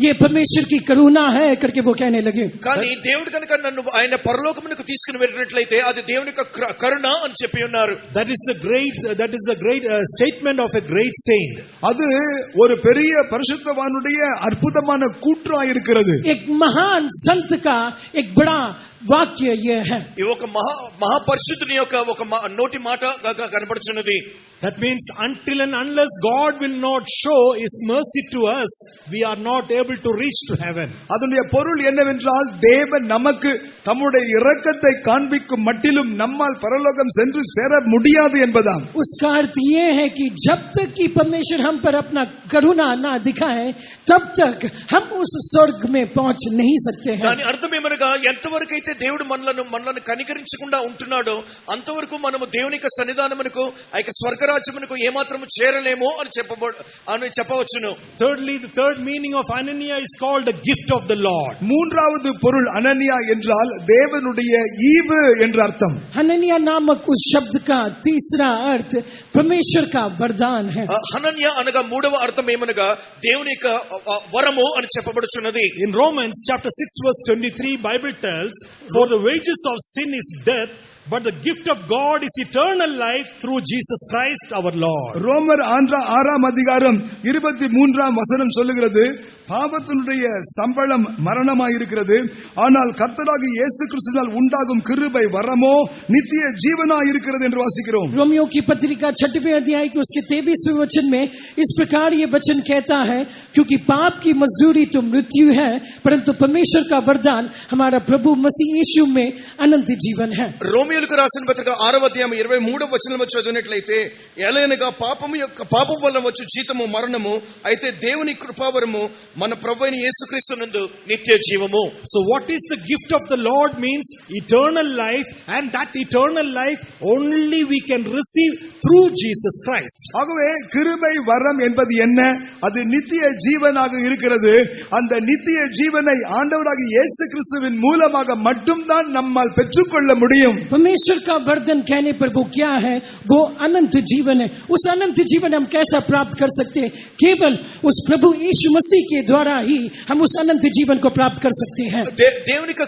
ये परमेश्वर की करुणा है करके वो कहने लगे. కానీ దేవుడు కనుక నన్ను ఆయన పరలోకమునకు తీసుకుని వెళ్ళినట్లయితే అది దేవుని యొక్క కరుణ అని చెప్పి ఉన్నారు. That is the great statement of a great saint. அது ஒரு பெரிய பரிசுத்தவானுடைய அற்புதமான கூற்றாயிருக்கிறது. एक महान संत का एक बड़ा वाक्य यह है. ఈ ఒక మహాపరిశుద్ధుని యొక్క ఒక నోటి మాట కనబడుచున్నది. That means until and unless God will not show His mercy to us, we are not able to reach to heaven. அதனுடைய பொருள் என்னவென்றால் தேவன் நமக்கு தம்முடைய இரக்கத்தை காண்பிக்கும் மட்டிலும் நம்மால் பரலோகம் சென்று சேர முடியாது என்பதாம். उसका अर्थ ये है कि जब तक कि परमेश्वर हम पर अपना करुणा ना दिखाए तब तक हम उस स्वर्ग में पहुंच नहीं सकते हैं. దాని అర్థం ఏమనగా ఎంతవరకు అయితే దేవుడు మనలను కనికరించకుండా ఉంటున్నాడో అంతవరకు మనము దేవుని యొక్క సన్నిధానమునకు ఆ యొక్క స్వర్గరాజ్యమునకు ఏమాత్రము చేరలేమో అని చెప్పవచ్చును. Thirdly, the third meaning of Anania is called the gift of the Lord. மூன்றாவது பொருள் అననీయ என்றால் தேவனுடைய ஈவு என்று அர்த்தம். हनन्या नामक उस शब्द का तीसरा अर्थ परमेश्वर का वरदान है. హనన్య అనగా మూడవ అర్థం ఏమనగా దేవుని యొక్క వరము అని చెప్పబడుచున్నది. In Romans chapter 6 verse 23, Bible tells, for the wages of sin is death, but the gift of God is eternal life through Jesus Christ our Lord. ரோமர் 6ஆம் அதிகாரம் 23ஆம் வசனம் சொல்லுகிறது, பாவத்தினுடைய சம்பளம் மரணமாயிருக்கிறது, ஆனால் கர்த்தராகிய இயேசு கிறிஸ்துவினால் உண்டாகும் கிருபை வரமோ நித்திய ஜீவனாயிருக்கிறது என்று வாசிக்கிறோம். रोमियो की पत्रिका 6वें अध्याय के उसके 23वें वचन में इस प्रकार ये वचन कहता है, क्योंकि पाप की मजदूरी तो मृत्यु है, परंतु परमेश्वर का वरदान हमारा प्रभु मसीह यीशु में अनंत जीवन है. రోమియోలకు రాసిన పత్రిక 6వ అధ్యాయం 23వ వచనం చదివినట్లయితే, ఎలాగనగా పాపం వలన వచ్చు జీతము మరణము, అయితే దేవుని కృపావరము మన ప్రభువైన యేసుక్రీస్తునందు నిత్య జీవము. So what is the gift of the Lord means eternal life, and that eternal life only we can receive through Jesus Christ. ஆகவே கிருபை வரம் என்பது என்ன? அது நித்திய ஜீவனாக இருக்கிறது. அந்த நித்திய ஜீவனை ஆண்டவராகிய இயேசு கிறிஸ்துவின் மூலமாக மட்டும்தான் நம்மால் பெற்றுக்கொள்ள முடியும். परमेश्वर का वरदान कहने पर वो क्या है? वो अनंत जीवन है. उस अनंत जीवन हम कैसा प्राप्त कर सकते हैं? केवल उस प्रभु यीशु मसीह के द्वारा ही हम उस अनंत जीवन को प्राप्त कर सकते हैं. దేవుని యొక్క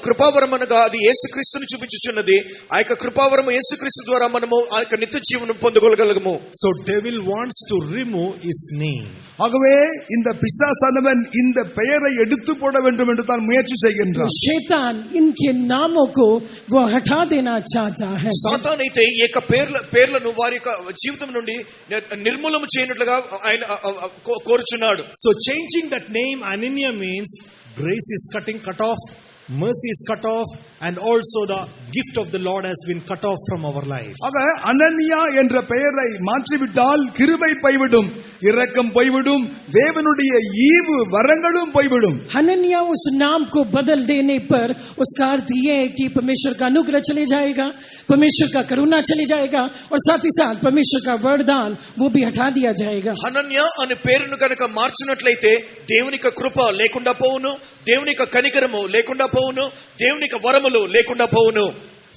కృపావరం అనగా అది యేసుక్రీస్తుని చూపించుచున్నది. ఆ యొక్క కృపావరము యేసుక్రీస్తు ద్వారా మనము ఆ యొక్క నిత్య జీవనం పొందగలగము. So devil wants to remove his name. ஆகவே இந்த பிசாசானவன் இந்த பெயரை எடுத்து போட வேண்டும் என்று தான் முயற்சி செய்கின்றான். शैतान इनके नामों को वो हटा देना चाहता है. సాతాను అయితే ఈ యొక్క పేర్లను వారి యొక్క జీవితం నుండి నిర్మూలన చేయనట్లుగా ఆయన కోరుచున్నాడు. So changing that name Anania means grace is cut off, mercy is cut off, and also the gift of the Lord has been cut off from our life. ஆக அனனியா என்ற பெயரை மாற்றிவிட்டால் கிருபை போய்விடும், இரக்கம் போய்விடும், தேவனுடைய ஈவு வரங்களும் போய்விடும். हनन्या उस नाम को बदल देने पर उसका अर्थ ये है कि परमेश्वर का अनुग्रह चले जाएगा, परमेश्वर का करुणा चले जाएगा, और साथ ही साथ परमेश्वर का वरदान वो भी हटा दिया जाएगा. హనన్య అనే పేరును కనుక మార్చినట్లయితే దేవుని యొక్క కృప లేకుండా పోవును, దేవుని యొక్క కనికరము లేకుండా పోవును, దేవుని యొక్క వరములు లేకుండా పోవును.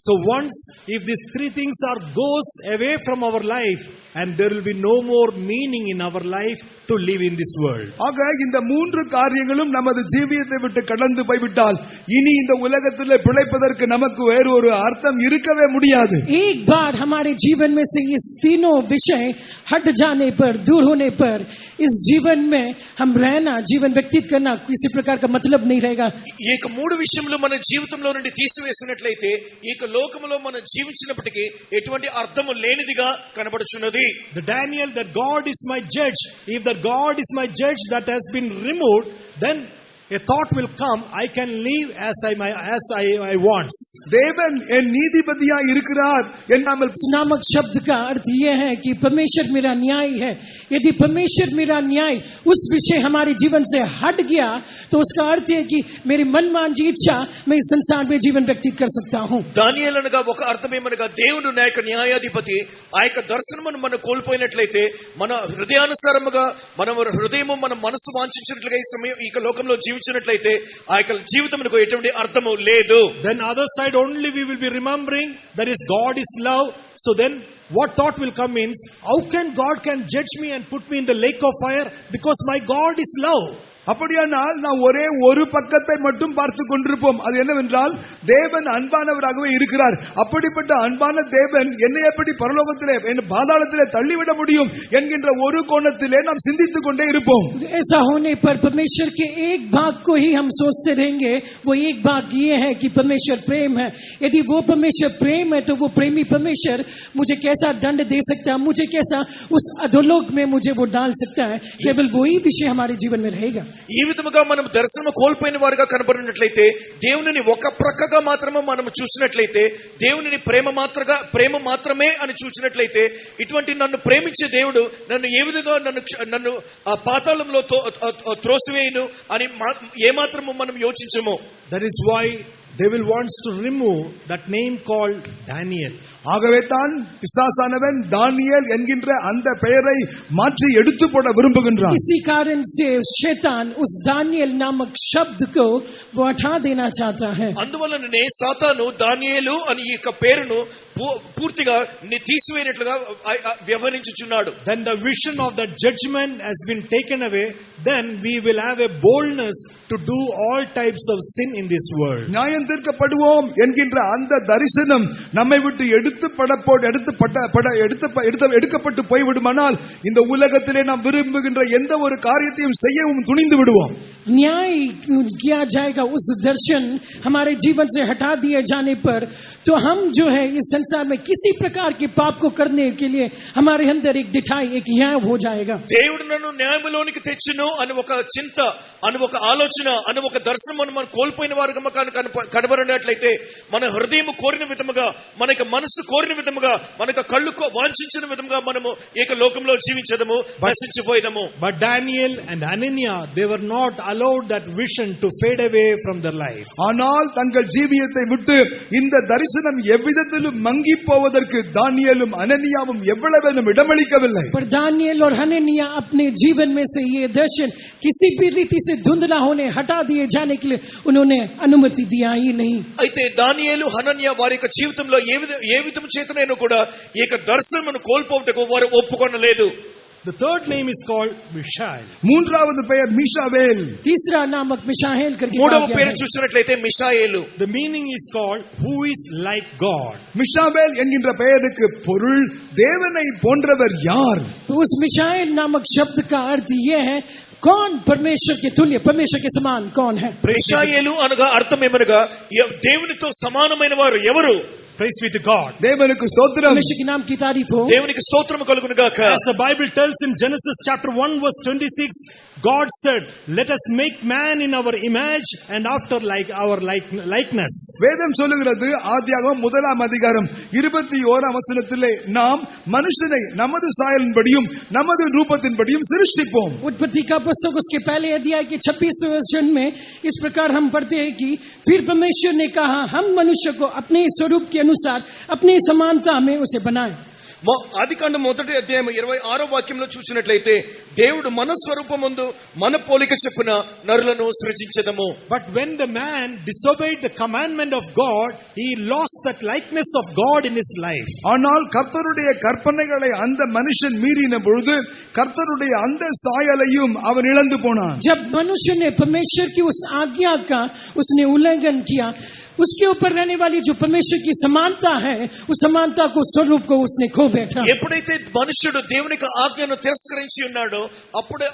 So once if these three things are goes away from our life, and there will be no more meaning in our life to live in this world. ஆக இந்த மூன்று காரியங்களும் நமது ஜீவியத்தை விட்டு கடந்து போய்விட்டால் இனி இந்த உலகத்தில் பிழைப்பதற்கு நமக்கு வேறு ஒரு அர்த்தம் இருக்கவே முடியாது. एक बार हमारे जीवन में से इस तीनों विषय हट जाने पर, दूर होने पर, इस जीवन में हम रहना, जीवन व्यतीत करना किसी प्रकार का मतलब नहीं रहेगा. ఈ యొక్క మూడు విషయములు మన జీవితంలో నుండి తీసివేసినట్లయితే ఈ యొక్క లోకములో మనం జీవించినప్పటికీ ఎటువంటి అర్థము లేనిదిగా కనబడుచున్నది. The Daniel, that God is my judge, if that God is my judge that has been removed, then a thought will come, I can live as I want. தேவன் என் நீதிபதியா இருக்கிறார் என்னாமல் नामक शब्द का अर्थ यह है कि परमेश्वर मेरा न्याय है. यदि परमेश्वर मेरा न्याय उस विषय हमारे जीवन से हट गया तो उसका अर्थ है कि मेरी मनमांजी इच्छा मैं इस संसार में जीवन व्यतीत कर सकता हूँ. దానియేలు అనగా ఒక అర్థం ఏమనగా దేవుడు నా యొక్క న్యాయాధిపతి. ఆ యొక్క దర్శనమును మనం కోల్పోయినట్లయితే మన హృదయానుసారముగా మన హృదయము మన మనసు వాంఛించినట్లుగా ఈ సమయం ఈ లోకంలో జీవించినట్లయితే ఆ యొక్క జీవితమునకు ఎటువంటి అర్థము లేదు. Then other side only we will be remembering that is God is love. So then what thought will come means, how can God can judge me and put me in the lake of fire, because my God is love. அப்படியானால் நான் ஒரே ஒரு பக்கத்தை மட்டும் பார்த்து கொண்டிருப்போம். அது என்னவென்றால் தேவன் அன்பானவராகவே இருக்கிறார். அப்படிப்பட்ட அன்பான தேவன் என்னை எப்படி பரலோகத்திலே பாதாளத்திலே தள்ளிவிட முடியும் என்கின்ற ஒரு கோணத்திலே நாம் சிந்தித்துக் கொண்டே இருப்போம். ऐसा होने पर परमेश्वर के एक भाग को ही हम सोचते रहेंगे. वो एक भाग ये है कि परमेश्वर प्रेम है. यदि वो परमेश्वर प्रेम है तो वो प्रेमी परमेश्वर मुझे कैसा दंड दे सकता है, मुझे कैसा उस अधोलोक में मुझे वो डाल सकता है. केवल वही विषय हमारे जीवन में रहेगा. ఈ విధముగా మనం దర్శనం కోల్పోయిన వారుగా కనబడినట్లయితే, దేవునిని ఒక ప్రక్కగా మాత్రమే మనం చూసినట్లయితే, దేవునిని ప్రేమ మాత్రమే అని చూసినట్లయితే, ఇటువంటి నన్ను ప్రేమించే దేవుడు నన్ను ఏ విధంగా నన్ను ఆ పాతాళంలో త్రోసివేయును అని ఏమాత్రము మనం యోచించము. That is why devil wants to remove that name called Daniel. ஆகவே தான் பிசாசானவன் தானியேல் என்கின்ற அந்த பெயரை மாற்றி எடுத்து போட விரும்புகின்றான். इसी कारण से शैतान उस दानियल नामक शब्द को वो हटा देना चाहता है. అందువలననే సాతాను దానియేలు అని ఈ పేరును పూర్తిగా తీసివేయనట్లుగా వ్యవహరించుచున్నాడు. Then the vision of that judgment has been taken away. Then we will have a boldness to do all types of sin in this world. நியாயம் தீர்க்கப்படுவோம் என்கின்ற அந்த தரிசனம் நம்மை விட்டு எடுக்கப்பட்டு போய்விடுமானால் இந்த உலகத்திலே நாம் விரும்புகின்ற எந்த ஒரு காரியத்தையும் செய்யவும் துணிந்து விடுவோம். न्याय किया जाएगा. उस दर्शन हमारे जीवन से हटा दिए जाने पर तो हम जो है इस संसार में किसी प्रकार के पाप को करने के लिए हमारे अंदर एक दिठाई, एक न्याय हो जाएगा. దేవుడు నన్ను న్యాయములోనికి తెచ్చును అని ఒక చింత, అని ఒక ఆలోచన, అని ఒక దర్శనం మనం కోల్పోయిన వారుగా కనబడినట్లయితే, మన హృదయం కోరిన విధముగా, మనక మనసు కోరిన విధముగా, మనక కళ్ళు వాంఛించిన విధముగా మనము ఏక లోకంలో జీవించదము, నశించిపోయేదము. But Daniel and Ananias, they were not allowed that vision to fade away from their life. ஆனால் தங்கள் ஜீவியத்தை விட்டு இந்த தரிசனம் எவ்விதத்திலும் மங்கி போவதற்கு தானியேலும் அனனியாவும் எவ்வளவேனும் இடமளிக்கவில்லை. पर दानियल और हननिया अपने जीवन में से ये दर्शन किसी भी रीति से धुंधला होने, हटा दिए जाने के लिए उन्होंने अनुमति दिया ही नहीं. అయితే దానియేలు హనన్యా వారి యొక్క జీవితంలో ఏ విధము చేతనైనా కూడా ఈ యొక్క దర్శనమును కోల్పోవటకు వారు ఒప్పుకొనలేదు. The third name is called Mishael. மூன்றாவது பெயர் மிஷாவேல். तीसरा नामक मिशाएल करके మూడవ పేరు చూసినట్లయితే మిషాయేలు. The meaning is called who is like God. Mishael என்கின்ற பெயருக்கு பொருள் தேவனை போன்றவர் யார். उस मिशाएल नामक शब्द का अर्थ यह है कौन परमेश्वर के तुल्य, परमेश्वर के समान कौन है. మిషాయేలు అనగా అర్థం ఏమనగా దేవునితో సమానమైన వారు ఎవరు. Praise be to God. தேவனுக்கு ஸ்தோத்திரம். परमेश्वर के नाम की तारीफ हो. దేవునికి స్తోత్రము కలుగును గాక. As the Bible tells in Genesis chapter 1 verse 26, God said, let us make man in our image and after like our likeness. வேதம் சொல்லுகிறது, ஆதியாகமம் 1ஆம் அதிகாரம் 21ஆம் வசனத்திலே நாம் மனுஷனை நமது சாயலின்படியும் நமது ரூபத்தின்படியும் சிருஷ்டிப்போம். उत्पत्ति का पुस्तक उसके पहले अध्याय के 26वें वचन में इस प्रकार हम पढ़ते हैं कि फिर परमेश्वर ने कहा हम मनुष्य को अपने स्वरूप के अनुसार अपनी समानता में उसे बनाए. ఆదికాండం 1వ అధ్యాయం 26వ వాక్యంలో చూసినట్లయితే, దేవుడు మన స్వరూపమందు మన పోలిక చొప్పున నరులను సృజించెదము. But when the man disobeyed the commandment of God, he lost that likeness of God in his life. ஆனால் கர்த்தருடைய கற்பனைகளை அந்த மனுஷன் மீறின பொழுது கர்த்தருடைய அந்த சாயலையும் அவன் இழந்து போனான். जब मनुष्य ने परमेश्वर की उस आज्ञा का उसने उल्लंघन किया, उसके ऊपर रहने वाली जो परमेश्वर की समानता है, उस समानता को, स्वरूप को उसने खो बैठा. ఎప్పుడైతే మనుష్యుడు దేవుని యొక్క ఆజ్ఞను తిరస్కరించి ఉన్నాడో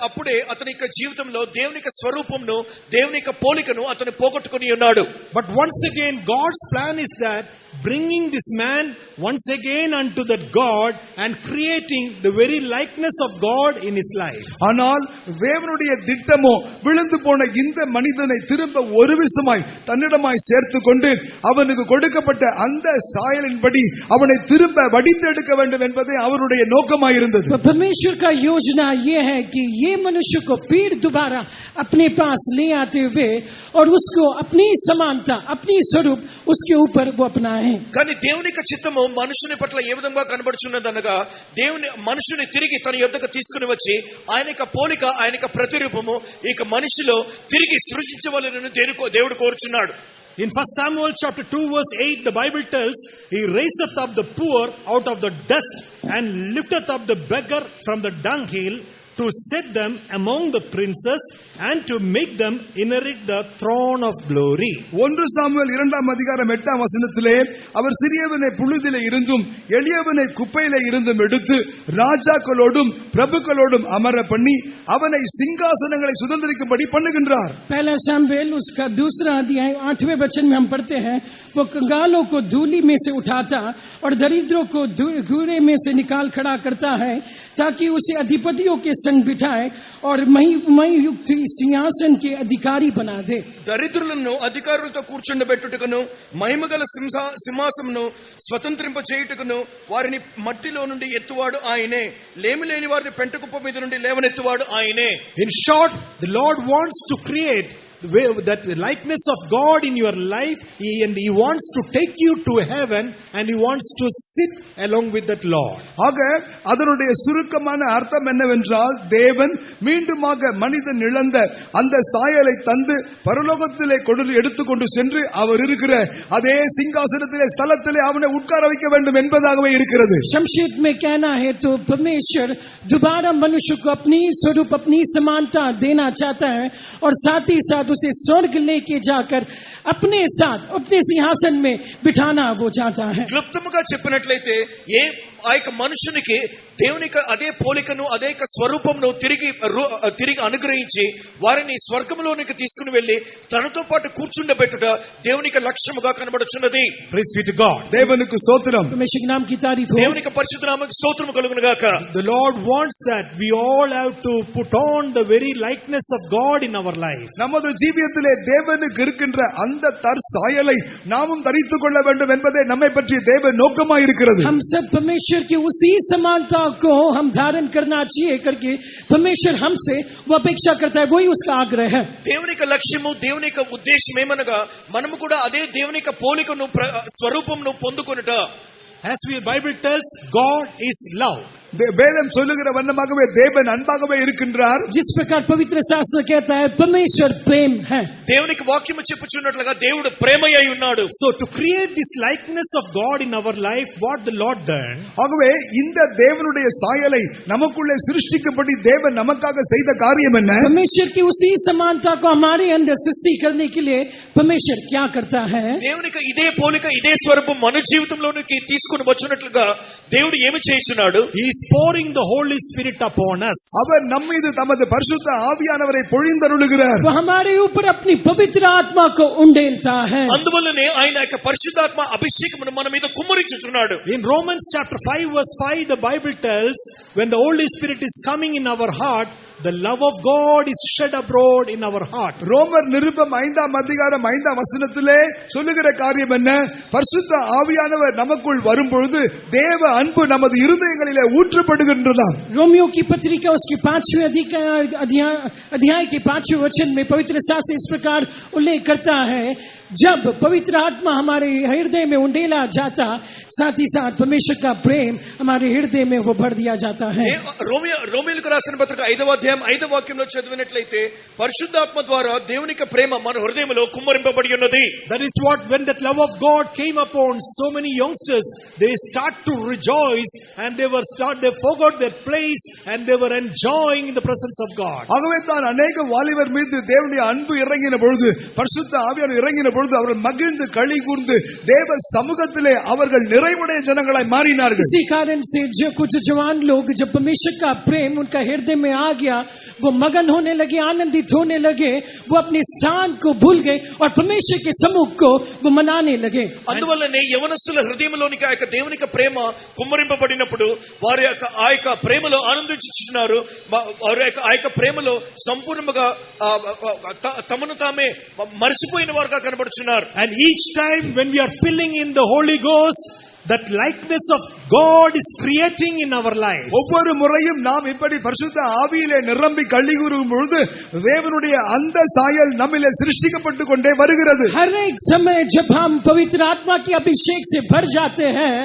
అప్పుడే అతని యొక్క జీవితంలో దేవుని యొక్క స్వరూపంను, దేవుని యొక్క పోలికను అతను పోగొట్టుకుని ఉన్నాడు. But once again God's plan is that bringing this man once again unto that God and creating the very likeness of God in his life. ஆனால் தேவனுடைய திட்டமோ விழுந்து போன இந்த மனிதனை திரும்ப ஒரு விசமாய் தன்னிடமாய் சேர்த்து கொண்டு அவனுக்கு கொடுக்கப்பட்ட அந்த சாயலின்படி அவனை திரும்ப வடித்தெடுக்க வேண்டும் என்பதே அவருடைய நோக்கமாயிருந்தது. परमेश्वर का योजना ये है कि ये मनुष्य को फिर दोबारा अपने पास ले आते हुए और उसको अपनी समानता, अपनी स्वरूप उसके ऊपर वो अपनाए. కానీ దేవుని యొక్క చిత్తము మనుషుని పట్ల ఏ విధంగా కనబడుచున్నదనగా, దేవుని మనుషుని తిరిగి తన యొద్దకు తీసుకుని వచ్చి ఆయన యొక్క పోలిక, ఆయన యొక్క ప్రతిరూపము ఇక మనిషిలో తిరిగి సృజించవలెనని దేవుడు కోరుచున్నాడు. In 1 Samuel chapter 2 verse 8, the Bible tells, he raiseth up the poor out of the dust and lifteth up the beggar from the dunghill to set them among the princes and to make them inherit the throne of glory. 1 Samuel 2ஆம் அதிகாரம் 8ஆம் வசனத்திலே அவர் சிறியவனை புழுதிலே இருந்தும் எளியவனை குப்பையிலே இருந்தும் எடுத்து ராஜாக்களோடும் பிரபுக்களோடும் அமர பண்ணி அவனை சிங்காசனங்களை சுதந்திரிக்கும்படி பண்ணுகின்றார். पहला सामुएल उसका दूसरा अध्याय 8वें वचन में हम पढ़ते हैं, वो कंगालों को धूलि में से उठाता और दरिद्रों को घूरे में से निकाल खड़ा करता है ताकि उसे अधिपतियों के संग बिठाए और महियुक्त सिंहासन के अधिकारी बना दे. దరిద్రులను అధికారులతో కూర్చుండబెట్టుటకును మహిమగల సింహాసమును స్వతంత్రింప చేయుటకును వారిని మట్టిలో నుండి ఎత్తువాడు ఆయనే, లేమిలేని వారిని పెంటకుప్ప మీద నుండి లేవనెత్తువాడు ఆయనే. In short, the Lord wants to create that likeness of God in your life, and He wants to take you to heaven, and He wants to sit along with that Lord. ஆக அதனுடைய சுருக்கமான அர்த்தம் என்னவென்றால், தேவன் மீண்டுமாக மனிதன் இழந்த அந்த சாயலை தந்து பரலோகத்திலே எடுத்துக்கொண்டு சென்று அவர் இருக்கிற அதே சிங்காசனத்திலே ஸ்தலத்திலே அவனை உட்கார வைக்க வேண்டும் என்பதாகவே இருக்கிறது. संक्षिप्त में कहना है तो परमेश्वर दोबारा मनुष्य को अपनी स्वरूप अपनी समानता देना चाहता है और साथ ही साथ उसे स्वर्ग लेके जाकर अपने साथ अपने सिंहासन में बिठाना वो चाहता है. క్లుప్తముగా చెప్పినట్లయితే ఆ యొక్క మనుషునికి దేవుని అదే పోలికను అదే స్వరూపంను తిరిగి అనుగ్రహించి వారిని స్వర్గంలోనికి తీసుకుని వెళ్లి తనతో పాటు కూర్చుండబెట్టుట దేవునికి లక్ష్యముగా కనబడుచున్నది. Praise be to God. దేవునికి స్తోత్రం. परमेश्वर के नाम की तारीफ हो. దేవునికి పరిశుద్ధ నామమునకు స్తోత్రము కలుగును గాక. The Lord wants that we all have to put on the very likeness of God in our life. நமது ஜீவியத்திலே தேவனுக்கு இருக்கின்ற அந்த தற்சாயலை நாமும் தரித்துக் கொள்ள வேண்டும் என்பதே நம்மை பற்றிய தேவ நோக்கமாய் இருக்கிறது. हम सब परमेश्वर की उसी समानता को हम धारण करना चाहिए करके परमेश्वर हमसे वो अपेक्षा करता है, वही उसका आग्रह है. దేవుని యొక్క లక్ష్యము దేవుని యొక్క ఉద్దేశం ఏమనగా మనము కూడా అదే దేవుని యొక్క పోలికను స్వరూపమును పొందుకొనుట. As the Bible tells, God is love. வேதம் சொல்லுகிற வண்ணமாகவே தேவன் அன்பாகவே இருக்கின்றார். जिस प्रकार पवित्र शास्त्र कहता है परमेश्वर प्रेम है. దేవునికి వాక్యము చెప్పుచున్నట్లుగా దేవుడు ప్రేమయ్య ఉన్నాడు. So to create this likeness of God in our life, what the Lord done, ஆகவே இந்த தேவனுடைய சாயலை நமக்குள்ளே சிருஷ்டிக்கும்படி தேவன் நமக்காக செய்த காரியம் என்ன? परमेश्वर की उसी समानता को हमारे अंदर सृष्टि करने के लिए परमेश्वर क्या करता है? దేవునికి ఇదే పోలిక ఇదే స్వరూపం మన జీవితంలోనికి తీసుకొని వచ్చినట్లుగా దేవుడు ఏమి చేస్తున్నాడు? He is pouring the Holy Spirit upon us. அவர் நம்மீது தமது பரிசுத்த ஆவியானவரை பொழிந்தருளுகிறார். वो हमारे ऊपर अपनी पवित्र आत्मा को उंडेलता है. అందువల్లనే ఆయన యొక్క పరిశుద్ధాత్మ అభిషేకమును మన మీద కుమ్మరించుచున్నాడు. In Romans chapter 5 verse 5, the Bible tells, when the Holy Spirit is coming in our heart, the love of God is shed abroad in our heart. ரோமர் நிருபம் 5ஆம் அதிகாரம் 5ஆம் வசனத்திலே சொல்லுகிற காரியம் என்ன? பரிசுத்த ஆவியானவர் நமக்குள் வரும்பொழுது தேவ அன்பு நமது இருதயங்களிலே ஊற்றப்படுகின்றதாம். रोमियो की पत्रिका उसके 5वें अध्याय के 5वें वचन में पवित्र शास्त्र इस प्रकार उल्लेख करता है, जब पवित्र आत्मा हमारे हृदय में उंडेला जाता, साथ ही साथ परमेश्वर का प्रेम हमारे हृदय में वो भर दिया जाता है. రోమీయులకు రాసిన పత్రిక 5వ అధ్యాయం 5వ వాక్యంలో చదివినట్లయితే పరిశుద్ధాత్మ ద్వారా దేవుని యొక్క ప్రేమ మన హృదయంలో కుమ్మరింపబడి ఉన్నది. That is what, when that love of God came upon so many youngsters, they start to rejoice and they forgot their place and they were enjoying in the presence of God. ஆகவே தான் अनेक வாலிபர் மீது தேவனுடைய அன்பு இறங்கின பொழுது, பரிசுத்த ஆவியானவர் இறங்கின பொழுது அவர்கள் மகிழ்ந்து களி கூர்ந்து தேவ சமூகத்திலே அவர்கள் நிறைவுடைய ஜனங்களாய் மாறினார்கள். इसी कारण से जो कुछ जवान लोग जब परमेश्वर का प्रेम उनका हृदय में आ गया, वो मगन होने लगे, आनंदित होने लगे, वो अपने स्थान को भूल गए और परमेश्वर के समूह को वो मनाने लगे. అందువల్లనే యవనస్తుల హృదయంలోనికి ఆ యొక్క దేవుని యొక్క ప్రేమ కుమ్మరింపబడినప్పుడు వారి యొక్క ఆ యొక్క ప్రేమలో ఆనందించుచున్నారు. వారి యొక్క ఆ యొక్క ప్రేమలో సంపూర్ణంగా తమను తామే మర్చిపోయిన వారుగా కనబడుచున్నారు. And each time when we are filling in the Holy Ghost, that likeness of God is creating in our life. ஒவ்வொரு முறையும் நாம் இப்படி பரிசுத்த ஆவியிலே நிரம்பி களி கூறும் பொழுது தேவனுடைய அந்த சாயல் நம்மிலே சிருஷ்டிக்கப்பட்டு கொண்டே வருகிறது. हर एक समय जब हम पवित्र आत्मा की अभिषेक से भर जाते हैं,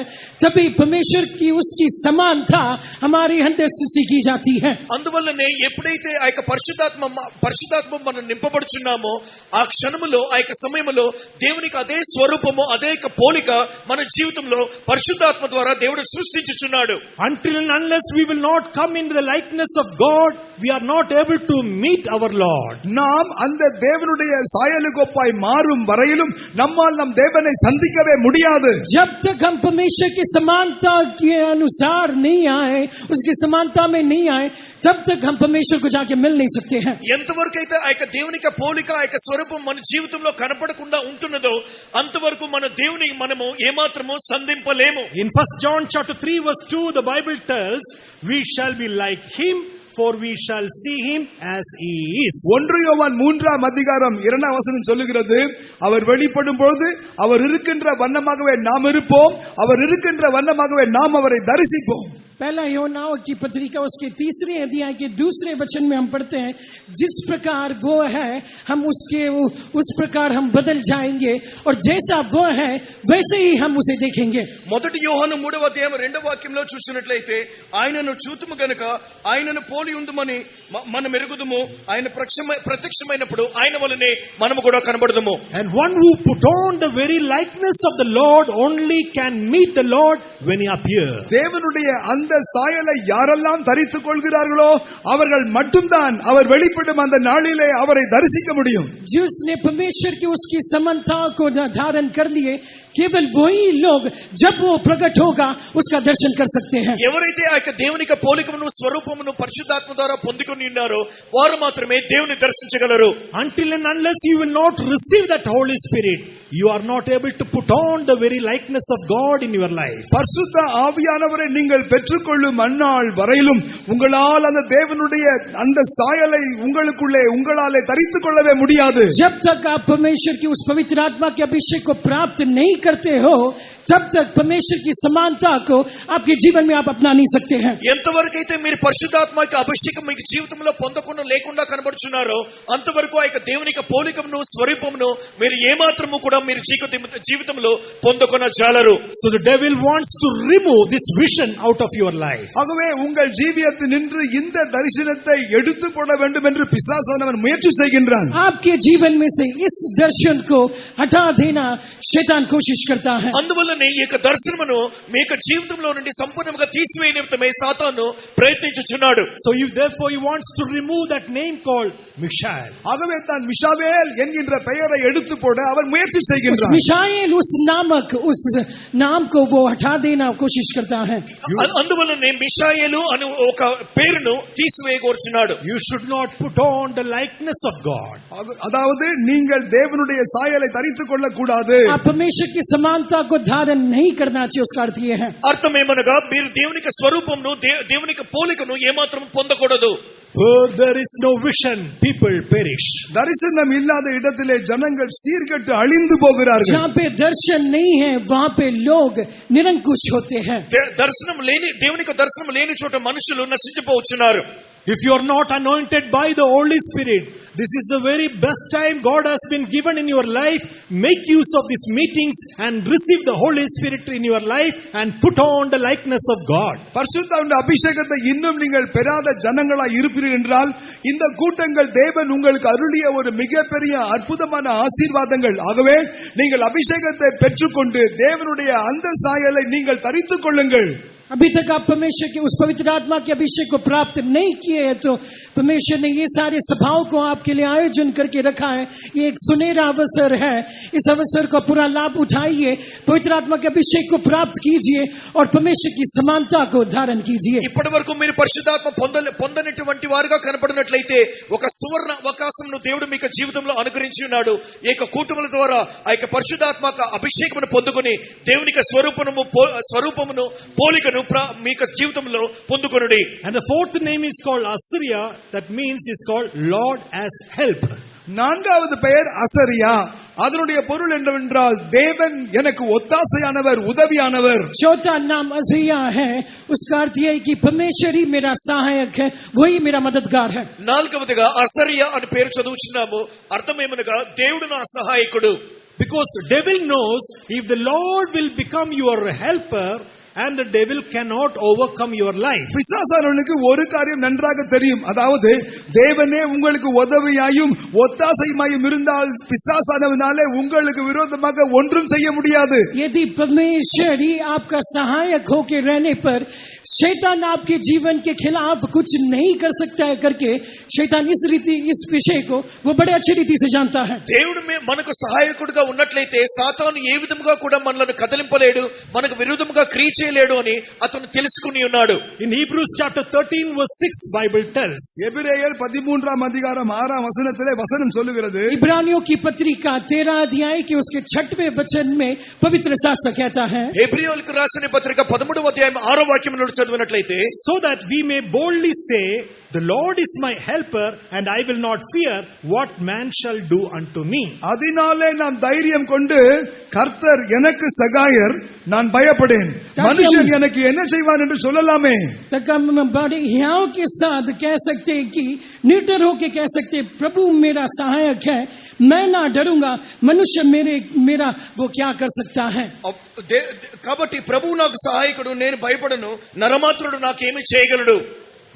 तभी परमेश्वर की उसकी समानता हमारे अंदर से सीखी जाती है। అందువల్లనే ఎప్పుడైతే ఆ యొక్క పరిశుద్ధాత్మ మనం నింపబడుచున్నామో ఆ క్షణములో ఆ యొక్క సమయంలో దేవునికి అదే స్వరూపము అదే యొక్క పోలిక మన జీవితంలో పరిశుద్ధాత్మ ద్వారా దేవుడు సృష్టించుచున్నాడు. Until and unless we will not come into the likeness of God, we are not able to meet our Lord. நாம் அந்த தேவனுடைய சாயலுக்கு ஒப்பாய் மாறும் வரையிலும் நம்மால் நம் தேவனை சந்திக்கவே முடியாது. जब तक हम परमेश्वर की समानता के अनुसार नहीं आए, उसकी समानता में नहीं आए, तब तक हम परमेश्वर को जाके मिल नहीं सकते हैं. ఎంతవరకు అయితే ఆ యొక్క దేవుని యొక్క పోలిక ఆ యొక్క స్వరూపం మన జీవితంలో కనపడకుండా ఉంటున్నదో అంతవరకు మన దేవుని మనము ఏమాత్రము సంధింపలేము. In 1 John chapter 3 verse 2, the Bible tells, we shall be like him, for we shall see him as he is. 1 யோவான் 3ஆம் அதிகாரம் 2ஆம் வசனம் சொல்லுகிறது, அவர் வெளிப்படும் பொழுது அவர் இருக்கின்ற வண்ணமாகவே நாம் இருப்போம், அவர் இருக்கின்ற வண்ணமாகவே நாம் அவரை தரிசிப்போம். पहला यूहन्ना की पत्रिका उसके 3 अध्याय के 2 वचन में हम पढ़ते हैं, जिस प्रकार वो है हम उसके उस प्रकार हम बदल जाएंगे और जैसा वो है वैसे ही हम उसे देखेंगे. మొదటి యోహాను 3వ అధ్యాయం 2వ వాక్యంలో చూసినట్లయితే ఆయనను చూతుము గనుక ఆయనను పోలి ఉందుమని మనం ఎరుగుదుము, ఆయన ప్రత్యక్షమైనప్పుడు ఆయన వలనే మనము కూడా కనబడదుము. And one who put on the very likeness of the Lord only can meet the Lord when he appears. தேவனுடைய அந்த சாயலை யாரெல்லாம் தரித்துக் கொள்கிறார்களோ அவர்கள் மட்டும்தான் அவர் வெளிப்படும் அந்த நாளிலே அவரை தரிசிக்க முடியும். जिसने परमेश्वर की उसकी समानता को धारण कर लिए, केवल वही लोग जब वो प्रकट होगा उसका दर्शन कर सकते हैं. ఎవరైతే ఆ యొక్క దేవుని యొక్క పోలికను స్వరూపమును పరిశుద్ధాత్మ ద్వారా పొందుకొని ఉన్నారో వారు మాత్రమే దేవుని దర్శించగలరు. Until and unless you will not receive that Holy Spirit, you are not able to put on the very likeness of God in your life. பரிசுத்த ஆவியானவரை நீங்கள் பெற்றுக்கொள்ளும் அந்நாள் வரையிலும் உங்களால் அந்த தேவனுடைய அந்த சாயலை உங்களுக்குள்ளே உங்களாலே தரித்துக் கொள்ளவே முடியாது. जब तक आप परमेश्वर की उस पवित्र आत्मा के अभिषेक को प्राप्त नहीं करते हो, तब तक परमेश्वर की समानता को आपके जीवन में आप अपना नहीं सकते हैं. ఎంతవరకైతే మీరు పరిశుద్ధాత్మ యొక్క అభిషేకం మీకు జీవితంలో పొందకుండా లేకుండా కనబడుచున్నారో అంతవరకు ఆ యొక్క దేవుని యొక్క పోలికమును స్వరూపమును మీరు ఏమాత్రము కూడా మీరు జీవితంలో పొందకొన జాలరు. So the devil wants to remove this vision out of your life. ஆகவே உங்கள் ஜீவியத்தில் நின்று இந்த தரிசனத்தை எடுத்து போட வேண்டும் என்று பிசாசானவன் முயற்சி செய்கின்றான். आपके जीवन में से इस दर्शन को हटा देना शैतान कोशिश करता है. అందువల్లనే ఈ యొక్క దర్శనమును మీ యొక్క జీవితంలో నుండి సంపూర్ణంగా తీసివేయ నిమిత్తమే సాతాను ప్రయత్నించుచున్నాడు. So if therefore he wants to remove that name called Mishael. ஆகவே தான் மிஷாவேல் என்கின்ற பெயரை எடுத்து போட அவர் முயற்சி செய்கின்றார். मिशाएल उस नाम को वो हटा देना कोशिश करता है. అందువల్లనే మిషాయేలు అను ఒక పేరును తీసివేయ కోరుచున్నాడు. You should not put on the likeness of God. அதாவது நீங்கள் தேவனுடைய சாயலை தரித்துக் கொள்ளக் கூடாது. आप परमेश्वर की समानता को धारण नहीं करना चाहिए, उसका अर्थ ये है. అర్థమేమనగా మీరు దేవుని యొక్క స్వరూపమును దేవుని యొక్క పోలికను ఏమాత్రం పొందకూడదు. Where there is no vision, people perish. தரிசனம் இல்லாத இடத்திலே ஜனங்கள் சீர்கெட்டு அழிந்து போகிறார்கள். जहाँ पे दर्शन नहीं है वहाँ पे लोग निरंकुश होते हैं. దర్శనం లేని దేవుని యొక్క దర్శనం లేని చోట మనుషులు నశించిపోవచ్చున్నారు. If you are not anointed by the Holy Spirit, this is the very best time God has been given in your life. Make use of these meetings and receive the Holy Spirit in your life and put on the likeness of God. பரிசுத்த அபிஷேகத்தை இன்னும் நீங்கள் பெறாத ஜனங்களாய் இருப்பீர்கள் என்றால் இந்த கூட்டங்கள் தேவன் உங்களுக்கு அருளிய ஒரு மிகப்பெரிய அற்புதமான ஆசீர்வாதங்கள். ஆகவே நீங்கள் அபிஷேகத்தை பெற்றுக்கொண்டு தேவனுடைய அந்த சாயலை நீங்கள் தரித்துக் கொள்ளுங்கள். अभी तक आप परमेश्वर के उस पवित्र आत्मा के अभिषेक को प्राप्त नहीं किए हैं तो परमेश्वर ने ये सारे सभाओं को आपके लिए आयोजन करके रखा है. ये एक सुनहरा अवसर है. इस अवसर का पूरा लाभ उठाइए, पवित्र आत्मा के अभिषेक को प्राप्त कीजिए और परमेश्वर की समानता को धारण कीजिए. ఇప్పటి వరకు మీరు పరిశుద్ధాత్మ పొందనటువంటి వారుగా కనపడినట్లయితే ఒక సువర్ణ అవకాశంను దేవుడు మీకు జీవితంలో అనుగ్రహించి ఉన్నాడు. ఈ యొక్క కూటముల ద్వారా ఆ యొక్క పరిశుద్ధాత్మ అభిషేకమును పొందుకొని దేవుని యొక్క స్వరూపమును పోలికను మీకు జీవితంలో పొందుకొనుడి. And the fourth name is called Assyria, that means is called Lord has helped. நான்காவது பெயர் அசரியா. அதனுடைய பொருள் என்னவென்றால் தேவன் எனக்கு ஒத்தாசையானவர், உதவியானவர். चौथा नाम अज़रिया है, उसका अर्थ यह है कि परमेश्वर ही मेरा सहायक है, वही मेरा मददगार है. నాలుగవదిగా అసరియా అని పేరు చదువుచున్నాము. అర్థమేమనగా దేవుడు నా సహాయకుడు. Because the devil knows if the Lord will become your helper, and the devil cannot overcome your life. பிசாசானவனுக்கு ஒரு காரியம் நன்றாக தெரியும், அதாவது தேவனே உங்களுக்கு உதவியாயும் ஒத்தாசையுமாயும் இருந்தால் பிசாசானவனாலே உங்களுக்கு விரோதமாக ஒன்றும் செய்ய முடியாது. यदि परमेश्वर ही आपका सहायक होके रहने पर शैतान आपके जीवन के खिलाफ कुछ नहीं कर सकता है करके शैतान इस विषय को वो बड़े अच्छी रीति से जानता है. దేవుడు మనకు సహాయకుడిగా ఉన్నట్లయితే సాతాను ఏ విధముగా కూడా మనల్ని కదిలింపలేడు, మనకు విరోధముగా క్రియ చేయలేడు అని అతను తెలుసుకుని ఉన్నాడు. In Hebrews chapter 13 verse 6 Bible tells, எபிரேயர் 13ஆம் அதிகாரம் 6ஆம் வசனத்திலே வசனம் சொல்லுகிறது, इब्रानियों की पत्रिका 13 अध्याय के उसके 6वें वचन में पवित्र शास्त्र कहता है, హెబ్రీయులకు రాసిన పత్రిక 13వ అధ్యాయం 6వ వాక్యం చదివినట్లయితే, so that we may boldly say, the Lord is my helper and I will not fear what man shall do unto me. அதனாலே நாம் தைரியம் கொண்டு கர்த்தர் எனக்கு சகாயர், நான் பயப்படேன், மனுஷன் எனக்கு என்ன செய்வான் என்று சொல்லலாமே. तक हम बड़े हियाव के साथ कह सकते हैं कि निर्डर होके कह सकते हैं, प्रभु मेरा सहायक है, मैं ना डरूंगा, मनुष्य मेरा वो क्या कर सकता है. కాబట్టి ప్రభువు నాకు సహాయకుడు, నేను భయపడను, నరమాత్రుడు నాకేమి చేయగలడు.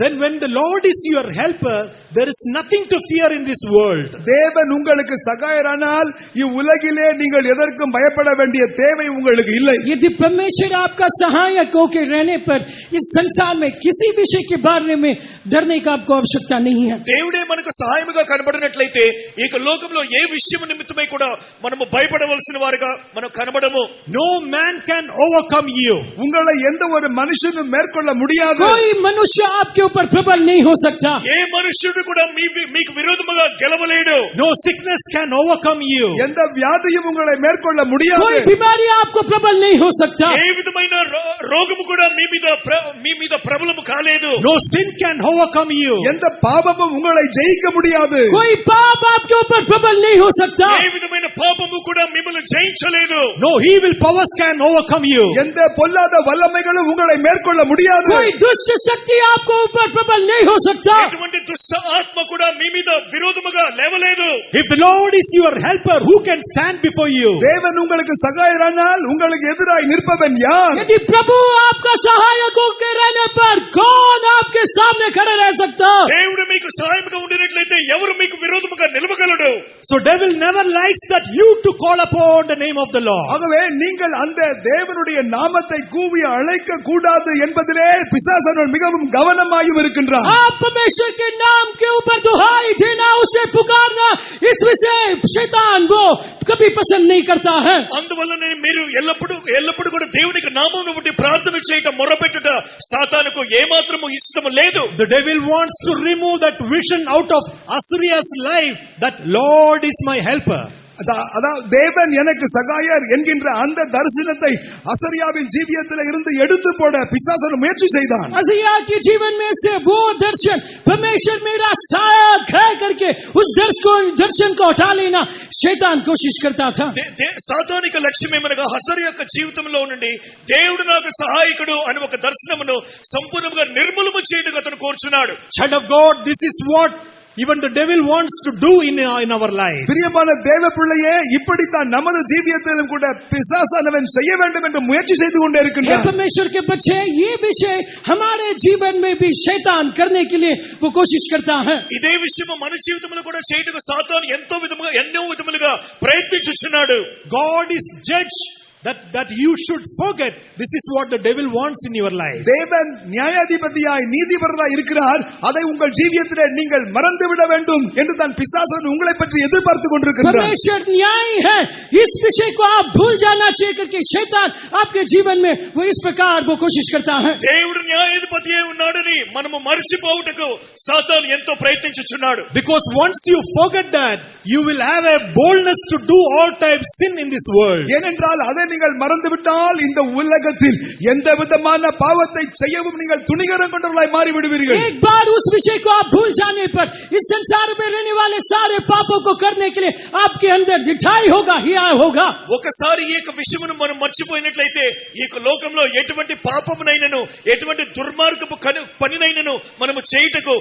Then when the Lord is your helper, there is nothing to fear in this world. தேவன் உங்களுக்கு சகாயரானால் இவ்வுலகிலே நீங்கள் எதற்கும் பயப்பட வேண்டிய தேவை உங்களுக்கு இல்லை. यदि परमेश्वर आपका सहायक होकर रहने पर इस संसार में किसी विषय के बारे में डरने का आपको आवश्यकता नहीं है. దేవుడే మనకు సహాయముగా కనబడినట్లయితే ఈ లోకంలో ఏ విషయం నిమిత్తమై కూడా మనము భయపడవలసిన వారుగా మనం కనబడము. No man can overcome you. உங்களை எந்த ஒரு மனுஷனும் மேற்கொள்ள முடியாது. कोई मनुष्य आपके ऊपर प्रबल नहीं हो सकता. ఏ మనుష్యుడు కూడా మీకు విరోధముగా గెలవలేడు. No sickness can overcome you. எந்த வியாதியும் உங்களை மேற்கொள்ள முடியாது. कोई बीमारी आपको प्रबल नहीं हो सकता. ఏ విధమైన రోగము కూడా మీ మీద ప్రబలము కాలేదు. No sin can overcome you. எந்த பாவமும் உங்களை ஜெயிக்க முடியாது. कोई पाप आपके ऊपर प्रबल नहीं हो सकता. ఏ విధమైన పాపము కూడా మిమ్మల్ని జయించలేదు. No evil powers can overcome you. எந்த பொல்லாத வல்லமைகளும் உங்களை மேற்கொள்ள முடியாது. कोई दुष्ट शक्ति आपको ऊपर प्रबल नहीं हो सकता. ఎటువంటి దుష్ట ఆత్మ కూడా మీ మీద విరోధముగా లేవలేదు. If the Lord is your helper, who can stand before you? தேவன் உங்களுக்கு சகாயரானால் உங்களுக்கு எதிராய் நிற்பவன் யார்? यदि प्रभु आपका सहायक होकर रहने पर कौन आपके सामने खड़ा रह सकता? దేవుడు మీకు సహాయముగా ఉండినట్లయితే ఎవరు మీకు విరోధముగా నిలవగలడు? So devil never likes that you to call upon the name of the Lord. ஆகவே நீங்கள் அந்த தேவனுடைய நாமத்தை கூவி அழைக்க கூடாது என்பதிலே பிசாசானவன் மிகவும் கவனமாயும் இருக்கின்றான். आप परमेश्वर के नाम के ऊपर दुहाई देना, उसे पुकारना, इस विषय शैतान वो कभी पसंद नहीं करता है. అందువల్లనే మీరు ఎల్లప్పుడూ కూడా దేవునికి నామమును బట్టి ప్రార్థన చేయటం, మొరపెట్టుట సాతానుకు ఏమాత్రము ఇష్టము లేదు. The devil wants to remove that vision out of Assyria's life, that Lord is my helper. அதாவது தேவன் எனக்கு சகாயர் என்கின்ற அந்த தரிசனத்தை அசரியாவின் ஜீவியத்தில் இருந்து எடுத்து போட பிசாசன் முயற்சி செய்தான். असिया के जीवन में से वो दर्शन, परमेश्वर मेरा सहायक है करके उस दर्शन को हटा लेना शैतान कोशिश करता था. సాతానిక లక్ష్యం ఏమనగా హసర్ యొక్క జీవితంలో నుండి దేవుడు నాకు సహాయకుడు అని ఒక దర్శనమును సంపూర్ణంగా నిర్మూలన చేయడానికి అతను కోరుచున్నాడు. Child of God, this is what even the devil wants to do in our life. பிரியமான தேவ பிள்ளையே, இப்படித்தான் நமது ஜீவியத்திலும் கூட பிசாசானவன் செய்ய வேண்டும் என்று முயற்சி செய்து கொண்டே இருக்கின்றான். परमेश्वर के बच्चे, ये विषय हमारे जीवन में भी शैतान करने के लिए वो कोशिश करता है. ఇదే విషయం మన జీవితంలో కూడా చేయడానికి సాతాను ఎన్నో విధములుగా ప్రయత్నించుచున్నాడు. God is judge that you should forget. This is what the devil wants in your life. தேவன் நியாயாதிபதியாய் நீதிபரராய் இருக்கிறார், அதை உங்கள் ஜீவியத்திலே நீங்கள் மறந்துவிட வேண்டும் என்று தான் பிசாசன் உங்களை பற்றி எதிர்பார்த்து கொண்டிருக்கிறார். परमेश्वर न्याय है, इस विषय को आप भूल जाना चाहिए करके शैतान आपके जीवन में वो इस प्रकार वो कोशिश करता है. దేవుడు న్యాయాధిపతియే ఉన్నాడని మనము మర్చిపోవుటకు సాతాను ఎంతో ప్రయత్నించుచున్నాడు. Because once you forget that, you will have a boldness to do all types sin in this world. ஏனென்றால் அதை நீங்கள் மறந்துவிட்டால் இந்த உலகத்தில் எந்த விதமான பாவத்தை செய்யவும் நீங்கள் துணிகரம் கொண்டவர்களாய் மாறி விடுவீர்கள். एक बार उस विषय को आप भूल जाने पर इस संसार में रहने वाले सारे पापों को करने के लिए आपके अंदर दिठाई होगा, हिया होगा. ఒకసారి ఈ యొక్క విషయమును మనం మర్చిపోయినట్లయితే ఈ యొక్క లోకంలో ఎటువంటి పాపమునైనను ఎటువంటి దుర్మార్గపు పనినైనను మనము చేయుటకు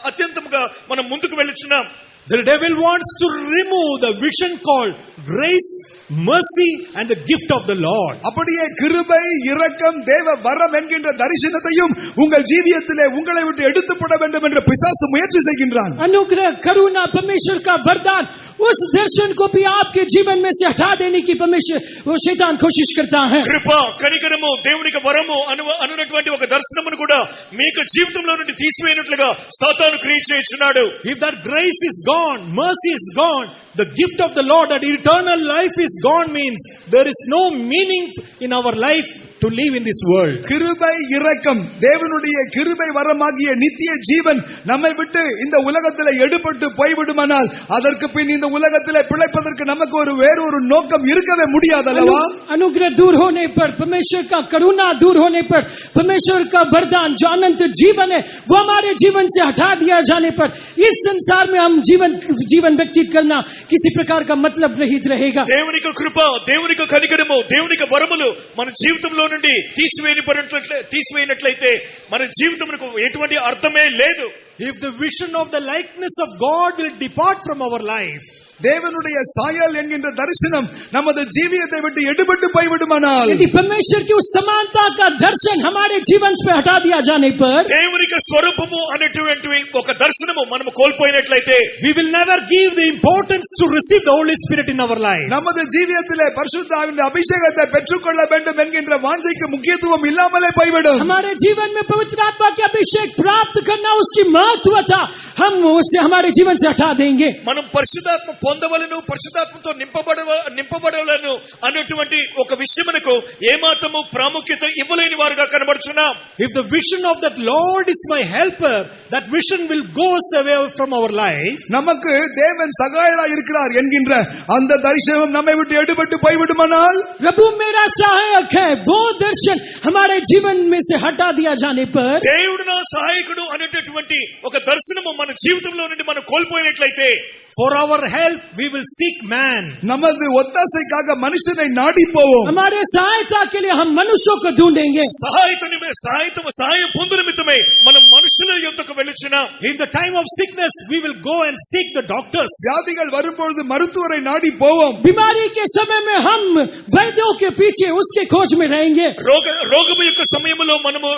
అత్యంతముగా మనం ముందుకు వెళ్ళుచున్నాం. The devil wants to remove the vision called grace mercy and the gift of the Lord. அப்படியே கிருபை இரக்கம் தேவ வரம் என்கின்ற தரிசனத்தையும் உங்கள் ஜீவியத்திலே உங்களை விட்டு எடுத்துப்பட வேண்டும் என்று பிசாசு முயற்சி செய்கின்றான். अनुग्रह करुणा परमेश्वर का वरदान उस दर्शन को भी आपके जीवन में से हटा देने की परमेश्वर वो शैतान कोशिश करता है. కృప కనికరము దేవునికి వరము అనునటువంటి ఒక దర్శనమును కూడా మీకు జీవితంలో నుండి తీసివేయనట్లుగా సాతాను క్రియ చేయుచున్నాడు. If that grace is gone, mercy is gone, the gift of the Lord, that eternal life is gone, means there is no meaning in our life to live in this world. கிருபை இரக்கம் தேவனுடைய கிருபை வரமாகிய நித்திய ஜீவன் நம்மை விட்டு இந்த உலகத்திலே எடுபட்டு போய்விடுமானால் அதற்கு பின் இந்த உலகத்திலே பிழைப்பதற்கு நமக்கு வேறொரு நோக்கம் இருக்கவே முடியாது அல்லவா? अनुग्रह दूर होने पर, परमेश्वर का करुणा दूर होने पर, परमेश्वर का वरदान जो अनंत जीवन है वो हमारे जीवन से हटा दिया जाने पर इस संसार में हम जीवन व्यतीत करना किसी प्रकार का मतलब रहित रहेगा. దేవునికి కృప దేవునికి కనికరము దేవునికి వరములు మన జీవితంలో నుండి తీసివేయనట్లయితే మన జీవితమునకు ఎటువంటి అర్థమే లేదు. If the vision of the likeness of God will depart from our life, தேவனுடைய சாயல் என்கின்ற தரிசனம் நமது ஜீவியத்தை விட்டு எடுபட்டு போய்விடுமானால், यदि परमेश्वर की उस समानता का दर्शन हमारे जीवन से हटा दिया जाने पर, దేవునికి స్వరూపము అనేటువంటి ఒక దర్శనము మనము కోల్పోయినట్లయితే, we will never give the importance to receive the Holy Spirit in our life. நமது ஜீவியத்திலே பரிசுத்த ஆவியின் அபிஷேகத்தை பெற்றுக்கொள்ள வேண்டும் என்கின்ற வாஞ்சைக்கு முக்கியத்துவம் இல்லாமலே போய்விடும். हमारे जीवन में पवित्र आत्मा के अभिषेक प्राप्त करना उसकी महत्वता हम उससे हमारे जीवन से हटा देंगे. మనం పరిశుద్ధాత్మ పొందవలను పరిశుద్ధాత్మతో నింపబడవలను అనేటువంటి ఒక విషయమునకు ఏమాత్రము ప్రాముఖ్యత ఇవ్వలేని వారుగా కనబడుచున్నాం. If the vision of that Lord is my helper, that vision will go away from our life. நமக்கு தேவன் சகாயராய் இருக்கிறார் என்கின்ற அந்த தரிசனம் நம்மை விட்டு எடுபட்டு போய்விடுமானால், प्रभु मेरा सहायक है वो दर्शन हमारे जीवन में से हटा दिया जाने पर, దేవుడు నా సహాయకుడు అనేటటువంటి ఒక దర్శనము మన జీవితంలో నుండి మనం కోల్పోయినట్లయితే, For our help, we will seek man. நமது ஒத்தாசைக்காக மனுஷனை நாடி போவோம். हमारे सहायता के लिए हम मनुष्यों को ढूंढेंगे. సహాయం పొందు నిమిత్తమై మనం మనుషుల యొద్దకు వెళ్ళుచున్నాం. In the time of sickness, we will go and seek the doctors. வியாதிகள் வரும்பொழுது மருத்துவரை நாடி போவோம். बीमारी के समय में हम वैद्यों के पीछे उसके खोज में रहेंगे. రోగము యొక్క సమయంలో మనము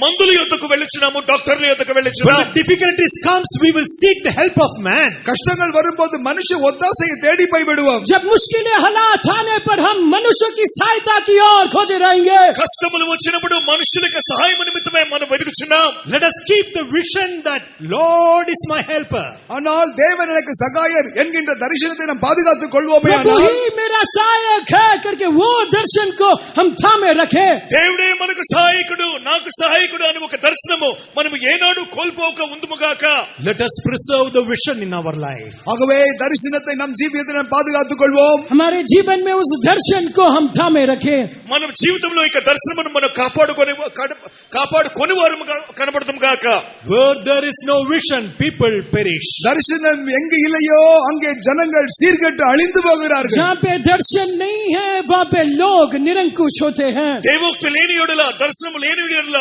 మందుల యొద్దకు వెళ్ళుచున్నాము, డాక్టర్ల యొద్దకు When వెళ్ళుచున్నాం. the difficulties comes, we will seek the help of man. கஷ்டங்கள் வரும்போது மனுஷ ஒத்தாசையை தேடி போய்விடுவோம். जब मुश्किलें हालात आने पर हम मनुष्य की सहायता की ओर खोजे रहेंगे. కష్టములు వచ్చినప్పుడు మనుషులకు సహాయం నిమిత్తమై మనం వెతుకుచున్నాం. Let us keep the vision that Lord is my helper. ஆனால் தேவன் எனக்கு சகாயர் என்கின்ற தரிசனத்தை நாம் பாதுகாத்துக் கொள்வோமே. प्रभु ही मेरा सहायक है करके वो दर्शन को हम थामे रखें. దేవుడే మనకు సహాయకుడు, నాకు సహాయకుడు అని ఒక దర్శనము మనము ఏనాడు కోల్పోక ఉందుముగాక. Let us preserve the vision in our life. ஆகவே தரிசனத்தை நம் ஜீவியத்தில் நாம் பாதுகாத்துக் கொள்வோம். हमारे जीवन में उस दर्शन को हम थामे रखें. మనం జీవితంలో ఈ దర్శనమును మనం కాపాడుకొని వారముగా కనబడతాం గాక. Where there is no vision, people perish. தரிசனம் எங்கு இல்லையோ அங்கே ஜனங்கள் சீர்கெட்டு அழிந்து போகிறார்கள். जहाँ पे दर्शन नहीं है वहाँ पे लोग निरंकुश होते हैं. దేవోక్తి లేని యెడల దర్శనము లేని యెడల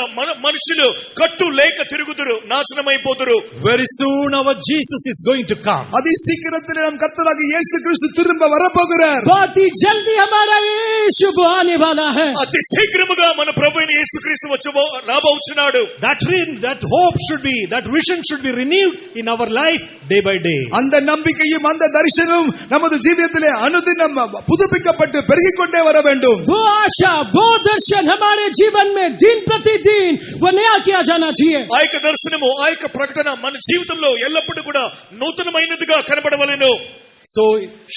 మనుషులు కట్టు లేక తిరుగుదురు, నాశనమైపోదురు. Very soon our Jesus is going to come. அதி சீக்கிரத்தில் நம் கர்த்தராகிய இயேசு கிறிஸ்து திரும்ப வரப்போகிறார். बहुत ही जल्दी हमारा यीशु आने वाला है. అతి శీఘ్రముగా మన ప్రభువైన యేసుక్రీస్తు రాబోచున్నాడు. That hope should be, that vision should be renewed in our life day by day. அந்த நம்பிக்கையும் அந்த தரிசனமும் நமது ஜீவியத்திலே அனுதினம் புதுப்பிக்கப்பட்டு பெருகிக் கொண்டே வர வேண்டும். वो आशा वो दर्शन हमारे जीवन में दिन प्रतिदिन वो नया किया जाना चाहिए. ఆ యొక్క దర్శనము ఆ యొక్క ప్రకటన మన జీవితంలో ఎల్లప్పుడూ కూడా నూతనమైనదిగా కనబడవలెను. So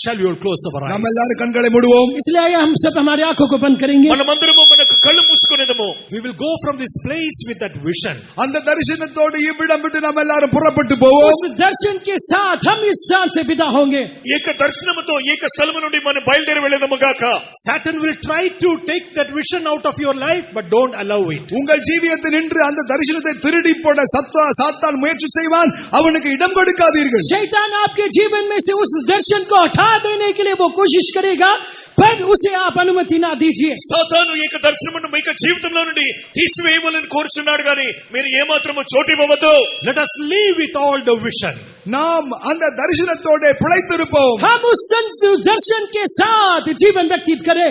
shall we all close our eyes? நாம் எல்லாரும் கண்களை மூடுவோம். इसलिए आइए हम सब हमारे आंखों को बंद करेंगे. మనమందరము మనకు కళ్ళు మూసుకొనేదము. We will go from this place with that vision. அந்த தரிசனத்தோடு இவ்விடம் விட்டு நாம் எல்லாரும் புறப்பட்டு போவோம். उस दर्शन के साथ हम इस स्थान से विदा होंगे. ఈ యొక్క దర్శనముతో ఈ యొక్క స్థలము నుండి మనం బయలుదేరి వెళ్ళేదము గాక. Satan will try to take that vision out of your life, but don't allow it. உங்கள் ஜீவியத்தில் நின்று அந்த தரிசனத்தை திருடி போட சாத்தான் முயற்சி செய்வான். அவனுக்கு இடம் கொடுக்காதீர்கள். शैतान आपके जीवन में से उस दर्शन को हटा देने के लिए वो कोशिश करेगा, पर उसे आप अनुमति ना दीजिए. సాతాను ఈ యొక్క దర్శనమును మీ యొక్క జీవితంలో నుండి తీసివేయవలని కోరుచున్నాడు గాని మీరు ఏమాత్రము చోటివ్వవద్దు. Let us live with all the vision. நாம் அந்த தரிசனத்தோட பிழைத்திருப்போம். हम उस दर्शन के साथ जीवन व्यतीत करें.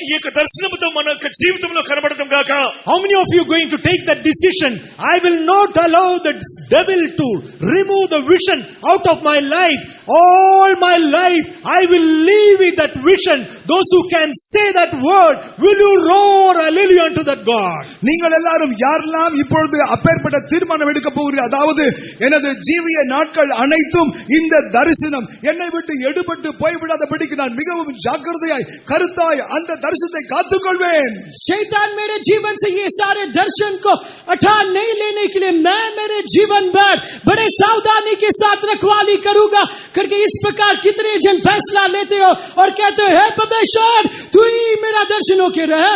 ఈ యొక్క దర్శనముతో మన యొక్క జీవితంలో కనబడటం గాక. How many of you are going to take that decision? I will not allow the devil to remove the vision out of my life. All my life I will live with that vision. Those who can say that word, will you roar hallelujah unto that God? நீங்கள் எல்லாரும் யாரெல்லாம் இப்பொழுது அப்பேற்பட்ட தீர்மானம் எடுக்க போகிறீர்கள், அதாவது எனது ஜீவிய நாட்கள் அனைத்தும் இந்த தரிசனம் என்னை விட்டு எடுபட்டு போய்விடாதபடிக்கு நான் மிகவும் ஜாக்கிரதையாய் கருத்தாய் அந்த தரிசனத்தை காத்துக்கொள்வேன். शैतान मेरे जीवन से ये सारे दर्शन को उठा नहीं लेने के लिए मैं मेरे जीवन भर बड़े सावधानी के साथ रखवाली करूंगा करके इस प्रकार कितने जन फैसला लेते हो और कहते हो हे परमेश्वर तू ही मेरा दर्शन होके रहे.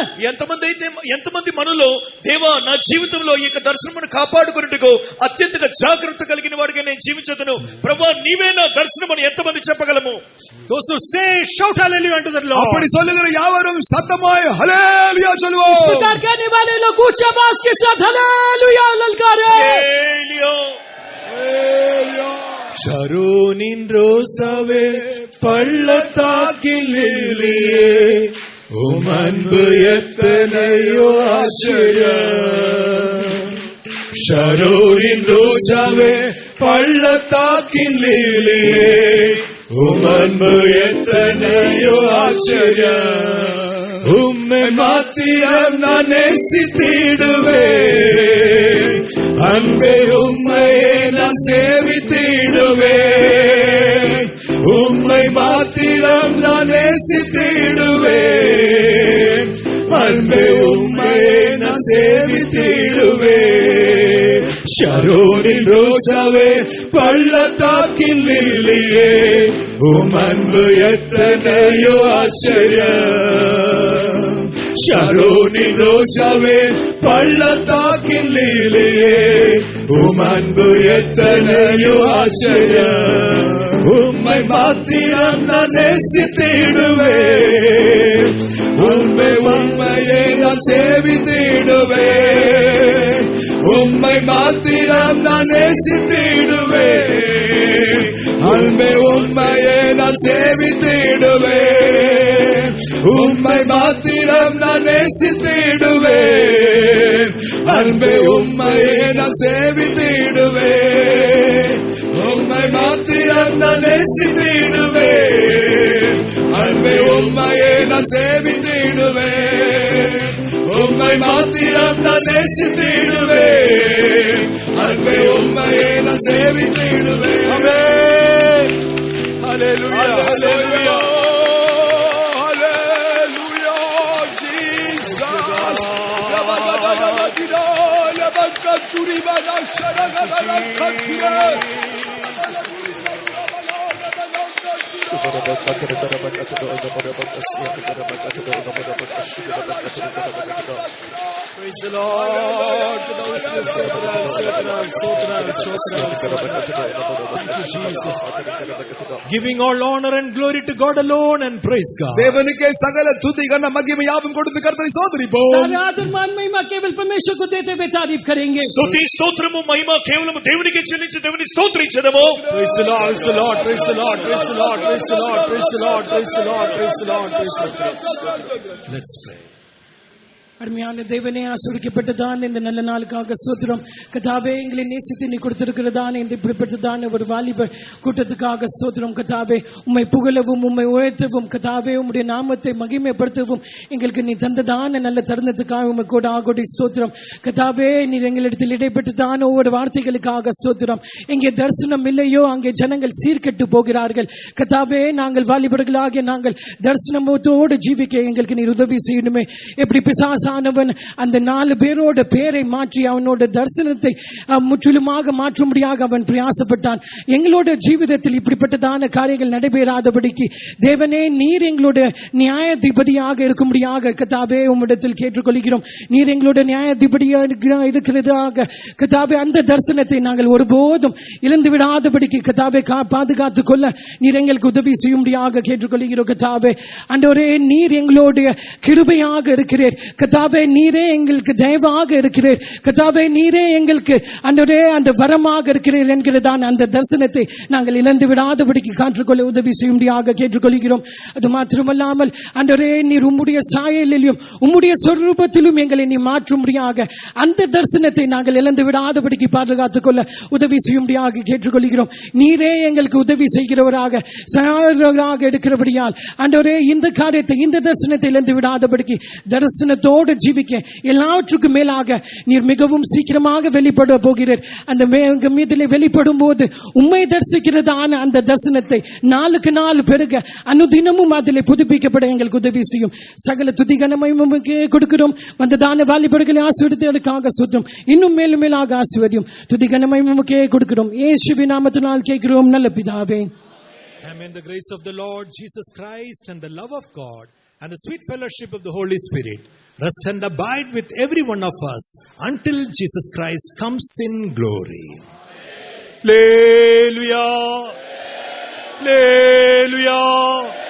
ఎంతమంది మనలో దేవా నా జీవితంలో ఈ యొక్క దర్శనమును కాపాడుకొనుటకు అత్యంతగా జాగ్రత్త కలిగిన వాడిగా నేను జీవించదును ప్రభువా నీవే నా దర్శనమని ఎంతమంది చెప్పగలము? Those who say shout hallelujah unto that Lord. அப்படி சொல்லுகிற யாவரும் சத்தமாய் ஹல்லேலூயா சொல்லுவோம். इस प्रकार कहने वाले लोग ऊंची आवाज के साथ ஹல்லேலூயா ललकारे. ஷரோனின் ரோசாவே பள்ளத்தாக்கில் லில்லியே உம் அன்பு எத்தனையோ ஆச்சரியம். ஷரோனின் ரோசாவே பள்ளத்தாக்கின் லில்லியே உம் அன்பு எத்தனையோ ஆச்சரியம். உம்மை மாத்திரம் நான் நேசித்திடுவேன், அன்பே உம்மையே நான் சேவித்திடுவேன். உம்மை மாத்திரம் நான் நேசித்திடுவேன், அன்பே உம்மையே நான் சேவித்திடுவேன். ஷரோனின் ரோசாவே பள்ளத்தாக்கில் லில்லியே உம் அன்பு எத்தனையோ ஆச்சரியம். ஷரோனின் ரோசாவே பள்ளத்தாக்கின் லில்லியே உம் அன்பு எத்தனையோ ஆச்சரியம். உம்மை மாத்திரம் நான் நேசித்திடுவேன், உம்மை உம்மையே நான் சேவித்திடுவேன். உம்மை மாத்திரம் நான் நேசித்திடுவேன், அன்பே உம்மையே நான் சேவித்திடுவேன். உம்மை மாத்திரம் நான் நேசித்திடுவேன், அன்பே உம்மையே நான் சேவித்திடுவேன். உம்மை மாத்திரம் நான் நேசித்திடுவேன், அன்பே உம்மையே நான் சேவித்திடுவேன். உம்மை மாத்திரம் நான் நேசித்திடுவேன், அன்பே உம்மையே நான் சேவித்திடுவேன். ஆமென். Hallelujah hallelujah hallelujah Jesus. லபகதபதிரோ லபகதுரிபனா ஷரகதனா கத்ரே. Praise the Lord. Giving all honor and glory to God alone and praise God. தேவனுக்கே சகல துதி கன மகிமை யாவும் கொடுத்து கர்த்தரை ஸ்தோத்திரிப்போம். सारे आदर मान महिमा केवल परमेश्वर को देते हुए तारीफ करेंगे. స్తుతి స్తోత్రము మహిమ కేవలం దేవునికే చెల్లించి దేవుని స్తోత్రించెదము. Praise the Lord, praise the Lord, praise the Lord, praise the Lord, praise the Lord, praise the Lord, praise the Lord, praise the Lord, praise the Lord. Let's pray. அருமையான தேவனே ஆசீர்வதிக்கப்பட்டதான இந்த நல்ல நாளுக்காக ஸ்தோத்திரம். கர்த்தாவே எங்களை நேசித்து நீ கொடுத்திருக்கிறதான இந்த இப்படிப்பட்டதான ஒரு வாலிப கூட்டத்துக்காக ஸ்தோத்திரம். கர்த்தாவே உம்மை புகழவும் உம்மை உயர்த்தவும் கர்த்தாவே உம்முடைய நாமத்தை மகிமைப்படுத்தவும் எங்களுக்கு நீ தந்ததான நல்ல தருணத்துக்காக உம்மை கூட ஆகோடி ஸ்தோத்திரம். கர்த்தாவே நீர் எங்களிடத்தில் இடைப்பட்டதான ஒவ்வொரு வார்த்தைகளுக்காக ஸ்தோத்திரம். எங்கே தரிசனம் இல்லையோ அங்கே ஜனங்கள் சீர்கெட்டு போகிறார்கள். கர்த்தாவே நாங்கள் வாலிபர்களாகிய நாங்கள் தரிசனத்தோடு ஜீவிக்க எங்களுக்கு நீர் உதவி செய்யணுமே. எப்படி பிசாசானவன் அந்த 4 பேரோட பேரை மாற்றி அவனோட தரிசனத்தை முற்றிலுமாக மாற்றும்படியாக அவன் பிரயாசப்பட்டான். எங்களோட ஜீவிதத்தில் இப்படிப்பட்டதான காரியங்கள் நடைபெறாதபடிக்கு தேவனே நீர் எங்களோட நியாயாதிபதியாக இருக்கும்படியாக கர்த்தாவே உம்மிடத்தில் கேட்டுக்கொள்கிறோம். நீர் எங்களோட நியாயாதிபதியாக இருக்கிறதாக கர்த்தாவே அந்த தரிசனத்தை நாங்கள் ஒருபோதும் இழந்து விடாதபடிக்கு கர்த்தாவே பாதுகாத்துக் கொள்ள நீர் எங்களுக்கு உதவி செய்யும்படியாக கேட்டுக்கொள்கிறோம். கர்த்தாவே ஆண்டவரே நீர் எங்களுடைய கிருபையாக இருக்கிறீர். கர்த்தாவே கர்த்தாவே நீரே எங்களுக்கு தயவாக இருக்கிறீர், கர்த்தாவே நீரே எங்களுக்கு ஆண்டவரே அந்த வரமாக இருக்கிறீர் என்கிறதான அந்த தரிசனத்தை நாங்கள் இழந்து விடாதபடிக்கு காற்றுக்கொள்ள உதவி செய்யும்படியாக கேட்டுக்கொள்கிறோம். அது மாத்திரமல்லாமல் ஆண்டவரே நீர் உம்முடைய சாயலிலும் உம்முடைய சொரூபத்திலும் எங்களை நீ மாற்றும்படியாக அந்த தரிசனத்தை நாங்கள் இழந்து விடாதபடிக்கு பாதுகாத்துக் கொள்ள உதவி செய்யும்படியாக கேட்டுக்கொள்கிறோம். நீரே எங்களுக்கு உதவி செய்கிறவராக சாயலாக இருக்கிறபடியால் ஆண்டவரே இந்த காரியத்தை இந்த தரிசனத்தை இழந்து விடாதபடிக்கு தரிசனத்தோடு ஜீவிக்க எல்லாவற்றுக்கும் மேலாக நீர் மிகவும் சீக்கிரமாக வெளிப்பட போகிறீர். அந்த மீதிலே வெளிப்படும் போது உம்மை தரிசிக்கிறதான அந்த தரிசனத்தை நாளுக்கு நாள் பெருக அனுதினமும் அதிலே புதுப்பிக்கப்பட எங்களுக்கு உதவி செய்யும். சகல துதிகனமையும் கொடுக்கிறோம். வந்ததான வாலிபர்களை ஆசீர்வதித்ததற்காக சுத்தம் இன்னும் மேலும் மேலாக ஆசீர்வதியும். துதிகனமையும் கொடுக்கிறோம். இயேசுவின் நாமத்தினால் கேட்கிறோம் நல்ல பிதாவே. Amen. The grace of the Lord Jesus Christ and the love of God and the sweet fellowship of the Holy Spirit rest and abide with every one of us until Jesus Christ comes in glory. Hallelujah. Hallelujah.